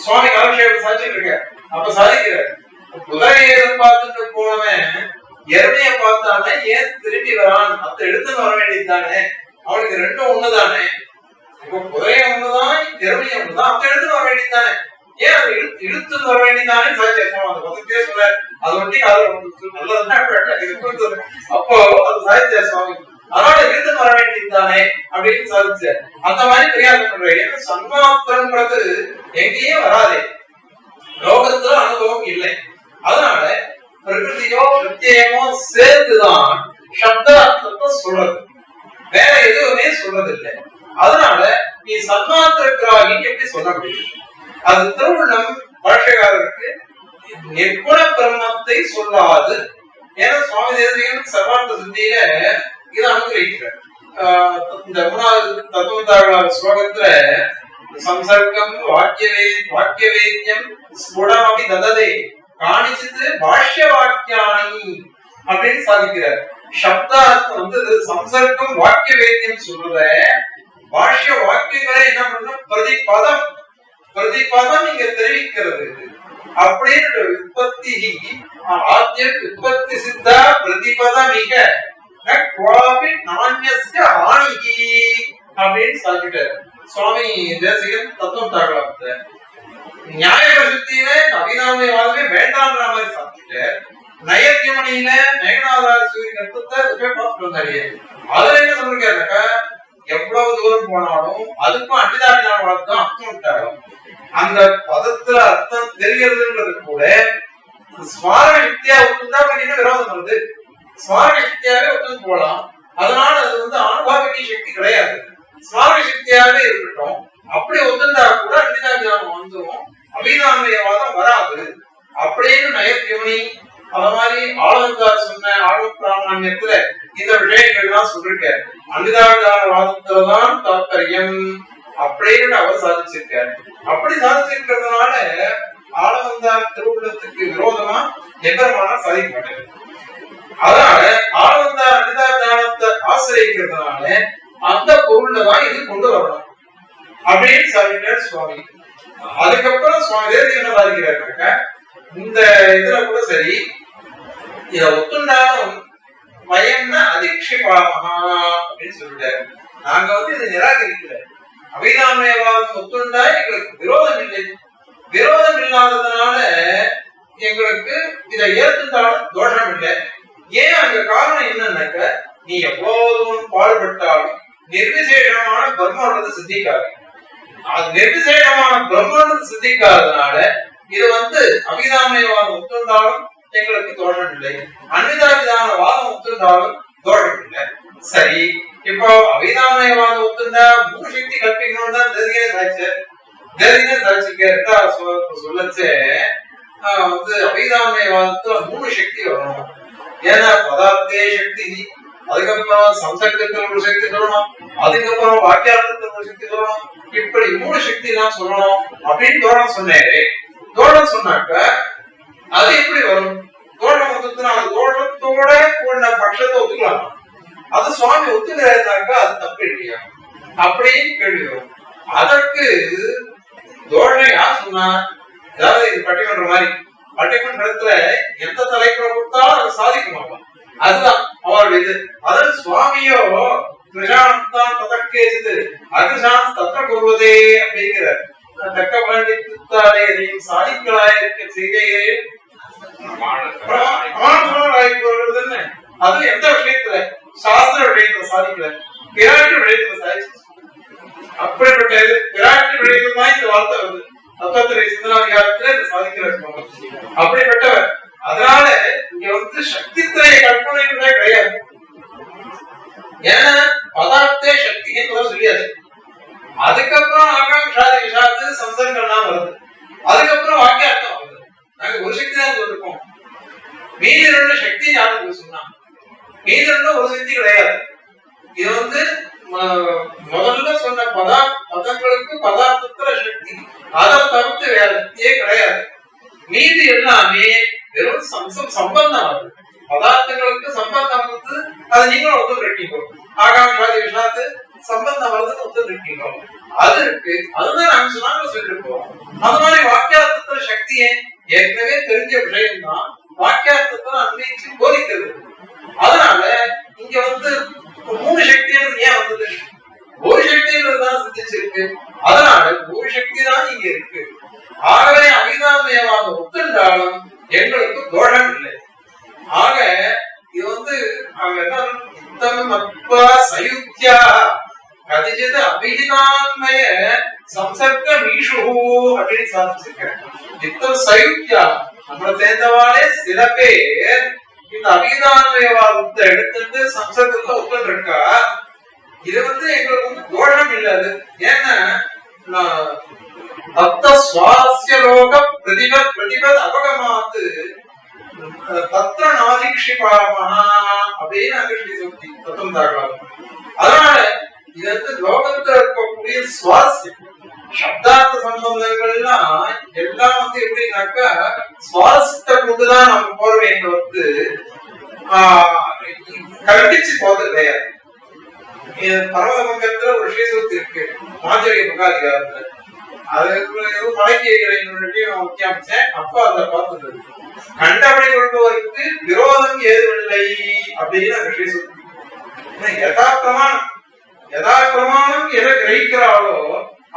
S1: சுவாமி காலக்ஷேபம் சாதிச்சுட்டு இருக்க. அப்ப சாதிக்கிறார், குதிரையை பார்த்துட்டு போனவன் எருமைய பார்த்தானே ஏன் திரும்பி வரான், அத்த எடுத்துன்னு வர வேண்டியது தானே, அவனுக்கு 2ம் ஒண்ணுதானே. இப்போ குதிரைய ஒண்ணுதான் எருமைய ஒண்ணுதான், அத்த எடுத்துன்னு வர வேண்டியது தானே, ஏன் அதை இழுத்துன்னு வர வேண்டியதானே சாதிச்சிருக்கோம். அந்த பதத்தையே சொல்ல அது ஒட்டி நல்லதுன்னா அப்போ அது சாதிச்சார் சுவாமி. அதனால இழுத்துன்னு வர வேண்டியது தானே அப்படின்னு சாதிச்சார். அந்த மாதிரி பிரியாசம் பண்ற. ஏன்னா சன்மாத்திரம்ன்றது எங்கேயும் வராதே, லோகத்துல அனுபவம் இல்லை. அதனால பிரகிருதியோ பிரத்யேகமோ சேர்ந்துதான் சப்த அர்த்தத்தை சொல்றது, வேற எதுவுமே சொல்றது இல்லை. அதனால நீ சன்மாத்திர கிராகின்னு எப்படி சொல்ல முடியும்? அது திருவுள்ளம் பாஷ்யக்காரருக்கு நிர்குண பிரம்மத்தை சொல்லாது. ஏன்னா சுவாமி தேசிகன் சர்வார்த்த சித்தியில இதை அனுகிரகிக்கிறார். இந்த 3வது தத்துவத்தாளர் ஸ்லோகத்துல சம்சர்க்கம் வாக்கியவேத்யம் ஸ்புடம் அப்படி தததே காணிச்சித்து பாஷ்ய வாக்கியானி அப்படின்னு சாதிக்கிறார். சப்தார்த்தம் வந்து சம்சர்க்கம் வாக்கிய வேத்தியம் சொல்றத பாஷ்ய வாக்கியங்களை என்ன பண்ண பிரதிபதம் பிரதிபதம் இங்க தெரிவிக்கிறது. அப்படின்னு உற்பத்தி ஆத்ய உற்பத்தி சித்தா பிரதிபதமிக நாண்யஸ்ய ஹானிகி அப்படின்னு சாதிட்டார் சுவாமி தேசிகன் தத்துவம் தாக்கலாத்த. நியாய பிரசித்தியில அபிநாமயவாதமே வேண்டாம்ன்ற மாதிரி சாதிட்டார். நயத்தியமணியில மேகநாதாரி கருத்தை பார்த்துட்டு வந்தாரு. அதுல என்ன சொல்லிருக்காருக்கா, எவ்வளவு தூரம் போனாலும் அதுக்கும் அண்டிதாபிதான வாதம் அர்த்தம் விட்டாலும் அந்த பதத்துல அர்த்தம் தெரிகிறதுன்றது கூட ஸ்மாரக சக்தியா ஒத்துந்தா என்ன விரோதம் வருது. ஸ்மாரக சக்தியாவே ஒத்துந்து போலாம். அதனால அது வந்து அனுபாவிக சக்தி கிடையாது, ஸ்மாரக சக்தியாவே இருக்கட்டும். அப்படி ஒத்துந்தா கூட அண்டிதாபிதானம் வந்துடும், அபிதாமயவாதம் வராது அப்படின்னு நயத்தியமணி அத மாதிரி ஆளுநர் சொன்ன ஆளுந பிராமணியத்துல இந்த விஷயங்கள் எல்லாம் சொல்லிருக்காரு. அண்டிதாபிதான வாதத்துலதான் தாத்பரியம் அப்படின்னு அவர் சாதிச்சிருக்காரு. அப்படி சாதிச்சிருக்கிறதுனால ஆளவந்தார் திருவுள்ளத்துக்கு விரோதமா எம்பெருமானா சாதிக்க மாட்டாரு. அதனால ஆளவந்தார் அண்டிதாபிதானத்தை ஆசிரியக்கிறதுனால அந்த பொருள்ல தான் இது கொண்டு வரணும் அப்படின்னு சாதிக்கிறார் சுவாமி. அதுக்கப்புறம் சுவாமி தேசிகன் என்ன சாதிக்கிறாருனாக்க, இந்த இதுல கூட சரி இத ஒத்துண்டாலும் பயம்னா அதிக்ஷிபாமஹா அப்படின்னு சொல்லிட்டாரு. நாங்க வந்து இதை நிராகரிக்கல. அபிதாமயவாதம் ஒத்துண்டா எங்களுக்கு விரோதம் இல்லை. விரோதம் இல்லாததுனால எங்களுக்கு இதை ஏற்றுந்தாலும் தோஷம் இல்லை. ஏன் அங்க காரணம் என்னன்னாக்க, நீ எவ்வளவு பாடுபட்டாலும் நிர்விசேஷமான பிரம்மன்றது சித்திக்காது. அது நிர்விசேஷமான பிரம்மன்றது சித்திக்காததுனால இது வந்து அபிதாமயவாதம் ஒத்துண்டாலும் எங்களுக்கு தோஷம் இல்லை, அன்பிதாபிதான வாதம் ஒத்துண்டாலும் தோஷம் இல்லை. சரி, இப்போ அபிதாமயவாதம் ஒத்துண்டா மூணு சக்தி கற்பிக்கணும்னு தான் தேசிகன் சாட்சிக்க சொல்லச்சு வந்து அபிதாமயவாதத்துல மூணு சக்தி வரணும். ஏன்னா பதார்த்தே சக்தி, அதுக்கப்புறம் சம்சர்க்கத்துல ஒரு சக்தி சொல்லணும், அதுக்கப்புறம் வாக்கியார்த்தத்துல ஒரு சக்தி சொல்லணும், இப்படி மூணு சக்தி எல்லாம் சொல்லணும் அப்படின்னு தோழம் சொன்னாரு. தோழம் சொன்னாக்க அது எப்படி வரும்? தோழம் ஒத்துனா அது தோழத்தோட கூடின பட்சத்தை ஒத்துக்கலாம். அது சுவாமி ஒத்துக்கிறாருனாக்கா அது தப்பு இல்லையா அப்படின்னு கேள்வி வரும். அதற்கு தோழனை யார் சொன்னா, அதாவது இது பட்டிமன்றம் மாதிரி, பட்டிமன்றத்துல எந்த தலைப்புல கொடுத்தாலும் அதை சாதிக்க மாட்டோம், அதுதான் அவருடைய இது. அதாவது சுவாமியோ கிருஷாந்தான் ததக்கேசிது அகிருஷான் தத்த கொள்வதே அப்படிங்கிறார். தக்க பண்டித்தாலே எதையும் சாதிக்கலாயிருக்க செய்கையே அது எந்த விஷயத்துல சாஸ்திர விஷயத்துல சாதிக்கல, விராட்டு விஷயத்துல சாதிச்சு. அப்படிப்பட்ட இது விராட்டு விஷயத்துல தான் இந்த வார்த்தை வருது. தத்துவத்திரை சிந்தனாதிகாரத்துல இது சாதிக்கிறார் அப்படிப்பட்டவர். அதனால இங்க வந்து சக்தித்திரைய கற்பனை கிடையாது. ஏன்னா பதார்த்தே சக்தின்னு சொல்லியாது. அதுக்கப்புறம் ஆகாங்ஷாதி விஷாத்து சம்சர்கம்லாம் வருது, அதுக்கப்புறம் வாக்கியார்த்தம் வருது. நாங்க ஒரு சக்தி தான் சொல்லிருக்கோம், மீதி ரெண்டு சக்தி யாருக்கு சொன்னா, மீதி ரெண்டும் ஒரு சக்தி கிடையாது. இது வந்து முதல்ல சொன்ன பதங்களுக்கு பதார்த்தத்துல சக்தி, அதை தவிர்த்து வேற சக்தியே கிடையாது. மீதி எல்லாமே வெறும் சம்பந்தம் வருது. பதார்த்தங்களுக்கு சம்பந்தம் வந்து அது நீங்களும் ஒத்து இருக்கீங்க. ஆகாங்ஷாதி விஷாத்து சம்பந்தம் வருதுன்னு ஒத்து இருக்கீங்க, அது இருக்கு. அதுதான் நாங்க சொன்னாங்க சொல்லிருக்கோம். அது மாதிரி வாக்கியார்த்தத்துல சக்தியே ஏற்கனவே தெரிஞ்ச விஷயம் தான் வாக்கியார்த்தத்துல அன்வைச்சு போதிக்கிறது. அதனால இங்க வந்து மூணு சக்தின்றது ஏன் வந்தது? ஒரு சக்தின்றதுதான் சித்திச்சிருக்கு. அதனால ஒரு சக்தி தான் இங்க இருக்கு. ஆகவே அபிதாமயமாக ஒத்துண்டாலும் எங்களுக்கு தோஷம் இல்லை. ஆக இது வந்து சயுக்தியா கதிஜித் அபிதாமய சம்சர்க்க மீஷு அப்படின்னு சாதிச்சிருக்கேன். இத்தம் சயுக்தியா நம்மளை சேர்ந்தவாளே சில பேர் இந்த அபிதாமயவாதத்தை எடுத்துட்டு சம்சர்க்கத்தை ஒத்துட்டு இருக்கா. இது வந்து எங்களுக்கு வந்து தோஷம் இல்லாது. ஏன்னா தத்த சுவாசிய லோக பிரதிபத் அபகமாத்து தத்திர நாதிக்ஷிபாமஹா அப்படின்னு அகிருஷ்டி சொல்லி தத்துவம் தாக்கலாம். அதனால இது வந்து லோகத்துல இருக்கக்கூடிய சுவாசியம், சப்தார்த்த சம்பந்தங்கள்லாம் எல்லாம் எப்படின்னாக்கா சுவாசத்தை கொண்டுதான் நம்ம போற வேண்டிய கல்பிச்சு போறது கிடையாது. பரவத பக்கத்துல ஒரு ஸ்ரீசூக்தி இருக்கு மாஞ்சரிய பகாதிகாரத்துல, அது மலைக்கீரை வித்தியாமிச்சேன். அப்ப அதை பார்த்துட்டு கண்டபடி கொள்பவருக்கு விரோதம் ஏதுமில்லை அப்படின்னு அந்த ஸ்ரீசூக்தி. யதாக்கிரமானம் எதை கிரகிக்கிறாளோ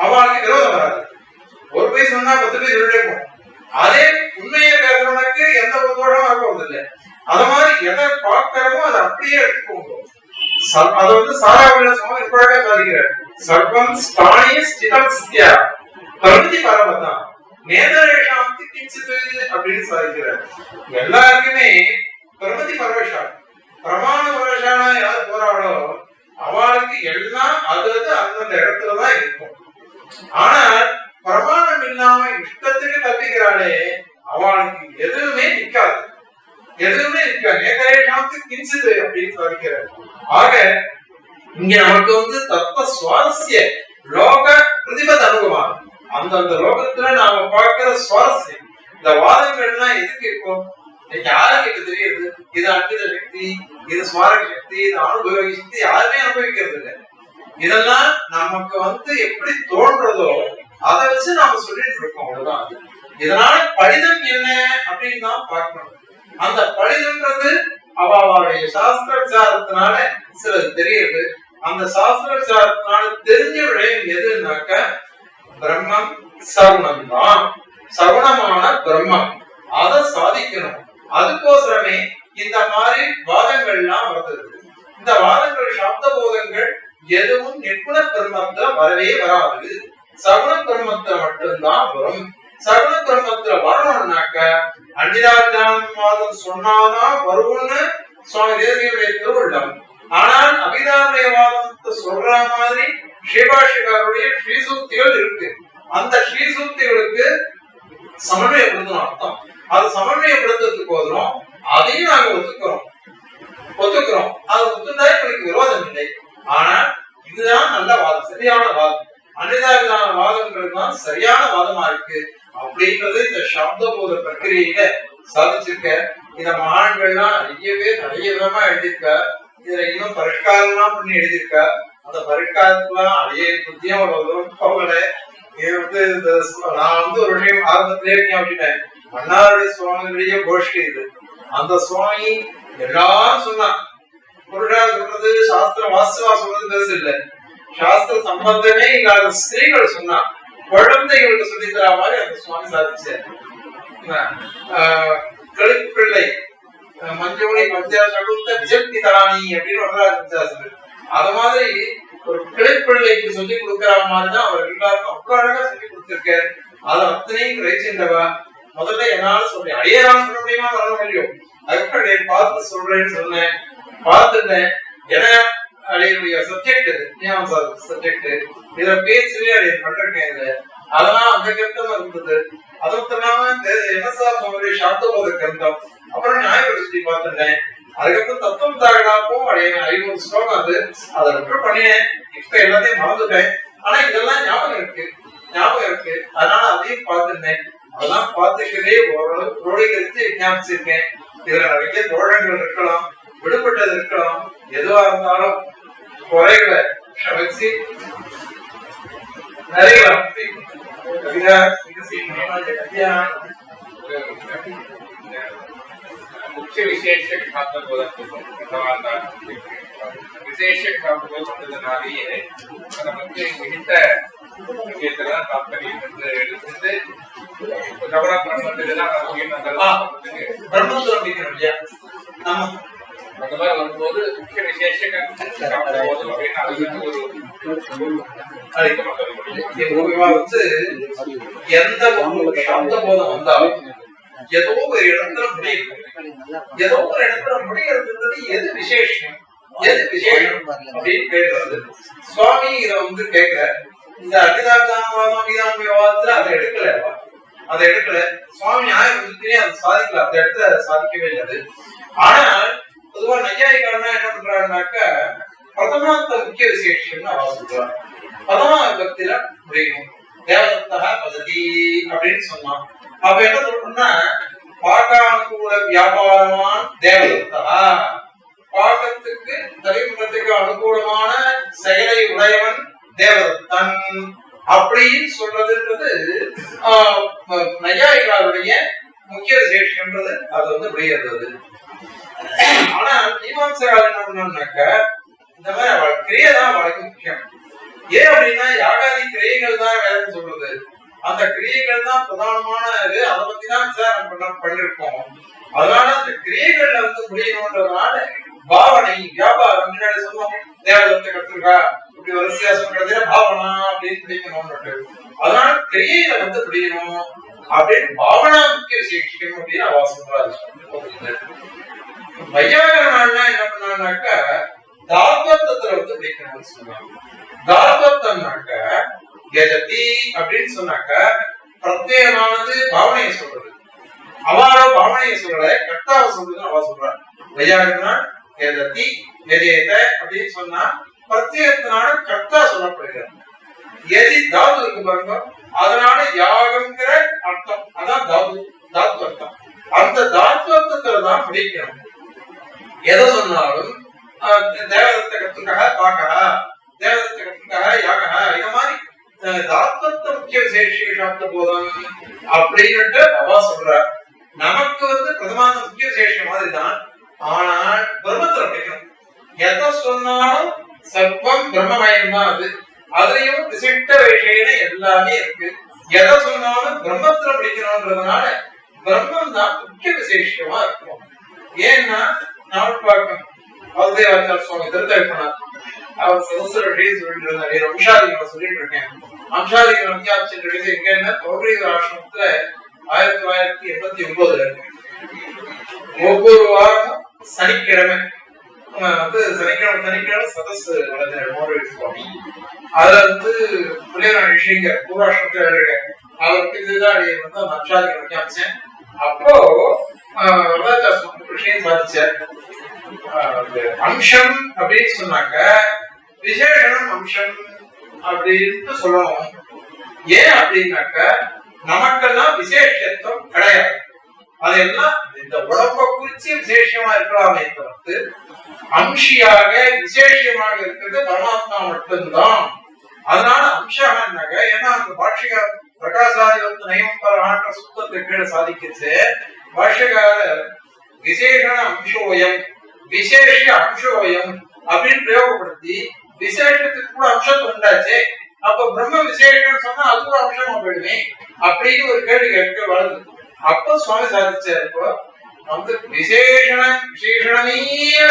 S1: அவளுக்கு விரோதம் வராது. ஒரு பேர் சொன்னா 10 பேர் சொல்லிட்டே போகும். அதே உண்மையை பேசுறவனுக்கு எந்த ஒரு தோஷமும் வரப்போறது இல்லை. அத மாதிரி எதை பார்க்கிறமோ அதை அப்படியே எடுத்துக்கோங்க. அது சாராவில சுவாமி இப்பழக சாதிக்கிறார். சர்வம் ஸ்தானிய ஸ்திதம்ஸ்ய பிரமிதி பரமதான் நேதரேஷாந்தி கிஞ்சித் அப்படின்னு சாதிக்கிறார். எல்லாருக்குமே பிரமிதி பரவஷால் பிரமாண பரவஷாலா யார் போறாளோ அவளுக்கு எல்லாம் அது அந்தந்த இடத்துலதான் இருக்கும். ஆனால் பிரமாணம் இல்லாம இஷ்டத்துக்கு தப்பிக்கிறாளே அவளுக்கு எதுவுமே நிக்காது, எதுவுமே நிக்காது. நேதரேஷாந்தி கிஞ்சித் அப்படின்னு சாதிக்கிறார். ஆக இங்க நமக்கு தத்துவ சுவாரஸ்ய லோக பிரதிபத அனுபவம், அந்தந்த லோகத்துல நாம பார்க்கிற சுவாரஸ்யம். இந்த வாதங்கள்லாம் எதுக்கு இருக்கும்? யாருக்கு தெரியுது? இது அன்பித சக்தி, இது ஸ்மாரக சக்தி, இது அனுபவ சக்தி, யாருமே அனுபவிக்கிறது இல்லை. இதெல்லாம் நமக்கு எப்படி தோன்றதோ அதை வச்சு நாம சொல்லிட்டு இருக்கோம், அவ்வளவுதான். இதனால பலிதம் என்ன அப்படின்னு தான் பார்க்கணும். அந்த பலிதம்ன்றது அவளுடைய சாஸ்திர விசாரத்தினால சிலது தெரியுது. அந்த சாஸ்திர விசாரத்தினால தெரிஞ்ச விடயம் எதுனாக்க பிரம்மம் சகுணம் தான், சகுணமான பிரம்மம். அதை சாதிக்கணும். அதுக்கோசரமே இந்த மாதிரி வாதங்கள்லாம் வருது. இந்த வாதங்கள் சப்த போதங்கள் எதுவும் நிர்குண பிரம்மத்துல வரவே வராது, சகுண பிரம்மத்துல மட்டும்தான் வரும். சகுண பிரம்மத்துல வரணும்னாக்க அன்னிதாபிதானவாதம் சொன்னாதான் வரும்னு சுவாமி தேசிகனுடைய திருவுள்ளம். ஆனால் அபிதானவாதத்தை சொல்ற மாதிரி ஸ்ரீபாஷிகாருடைய ஸ்ரீசூக்திகள் இருக்கு. அந்த ஸ்ரீசூக்திகளுக்கு சமன்வயப்படுத்தணும் அர்த்தம். அது சமன்வயப்படுத்துறதுக்கு போதும். அதையும் நாங்க ஒத்துக்கிறோம். அது ஒத்துட்டா எங்களுக்கு விரோதம் இல்லை. ஆனா இதுதான் நல்ல வாதம், சரியான வாதம். அன்னிதாபிதான வாதங்கள் தான் சரியான வாதமா இருக்கு அப்படின்றது இந்த சப்தபோத பிரக்கிரியில சாதிச்சிருக்க. இந்த மகான்கள்லாம் நிறைய விதமா எழுதியிருக்க. இதுல இன்னும் பரிஷ்காரம்லாம் பண்ணி எழுதியிருக்க. அந்த பரிஷ்காரத்துலாம் அடைய புத்தியம் போகல. நான் ஒரு விஷயம் ஆரம்பத்திலே அப்படின்னேன். மன்னாருடைய சுவாமிகளுடைய கோஷ்டி இது. அந்த சுவாமி எல்லாரும் சொன்னான். புருஷா சொல்றது சாஸ்திரம் வாஸ்தவா சொல்றது பெருசு இல்லை. சாஸ்திர சம்பந்தமே இல்லாத ஸ்திரீகள் சொன்னா குழந்தைகளுக்கு சொல்லி தர மாதிரி அந்த சுவாமி சாதிச்சார். கழிப்பிள்ளை மஞ்சோனி பஞ்சாசகுந்த விஜக்தி தராணி அப்படின்னு ஒன்றாரு. அது மாதிரி ஒரு கிளைப்பிள்ளைக்கு சொல்லி கொடுக்கிற மாதிரிதான் அவர் எல்லாருக்கும் அவ்வளவு அழகா சொல்லி கொடுத்திருக்காரு. அதை அத்தனையும் கிரகிச்சிருந்தவா. முதல்ல என்னால சொல்றேன், அடியேதான் சொல்ல முடியுமா வர முடியும். அதுக்கப்புறம் பார்த்து சொல்றேன்னு சொன்னேன், பார்த்துட்டேன். ஏன்னா அடையுடைய சப்ஜெக்ட் சப்ஜெக்ட் இதுல பேச்சு அடைய பண்றேன். இது அதெல்லாம் அந்த கருத்தமா இருந்தது. அது மட்டும் இல்லாம என்ன சாப்தபோத கருத்தம், அப்புறம் நியாயப்படுத்தி பார்த்துட்டேன். அதுக்கப்புறம் தத்துவம் தாகடாப்பும் அடைய 500 ஸ்லோகம் அதை விட்டு பண்ணினேன். இப்ப எல்லாத்தையும் மறந்துட்டேன். ஆனா இதெல்லாம் ஞாபகம் இருக்கு. அதனால அதையும் பார்த்துட்டேன். அதெல்லாம் பார்த்துக்கிறதே ஓரளவு புரோடிகரித்து விஞ்ஞாபிச்சிருக்கேன். இதுல நிறைய தோழங்கள் இருக்கலாம், விடுபட்டது இருக்கலாம். எதுவா இருந்தாலும் குறைகளை சமைச்சு நிறைய
S3: मुख्य विशेष विशेष ये विहित विषयத்துல தாத்பரியம் என்று எடுத்து அந்த மாதிரி வரும்போது முக்கிய விசேஷ
S1: எந்த சப்த போதம் வந்தாலும் ஏதோ ஒரு இடத்துல முடிகிறது. எது விசேஷம் அப்படின்னு கேட்கறது. சுவாமி இத கேட்கிற இந்த அபிதாபிதானவாதத்துல அதை எடுக்கல சுவாமி. நியாயப்படுத்தினே அதை சாதிக்கல, அந்த இடத்துல சாதிக்கவே இல்லை. ஆனால் பொதுவா நையாயிக்காரனா என்ன பண்றாருனாக்க பிரதமாந்த முக்கிய விசேஷம்னு அவ சொல்றாரு. பிரதமா பக்தியில முடியும். தேவதத்தா பததி அப்படின்னு சொன்னான். அப்ப என்ன சொல்றோம்னா பாகானுகூல வியாபாரமான் தேவதத்தா, பாகத்துக்கு தலைமுகத்துக்கு அனுகூலமான செயலை உடையவன் தேவதத்தன் அப்படின்னு சொல்றதுன்றது நையாயிகாருடைய முக்கிய விசேஷம்ன்றது அது வந்து முடியாது. ஆனா மீமாம்சகால் என்ன பண்ணாக்க இந்த மாதிரி அவள் கிரியை தான் அவளுக்கு முக்கியம். ஏன் அப்படின்னா யாகாதி கிரியைகள் தான் வேதம் சொல்றது, அந்த கிரியைகள் தான் பிரதானமான இது, அதை பத்தி தான் விசாரம் பண்ணிருக்கோம். அதனால அந்த கிரியைகள்ல வந்து முடியணும்ன்றதுனால பாவனை வியாபாரம் முன்னாடி சொன்னோம், தேவதத்தை கத்துருக்கா இப்படி வரிசையா சொல்றதே பாவனா அப்படின்னு பிடிக்கணும்னு. அதனால கிரியையில வந்து முடியணும் அப்படின்னு பாவனா முக்கிய விசேஷம் அப்படின்னு அவ சொல்றாரு. வையாகரனால என்ன பண்ணாக்க தாத்வத்துல வந்து பிடிக்கணும்னு சொன்னாங்க. தாத்வத்தம்னாக்க கஜதி அப்படின்னு சொன்னாக்க பிரத்யேகமானது பாவனையை சொல்றது, அவளோ பாவனையை சொல்லல கர்த்தாவை சொல்றதுன்னு அவ சொல்றாங்க. வையாகரனா கஜதி கஜேத அப்படின்னு சொன்னா பிரத்யேகத்தினால கர்த்தா சொல்லப்படுகிறது. எதி தாது இருக்கு பாருங்க, அதனால யாகங்கிற அர்த்தம், அதான் தாது தாத்து அர்த்தம். அந்த தாத்வத்துலதான் முடிக்கணும். எதை சொன்னாலும் தேவதத்தை கத்துக்காக பாக்கா, தேவதத்தை கத்துக்காக யாகா, இந்த மாதிரி தாத்வத்தை முக்கிய விசேஷ போதும் அப்படின்னுட்டு அவா சொல்ற. நமக்கு வந்து பிரதமான முக்கிய விசேஷம் மாதிரிதான், ஆனால் பிரம்மத்துல படிக்கணும். எதை சொன்னாலும் சர்வம் பிரம்மமயம் தான். அது அதுலயும் விசிட்ட விஷயம் எல்லாமே இருக்கு. எதை சொன்னாலும் பிரம்மத்துல படிக்கணும்ன்றதுனால பிரம்மம் தான் முக்கிய விசேஷமா இருக்கும். ஏன்னா நான் பார்க்கணும், வாசுதேவாச்சார சுவாமி திருத்தவிப்பனார் அவர் சதஸ்வர சொல்லிட்டு இருந்தாரு, அம்சாதிகளை சொல்லிட்டு இருக்கேன். அம்சாதிகள் அத்தியாட்சி எங்கன்னா தோல்வி ஆசிரமத்துல 1989 ஒவ்வொரு வாரமும் சனிக்கிழமை வந்து சனிக்கிழமை சதஸ் நடந்த சுவாமி, அதுல வந்து புள்ளியரான விஷயங்க பூராஷ்டத்துல அவருக்கு இதுதான் வந்து அந்த அம்சாதிகள் அமைச்சேன். அப்போ விஷயம் சாதிச்சார். அம்சம் அப்படின்னு சொன்னாக்க விசேஷனம் அம்சம் அப்படின்னு சொல்லணும். ஏன் அப்படின்னாக்க நமக்கெல்லாம் விசேஷத்துவம் கிடையாது. அதெல்லாம் இந்த உடம்ப குறிச்சு விசேஷமா இருக்கலாமே தவிர்த்து அம்சியாக விசேஷமாக இருக்கிறது பரமாத்மா மட்டும்தான். அதனால அம்சம்னாக்க ஏன்னா அந்த பாஷிகார பிரகாசாதி நயம்பரான்ற சுத்தத்தை கீழே சாதிக்கிச்சு. பாஷகாரர் விசேஷன அம்சோயம் விசேஷ அம்சோயம் அப்படின்னு பிரயோகப்படுத்தி விசேஷத்துக்கு கூட அம்சம் உண்டாச்சே, அப்ப பிரம்ம விசேஷம் சொன்னா அது ஒரு அம்சமா போயிடுமே அப்படின்னு ஒரு கேள்வி கேட்க வருது. அப்ப சுவாமி சாதிச்சாரு, வந்து விசேஷண விசேஷணமேவ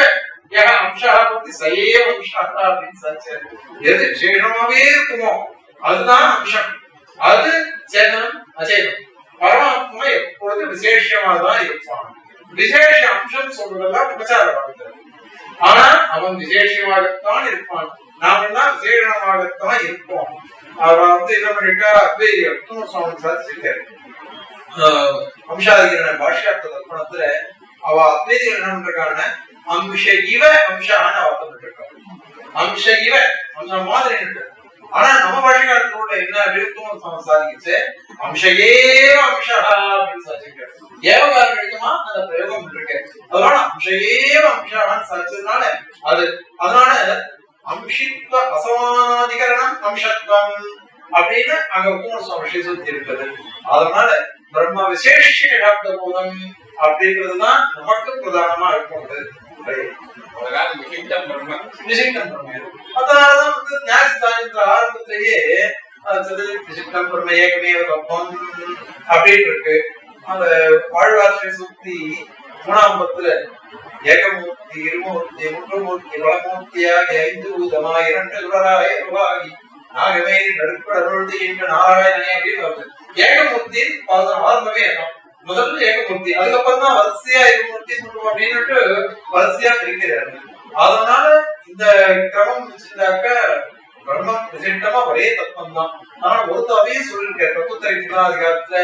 S1: அம்சா பத்தி சைவ அம்சா அப்படின்னு சாதிச்சாரு. எது விசேஷமாவே இருக்குமோ அதுதான் அம்சம். அது சேதனம் அச்சேதனம். பரமாத்மா எப்பொழுது விசேஷமா தான் இருப்பான். விசேஷ அம்சம் சொல்றதெல்லாம் உபச்சாரமாக, ஆனா அவன் விசேஷமாகத்தான் இருப்பான். நாம தான் விசேஷமாகத்தான் இருப்போம். அவர் வந்து இதை பண்ணிட்டா அத்வைதியம் சுவாமி சாதிச்சிருக்காரு. அம்சாதிகரன பாஷ்யார்த்த தர்ப்பணத்துல அவ அத்வைதிகள் என்ன பண்றாங்க, அம்ச இவ அம்சான்னு அவர்த்தம் இருக்காங்க. அம்ச இவ அம்சம் மாதிரி இருக்கு. ஆனா நம்ம பாஷகாரத்தோட என்ன விருத்தம் சாதிக்கிச்சு, அம்சையேவ அம்சா அப்படின்னு சாதிச்சிருக்காரு. ஏவகாரம் கிடைக்குமா அந்த பிரயோகம் இருக்கு. அதனால அம்சையேவ அம்சான்னு சாதிச்சதுனால அது அதனால அம்சித்வ அசமானாதிகரணம் அம்சத்வம் அப்படின்னு அங்க பூர்ண சுத்தி இருக்குது. அதனால பிரம்ம விசேஷ போதம் அப்படின்றதுதான் நமக்கு பிரதானமா இருக்கும். அதனாலதான் வந்து ஞானஸ்தானத்துல ஆரம்பத்திலேயே அப்படின்னு இருக்கு. அந்த வாழ்வாட்சி சுத்தி 3ஆம் பத்துல ஏகமூர்த்தி இருமூர்த்தி முற்றுமூர்த்தி வளமூர்த்தியாக 5 பூதமாய் 2 குடராய் உருவாகி நாகமே நடுப்படருள்தி என்ற நாராயணனே அப்படின்னு வருது. ஏகமூர்த்தியின் ஆரம்பமே இருக்கும். முதல்ல ஏகமூர்த்தி, அதுக்கப்புறம் தான் வரிசையா இருமூர்த்தி அப்படின்னு வரிசையா பிரிக்கிறாரு. அதனால இந்த கிரமம் வச்சிருந்தாக்க பிரம்மம் விசிட்டமா ஒரே தத்துவம் தான். ஆனா ஒருத்தவையே சொல்லிருக்க தத்துவத்திற்கு அதிகாரத்துல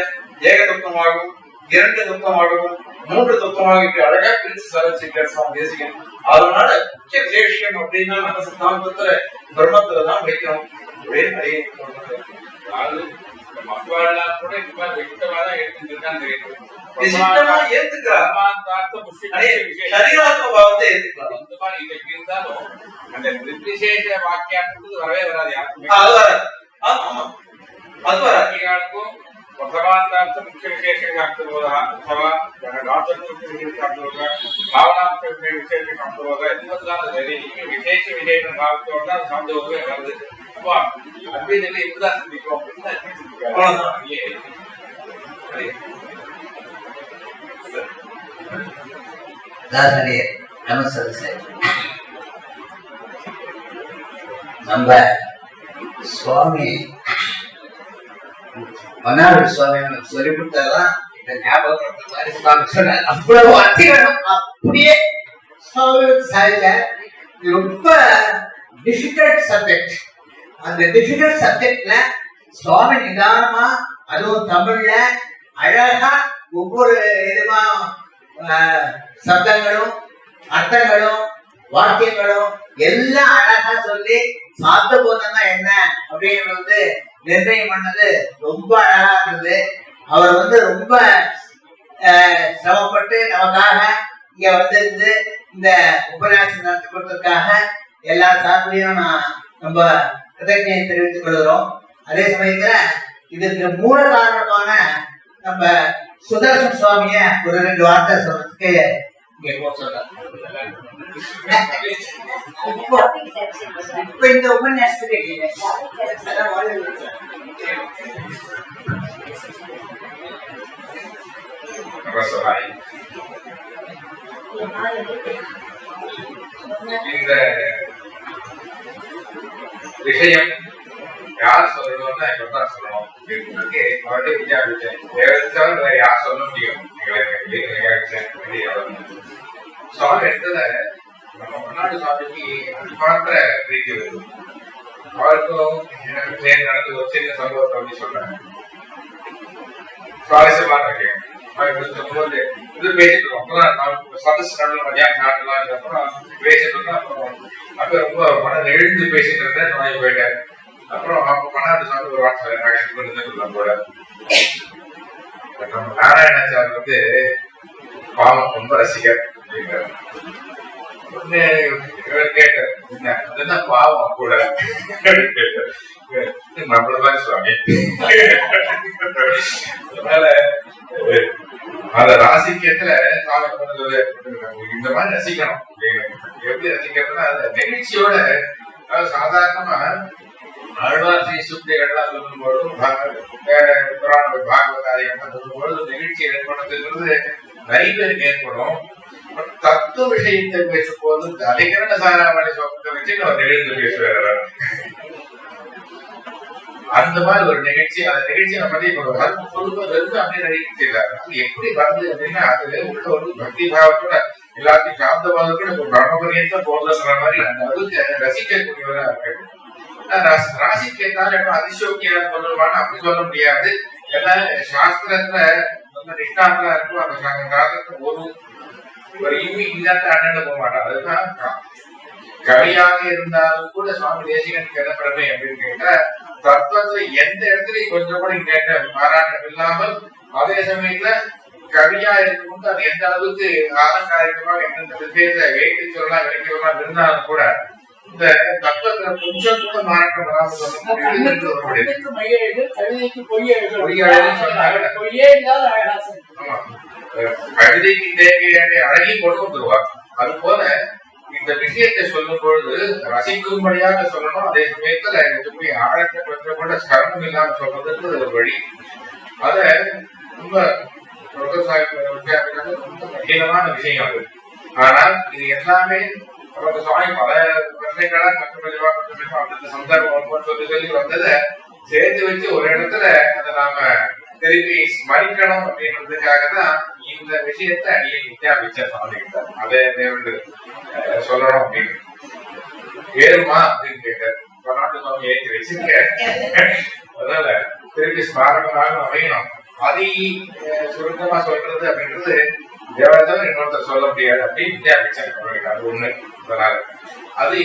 S1: ஏக தத்துவமாகவும் 2 தத்துவமாகவும் 3 தத்துவமாக அழகா பிரிச்சு சாதிச்சிருக்காரு சுவாமி தேசிகன். அதனால முக்கிய விசேஷம் அப்படின்னா நம்ம சித்தாந்தத்துல பிரம்மத்துலதான் வைக்கணும். ஒரே நிறைய
S3: அதாவது மக்கள் கூட இந்த மாதிரி விட்டமாதான் எடுத்துட்டு இருக்கான்னு தெரியுது.
S1: விசிட்டமா ஏத்துக்கிறார். சரீராத்ம பாவத்தை ஏத்துக்கிறார்.
S3: இந்த மாதிரி இதை இருந்தாலும் அந்த நிர்விசேஷ வாக்கியாட்டுக்கு வரவே வராது யாருக்குமே.
S1: அது வராது. ஆமா அது வராது.
S3: प्रथमांतार्थ मुख्य विशेष ಆಗ್ತಿರೋದಾ ಅಥವಾ ಡಾಕ್ಟರ್ ಮುಖ್ಯ ವಿಶೇಷ ಆಗ್ತಿರೋದಾ ಭಾವನಾತ್ಮಕ ವಿಶೇಷ ಆಗ್ತಿರೋದಾ ಇದೆಲ್ಲದರಲ್ಲಿ ವಿಶೇಷ ವಿಶೇಷ ಭಾವത്തോட ಸಂಬಂಧವೇ ಇರೋದು அப்பா அன்பிನಲ್ಲಿ இதுதான் சிந்திக்கும்
S4: தாசனே நமஸ்தே நம்ம சுவாமி மன்னார் சுவாமி சொல்லி கொடுத்தாதான் இந்த ஞாபகம் மாதிரி சுவாமி சொன்னார். அவ்வளவு அதிகம் அப்படியே ரொம்ப டிஃபிகல்ட் சப்ஜெக்ட். அந்த டிஃபிகல்ட் சப்ஜெக்ட்ல சுவாமி நிதானமா அதுவும் தமிழ்ல அழகா ஒவ்வொரு இதுமா சப்தங்களும் அர்த்தங்களும் வாக்கியங்களும் எல்லாம் அழகா சொல்லி சாத்த போதம்னா என்ன அப்படின்னு நிர்ணயம் பண்ணது ரொம்ப அழகா இருந்தது. அவர் ரொம்ப சிரமப்பட்டு நமக்காக இங்க இருந்து இந்த உபன்யாசம் நடத்தி கொடுத்ததுக்காக எல்லா சார்பிலையும் நம்ம கிருதஜ்ஞை தெரிவித்துக் கொள்கிறோம். அதே சமயத்துல இதுக்கு மூல காரணமான நம்ம சுதர்சன் சுவாமிய ஒரு 2 வார்த்தை சொல்றதுக்கு இங்க சொல்றேன். இப்ப இந்த உபன்யாசத்துக்கு
S3: இந்த விஷயம் யார் சொல்லணும்னா இப்பதான் சொல்லணும் அவர்கிட்ட விசாரிச்சேன். வேற யார் சொல்ல முடியும்? சுவாமி இடத்துல நம்ம மன்னாடு சுவாமிக்கு மாத்திர பிரீத்தி வருது. அவருக்கும் எனக்கு சேர்ந்து நடந்து ஒரு சின்ன சம்பவத்தை அப்படி சொல்றாங்க. சுவாரஸ்யமா இருக்கேன். போது இது பேசிட்டு இருக்கோம். அப்பதான் சதஸ் நடல மதியானம் நாட்டுலாம் அப்புறம் பேசிட்டு இருக்கோம். அப்புறம் அப்ப ரொம்ப மனம் எழுந்து பேசிட்டு இருந்தேன். வாங்கி போயிட்டேன். அப்புறம் அப்ப மன்னாடு சுவாமி ஒரு வார்த்தை நகைச்சு கொண்டு கூட நம்ம நாராயணாச்சார் பாவம் ரொம்ப ரசிகர் அப்படிங்கிறார். கேட்டார் பாவம் கூட நம்மளதான் சுவாமி. அதனால அந்த ராசிக்கத்துல இந்த மாதிரி ரசிக்கணும். எப்படி ரசிக்கிறதுனா அந்த நெகிழ்ச்சியோட சாதாரணமா ஆழ்வாசி சுப்திகள்லாம் சொல்லும்போதும் பாகவதாரியெல்லாம் சொல்லும்போது நெகிழ்ச்சி ஏற்படுத்துங்கிறது நிறைய பேருக்கு ஏற்படும். தத்துவ விஷயத்தை பேசும் போது அதிகரண சாராவளி சொத்தை வச்சு நம்ம எழுந்து பேசுவார். அந்த மாதிரி ஒரு நிகழ்ச்சி, அந்த நிகழ்ச்சி நம்ம சொல்லும்போது அப்படியே நிகழ்ச்சி இல்லை. அது எப்படி வருது அப்படின்னா அது உள்ள ஒரு பக்தி பாவத்தோட எல்லாத்தையும் சாந்த பாவத்தோட ஒரு பிரம்மபரியத்தை போதுங்கிற மாதிரி அந்த அளவுக்கு ரசிக்கக்கூடியவரா இருக்கு. ராசிக்கு ஏதாவது அதிசோக்கியா சொல்லுவான்னு அப்படி சொல்ல முடியாது. ஏன்னா சாஸ்திரத்துல ரொம்ப நிஷ்டாந்தா இருக்கும். அந்த சாஸ்திரத்தை ஒரு இம்மி இல்லாத அண்ணன் போக மாட்டான். அதுதான் கவியாக இருந்தாலும் கூட சுவாமி தேசிகனுக்கு என்ன பெருமை அப்படின்னு கேட்டா தத்துவத்துல எந்த இடத்துலயும் கொஞ்சம் கூட கேட்ட பாராட்டம் இல்லாமல் அதே சமயத்துல கவியா இருக்கும்போது அது எந்த அளவுக்கு ஆலங்காரிகமாக எந்தெந்த விஷயத்தை வேட்டி சொல்லலாம் விலைக்கு சொல்லலாம் இருந்தாலும் கூட இந்த தத்துவத்துல கொஞ்சம் கூட மாறாட்டம் கவிதைக்கு தேவையான அழகையும் கொண்டு வந்துருவார். அது போல இந்த விஷயத்தை சொல்லும் பொழுது ரசிக்கும்படியாக சொல்லணும். அதே சமயத்துல இருக்கக்கூடிய ஆழத்தை கொஞ்சம் கூட சிரமம் இல்லாம சொல்றதுக்கு ஒரு வழி. அத ரொம்ப ரொம்ப கடினமான விஷயம் அது. ஆனால் இது எல்லாமே சுவாமி பல வருஷங்களா அந்த சந்தர்ப்பம் சொல்லி வந்ததை சேர்த்து வச்சு ஒரு இடத்துல அதை நாம திருப்பி ஸ்மரிக்கணும் அப்படின்றதுக்காக தான் இந்த விஷயத்த அடியே வித்யாபிச்ச சாதிக்கிட்டார். அதை சொல்லணும் அப்படின்னு ஏறுமா அப்படின்னு கேட்டார். நாட்டு சுவாமி ஏற்றி வச்சிருக்கேன். அதனால திருப்பி ஸ்மாரகமாக அமையணும். அதை சுருக்கமா சொல்றது அப்படின்றது தேவதை இன்னொருத்தர் சொல்ல முடியாது அப்படின்னு வித்தியாபிச்சாங்க. அது ஒண்ணு. அதனால அது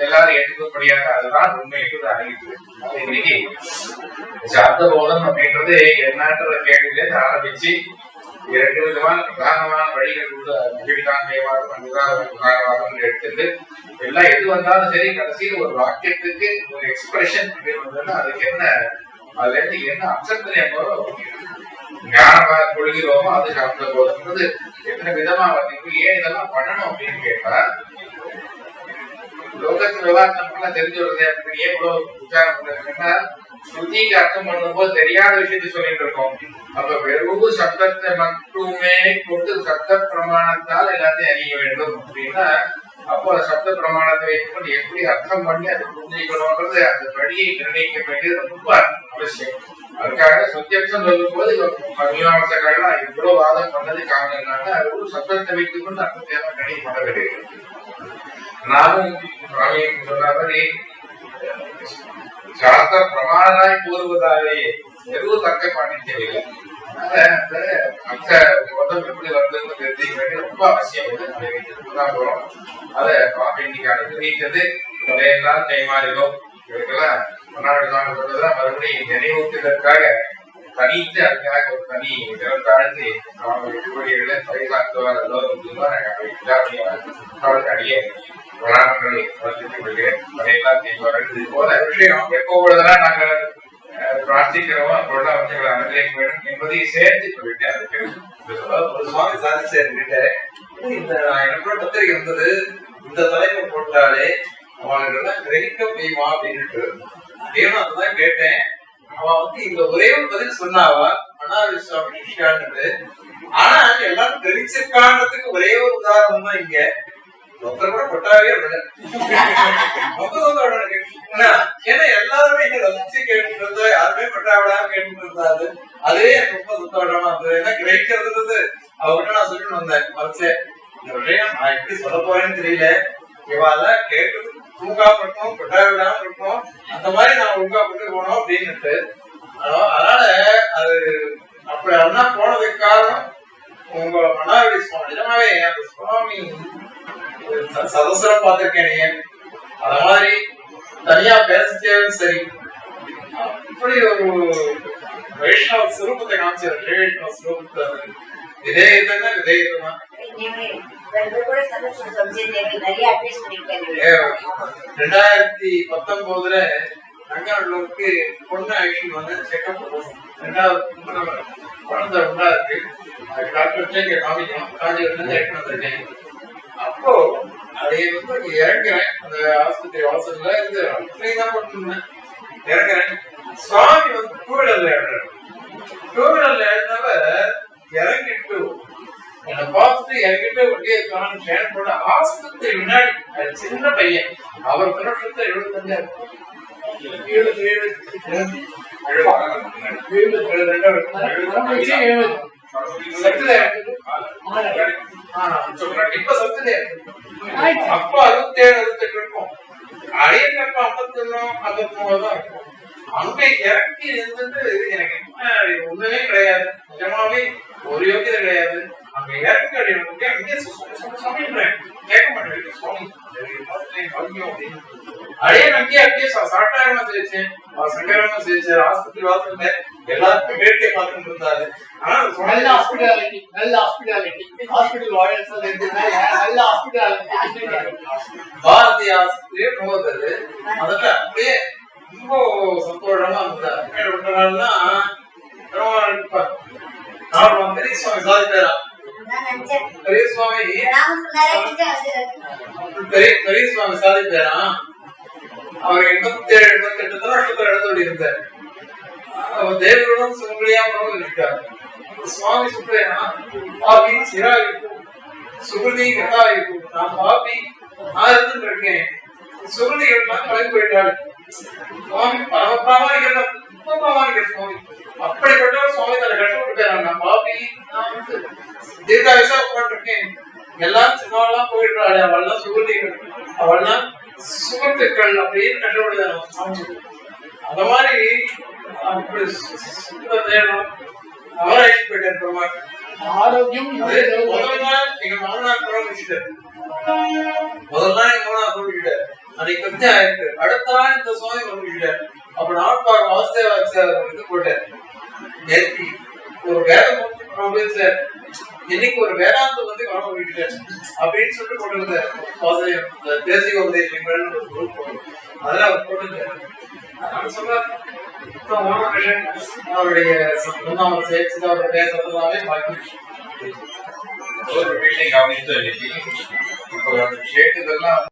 S3: எல்லாரும் ஏற்றுக்கக்கூடியதாக அதுதான் உண்மை என்று அறிவித்தது. இன்னைக்கு சாப்த போதம் அப்படின்றது என்னன்ற கேள்வியிலேருந்து ஆரம்பிச்சு 2 விதமான பிரதானமான வழிகள் உள்ள மகிழ்கான்மையவாதம் அனுதாரவாதம் எடுத்துட்டு எல்லாம் எது வந்தாலும் சரி கடைசியில் ஒரு வாக்கியத்துக்கு ஒரு எக்ஸ்பிரஷன் அப்படின்னு வந்தோம்னா அதுக்கு என்ன அதுல இருந்து என்ன அம்சத்தை நம்ம ஞானமாக கொள்கிறோமோ அது சாப்பிட போதுன்றது எத்தனை விதமா வந்து ஏன் இதெல்லாம் பண்ணணும் அப்படின்னு கேட்டா லோகத்து விவாதம் தெரிஞ்சு வருது அப்படின்னு ஏன் இவ்வளவு விசாரம் பண்றதுன்னா ஸ்ருதிக்கு அர்த்தம் பண்ணும்போது தெரியாத விஷயத்தை சொல்லிட்டு இருக்கோம். அப்ப வெறும் சப்தத்தை மட்டுமே கொண்டு சப்த பிரமாணத்தால் எல்லாத்தையும் அறிய வேண்டும் அப்படின்னா அப்போ சப்த பிரமாணத்தை வைத்துக்கொண்டு எப்படி அர்த்தம் பண்ணி அதை புரிஞ்சுக்கணும்ன்றது அந்த வழியை நிர்ணயிக்க வேண்டியது ரொம்ப அவசியம். அதுக்காக சத்தியம்சம் சொல்லும் போது மீமாசக்காரர்கள் இவ்வளவு வாதம் பண்ணது காரணம் என்னன்னா ஒரு சப்தத்தை வைத்துக் கொண்டு அர்த்தத்தை கணிய பண்ண கிடையாது. நானும் சொன்ன மாதிரி சாஸ்திர பிரமாணாய் கூறுவதாலே எதுவும் தக்க பாண்டித்யவில்லை. ரொம்ப அவசியம் போறோம். அதை இன்னைக்கு அனுபவித்தது அதையெல்லாம் கைமாறிடும். இதுக்கெல்லாம் மன்னாடி சாமி சொல்றதுதான் மறுபடியும் நினைவூட்டுவதற்காக தனித்து அதுக்காக ஒரு தனி நிறத்தாழ்ந்து அவர்களுடைய பரிசாத்துவார் அடிய புராணங்களை வளர்த்துக் கொள்கிறேன். அதையெல்லாம் இது போல விஷயம் எப்போதெல்லாம் நாங்கள் பிரார்த்திக்கிறோமோ அப்பொழுது அவர்களை அனுகிரகிக்க வேண்டும் என்பதை சேர்த்து சொல்லிட்டேன்.
S1: ஒரு சுவாமி சாதிச்சிட்ட இந்த எனக்கு பத்திரிகை இருந்தது, இந்த தலைப்பு போட்டாலே அவங்களுக்கு கிரகிக்க முடியுமா அப்படின்ட்டு அதையும் அதுதான் கேட்டேன். அவன் வந்து இந்த ஒரே ஒரு பதில் சொன்னாவா மன்னாரி சுவாமி சிஷ்யான்னு. ஆனா எல்லாரும் தெரிஞ்சிருக்கான்றதுக்கு ஒரே ஒரு உதாரணம் தான் இங்க. ஒருத்தர் கூட கொட்டாவே விட ரொம்ப சந்தோஷம். ஏன்னா எல்லாருமே இங்க ரசிச்சு கேட்டுட்டு இருந்தா யாருமே கொட்டா விடாம கேட்டுட்டு இருந்தாரு. அதுவே எனக்கு ரொம்ப சந்தோஷமா இருந்தது. ஏன்னா கிரகிக்கிறது அவர்கிட்ட நான் சொல்லிட்டு வந்தேன் மறைச்சேன். இந்த விஷயம் நான் எப்படி சொல்ல போறேன்னு தெரியல. இவாலாம் கேட்டு தூங்காம இருக்கணும், கொட்டா விடாம இருக்கணும், அந்த மாதிரி நான் ஒழுங்கா கொண்டு போனோம் அப்படின்னுட்டு. அதனால அது அப்படி அண்ணா போனதுக்கு காரணம் உங்க மன்னாரி சுவாமி. நிஜமாவே அந்த சுவாமி சதசர பார்த்திருக்கேன். அத மாதிரி தனியா பேசிச்சேவும் சரி, இப்படி ஒரு வைஷ்ணவ சுரூபத்தை காமிச்சாரு. வைஷ்ணவ சுரூபத்தை விதேயத்தன்னா விதேயத்தான். 2019 நங்கநல்லூருக்கு பொண்ணு ஆக்ஷன் வந்து செக்அப் 2வது குழந்தை உண்டா இருக்கு. டாக்டர் காமிக்கணும். காஞ்சிபுரத்துல எடுத்து வந்திருக்கேன். அப்போ அதை வந்து இறங்குறேன். அந்த ஆஸ்பத்திரி வாசல்ல இருந்து தான் பண்ணிருந்தேன். இறங்குறேன். சுவாமி வந்து டூவீலர்ல எழுறாரு. டூவீலர்ல எழுந்தவ இறங்கிட்டு என்னை பார்த்துட்டு இறங்கிட்டு வண்டியை ஃபேன் போட ஆஸ்பத்திரி முன்னாடி சின்ன பையன். அவர் பிறகு 75 இப்ப சத்துல அப்ப 67-68 இருக்கும். அடையப்ப 51-53 தான் இருக்கும். அங்க இறக்கி இருந்துட்டு எனக்கு ஒண்ணுமே கிடையாது. நிஜமாவே ஒரு யோகியதை கிடையாது. அங்க இறக்கி அங்கே சமைக்கிறேன் கேட்க மாட்டேன். சுவாமி அடைய நம்பியே அப்படியே சாட்டாரமா சிரிச்சேன், சங்கரமா சிரிச்சேன். ஆஸ்பத்திரி வாசல்ல எல்லாருக்கும் வேடிக்கை பார்த்துட்டு இருந்தாரு. ஆனா நல்ல ஹாஸ்பிட்டாலிட்டி, நல்ல ஹாஸ்பிட்டாலிட்டி, ஹாஸ்பிட்டல் வார்டன்ஸ் நல்ல ஹாஸ்பிட்டாலிட்டி. பாரதிய ஆஸ்பத்திரியே போகுது. அதுல அப்படியே ரொம்ப சந்தோஷமா இருந்தா பெரியசுவாமி சாதிப்பாரா? பெரியசுவாமி பெரியசுவாமி சாதிப்பாரா? அவர் 87-88 வருஷத்துல எழுதோடி இருந்தார். அவர் தேவருடன் சுமங்கலியாம இருக்காரு. சுவாமி சொல்றேன்னா பாபி சிராயிப்பு சுகுதி கதாயிப்பு. நான் பாபி நான் இருந்துட்டு இருக்கேன். சுகுதிகள்லாம் கலந்து போயிட்டாரு. சுவாமி பரமபிராமணிகள் சுவாமி அப்படிப்பட்ட சுவாமி தலை கஷ்டப்பட்டுருக்காரு. நான் பாபி நான் வந்து தீர்காயுசா உட்காந்துருக்கேன். எல்லாம் சின்னவெல்லாம் போயிடுறாள். அவள்லாம் சுகுதிகள், அவள்லாம் சுகத்துக்கள் அப்படின்னு கஷ்டப்படுறாங்க. அந்த மாதிரி அப்படி அவராய்ச்சி போயிட்டார் பெருமாள்.
S2: ஆரோக்கியம்
S1: அது முதல் நாள் எங்க மாமனார் கூட முடிச்சுட்டாரு. முதல் நாள் எங்க மாமனார் கூட முடிச்சுட்டாரு. அன்னைக்கு கொஞ்சம் ஆயிருக்கு. அடுத்த நாள் இந்த சுவாமி முடிச்சுட்டாரு. அப்ப நாட்பாடு வாசுதேவாச்சாரியர் போட்டார். நேர்த்தி ஒரு வேதம் சார் இன்னைக்கு ஒரு வேதாந்தம் வந்து கவனம் விட்டுட்டார் அப்படின்னு சொல்லிட்டு போட்டிருந்தார். தேசிய உபதேசங்கள் அதெல்லாம் அவர் போட்டிருந்தார். அதனால சொல்றாரு அவருடைய அவர் சேர்த்து அவர் பேசுறதுனாலே பாக்கி
S3: ஒரு மீட்டிங் கவனித்து இன்னைக்கு இப்போ கேட்டதெல்லாம்